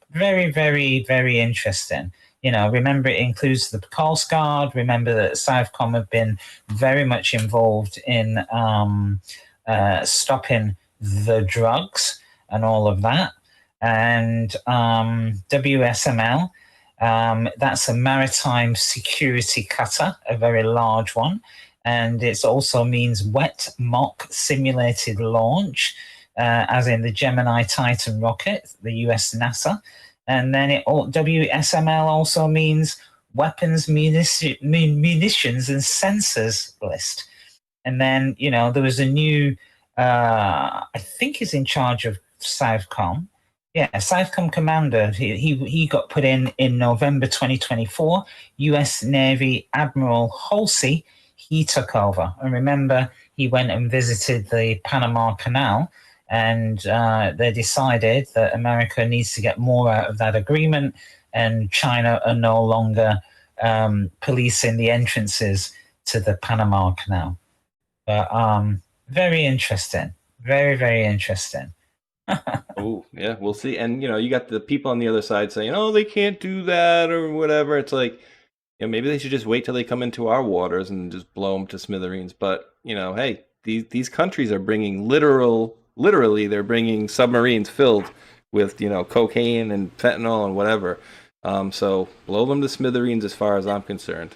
very, very, very interesting. Remember, it includes the Coast Guard. Remember that Southcom have been very much involved in stopping the drugs and all of that. And WSML, that's a maritime security cutter, a very large one. And it also means wet mock simulated launch, as in the Gemini Titan rocket, the US NASA. And then WSML also means weapons, munitions, and sensors list. And then, there was a new, I think he's in charge of Southcom. Yeah, Southcom commander. He got put in November 2024. US Navy Admiral Halsey, he took over. And remember, he went and visited the Panama Canal, and they decided that America needs to get more out of that agreement, and China are no longer policing the entrances to the Panama Canal. But very interesting. Very, very interesting. Oh, yeah, we'll see. And, you got the people on the other side saying, oh, they can't do that or whatever. It's like, maybe they should just wait till they come into our waters and just blow them to smithereens. But, hey, these countries are bringing literally, they're bringing submarines filled with, cocaine and fentanyl and whatever. So blow them to smithereens as far as I'm concerned,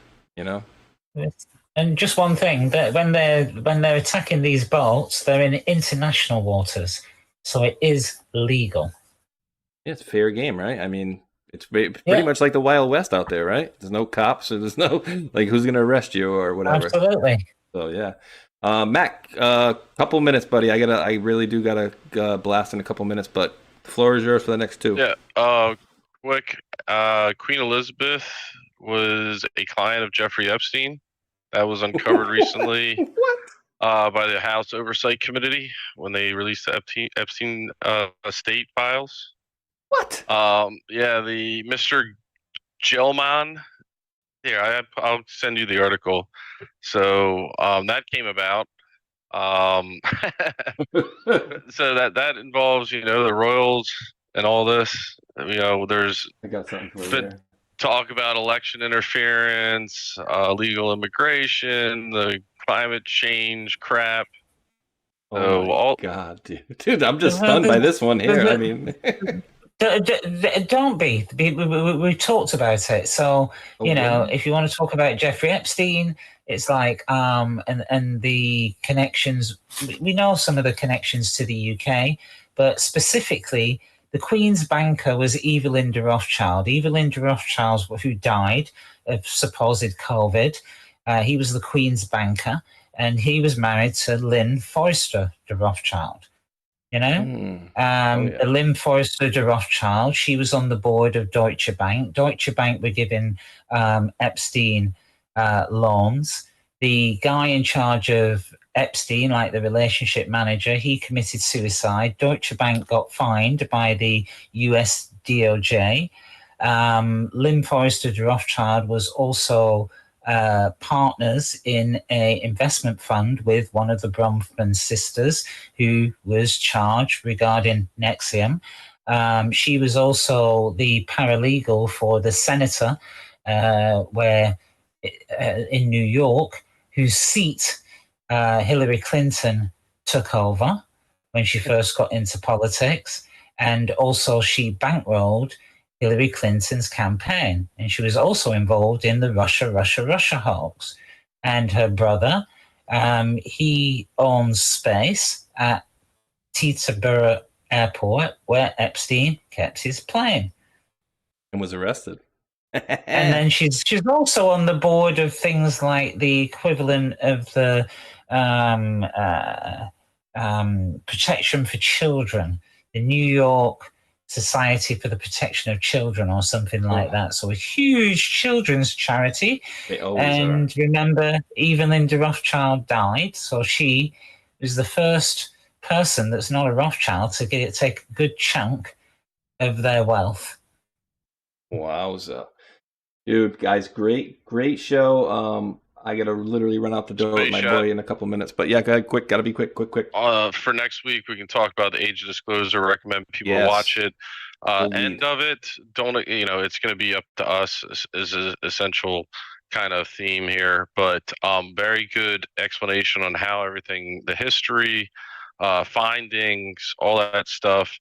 And just one thing, that when they're attacking these boats, they're in international waters. So it is legal. Yeah, it's fair game, right? I mean, It's pretty much like the Wild West out there, right? There's no cops, or there's no like who's going to arrest you or whatever. Absolutely. So yeah, Mac, couple minutes, buddy. I really do gotta blast in a couple minutes, but the floor is yours for the next two. Yeah. Quick. Queen Elizabeth was a client of Jeffrey Epstein. That was uncovered recently. What? By the House Oversight Committee when they released the Epstein estate files. What? Yeah, the Mr. Gelman. Here, I'll send you the article. So that came about. So that involves, the royals and all this. There's I got something for you there. Talk about election interference, illegal immigration, the climate change crap. Oh my God, dude! I'm just stunned by this one here. I mean, don't be. We talked about it. So if you want to talk about Jeffrey Epstein, it's like and the connections. We know some of the connections to the UK, but specifically, the Queen's banker was Evelyn Rothschild. Evelyn Rothschild, who died of supposed COVID. He was the Queen's banker, and he was married to Lynn Forrester de Rothschild. Lynn Forrester de Rothschild, she was on the board of Deutsche Bank. Deutsche Bank were giving Epstein loans. The guy in charge of Epstein, like the relationship manager, he committed suicide. Deutsche Bank got fined by the US DOJ. Lynn Forrester de Rothschild was also partners in an investment fund with one of the Bronfman sisters who was charged regarding Nexium. She was also the paralegal for the senator in New York, whose seat Hillary Clinton took over when she first got into politics. And also she bankrolled Hillary Clinton's campaign. And she was also involved in the Russia hoax. And her brother, he owns space at Teterboro Airport, where Epstein kept his plane. And was arrested. And then she's also on the board of things like the equivalent of the Protection for Children, the New York Society for the Protection of Children, or something like that. So a huge children's charity. They always are. Remember, Evelyn de Rothschild died, so she was the first person that's not a Rothschild to take a good chunk of their wealth. Wowza. Dude, guys, great show. I gotta literally run out the door with my boy in a couple minutes. But yeah, go ahead, quick. Gotta be quick. For next week, we can talk about the Age of Disclosure. Recommend people watch it. End of it, don't it's going to be up to us is an essential kind of theme here. But very good explanation on how everything, the history, findings, all that stuff.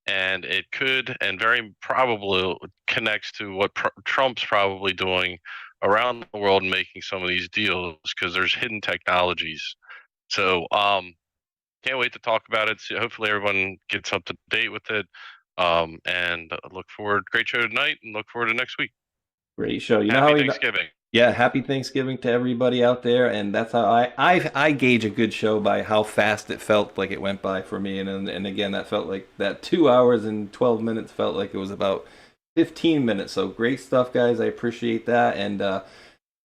And it could and very probably connects to what Trump's probably doing around the world and making some of these deals, because there's hidden technologies. So can't wait to talk about it. So hopefully everyone gets up to date with it. And look forward. Great show tonight, and look forward to next week. Great show. Happy Thanksgiving. Yeah, happy Thanksgiving to everybody out there, and that's how I gauge a good show, by how fast it felt like it went by for me, and again, that felt like that 2 hours and 12 minutes felt like it was about 15 minutes. So great stuff, guys. I appreciate that. And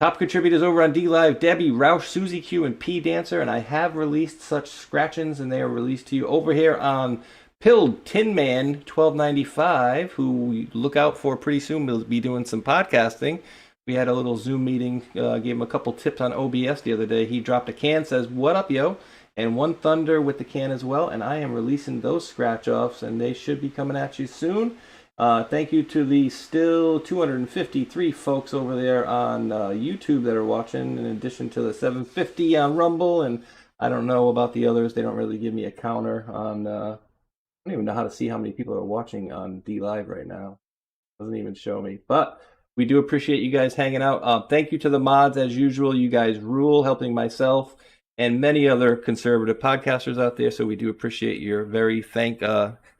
top contributors over on DLive: Debbie, Roush, Susie Q, and P Dancer, and I have released such scratch-ins, and they are released to you over here on Pilled Tin Man 1295, who we look out for pretty soon. We'll be doing some podcasting. We had a little Zoom meeting, gave him a couple tips on OBS the other day. He dropped a can, says, "What up, yo?" And one thunder with the can as well. And I am releasing those scratch-offs, and they should be coming at you soon. Thank you to the still 253 folks over there on YouTube that are watching, in addition to the 750 on Rumble. And I don't know about the others. They don't really give me a counter on... I don't even know how to see how many people are watching on DLive right now. Doesn't even show me. But we do appreciate you guys hanging out. Thank you to the mods, as usual. You guys rule, helping myself and many other conservative podcasters out there. So we do appreciate your very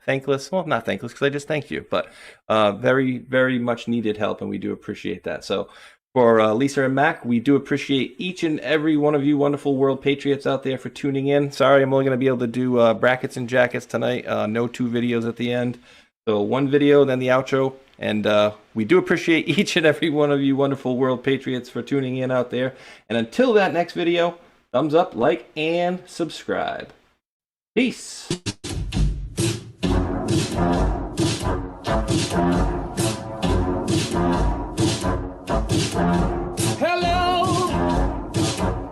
thankless. Well, not thankless because I just thanked you, but very, very much needed help, and we do appreciate that. So for Lisa and Mac, we do appreciate each and every one of you wonderful world patriots out there for tuning in. Sorry, I'm only going to be able to do brackets and jackets tonight. No 2 videos at the end. So 1 video, then the outro. And we do appreciate each and every one of you wonderful world patriots for tuning in out there. And until that next video, thumbs up, like, and subscribe. Peace. Hello,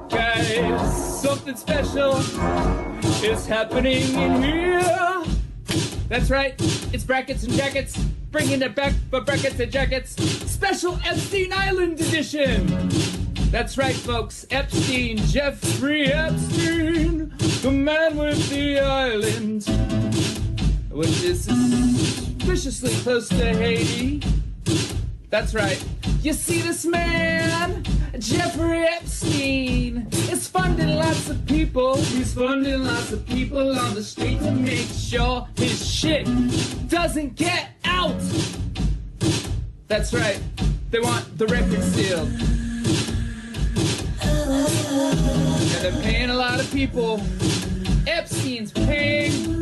guys. Something special is happening in here. That's right. It's brackets and jackets. Bringing it back for brackets and jackets. Special Epstein Island edition. That's right, folks. Epstein, Jeffrey Epstein, the man with the island, which is suspiciously close to Haiti. That's right. You see this man, Jeffrey Epstein, is funding lots of people. He's funding lots of people on the street to make sure his shit doesn't get out. That's right. They want the record sealed. And they're paying a lot of people. Epstein's paying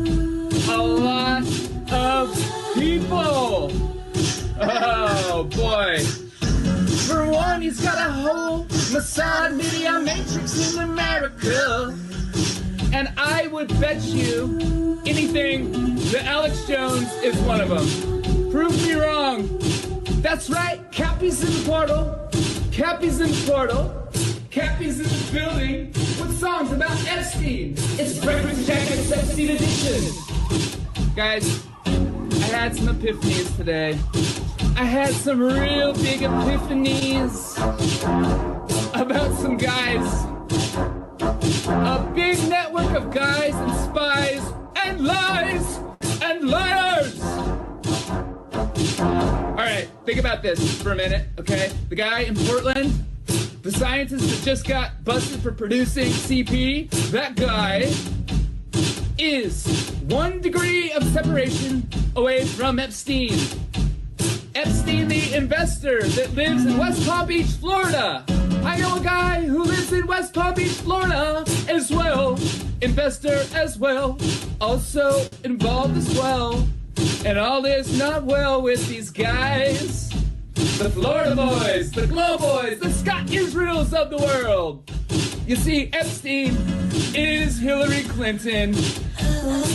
a lot of people. Oh, boy. For one, he's got a whole Mossad media matrix in America. And I would bet you anything that Alex Jones is one of them. Prove me wrong. That's right, Cappy's in the portal. Cappy's in the portal. Cappy's in the building with songs about Epstein. It's Breakfast Jackets Epstein edition. Guys, I had some epiphanies today. I had some real big epiphanies about some guys. A big network of guys and spies and lies and liars. All right, think about this for a minute, okay? The guy in Portland, the scientist that just got busted for producing CP, that guy is 1 degree of separation away from Epstein. Epstein, the investor that lives in West Palm Beach, Florida. I know a guy who lives in West Palm Beach, Florida as well. Investor as well. Also involved as well. And all is not well with these guys. The Florida boys, the Glow boys, the Scott Israels of the world. You see, Epstein is Hillary Clinton.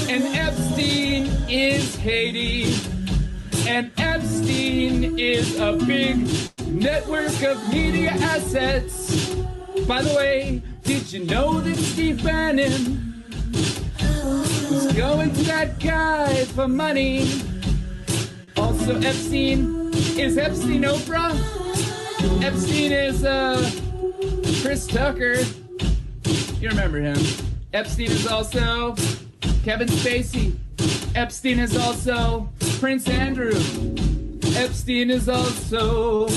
And Epstein is Haiti. And Epstein is a big network of media assets. By the way, did you know that Steve Bannon was going to that guy for money? Also, Epstein is Epstein Oprah. Epstein is Chris Tucker. You remember him. Epstein is also Kevin Spacey. Epstein is also Prince Andrew. Epstein is also...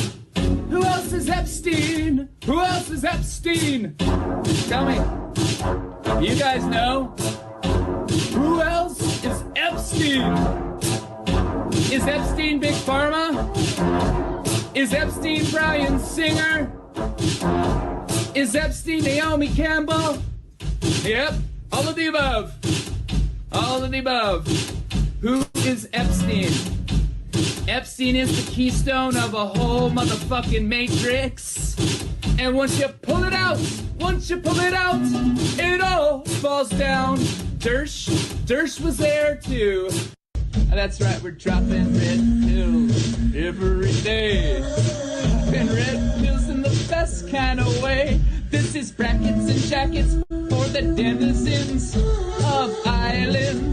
Who else is Epstein? Who else is Epstein? Tell me. You guys know? Who else is Epstein? Is Epstein Big Pharma? Is Epstein Bryan Singer? Is Epstein Naomi Campbell? Yep, all of the above. All of the above. Who is Epstein? Epstein is the keystone of a whole motherfucking matrix. And once you pull it out, it all falls down. Dersh was there too. That's right, we're dropping red pills every day. Dropping red pills in the best kind of way. This is brackets and jackets for the denizens of Ireland.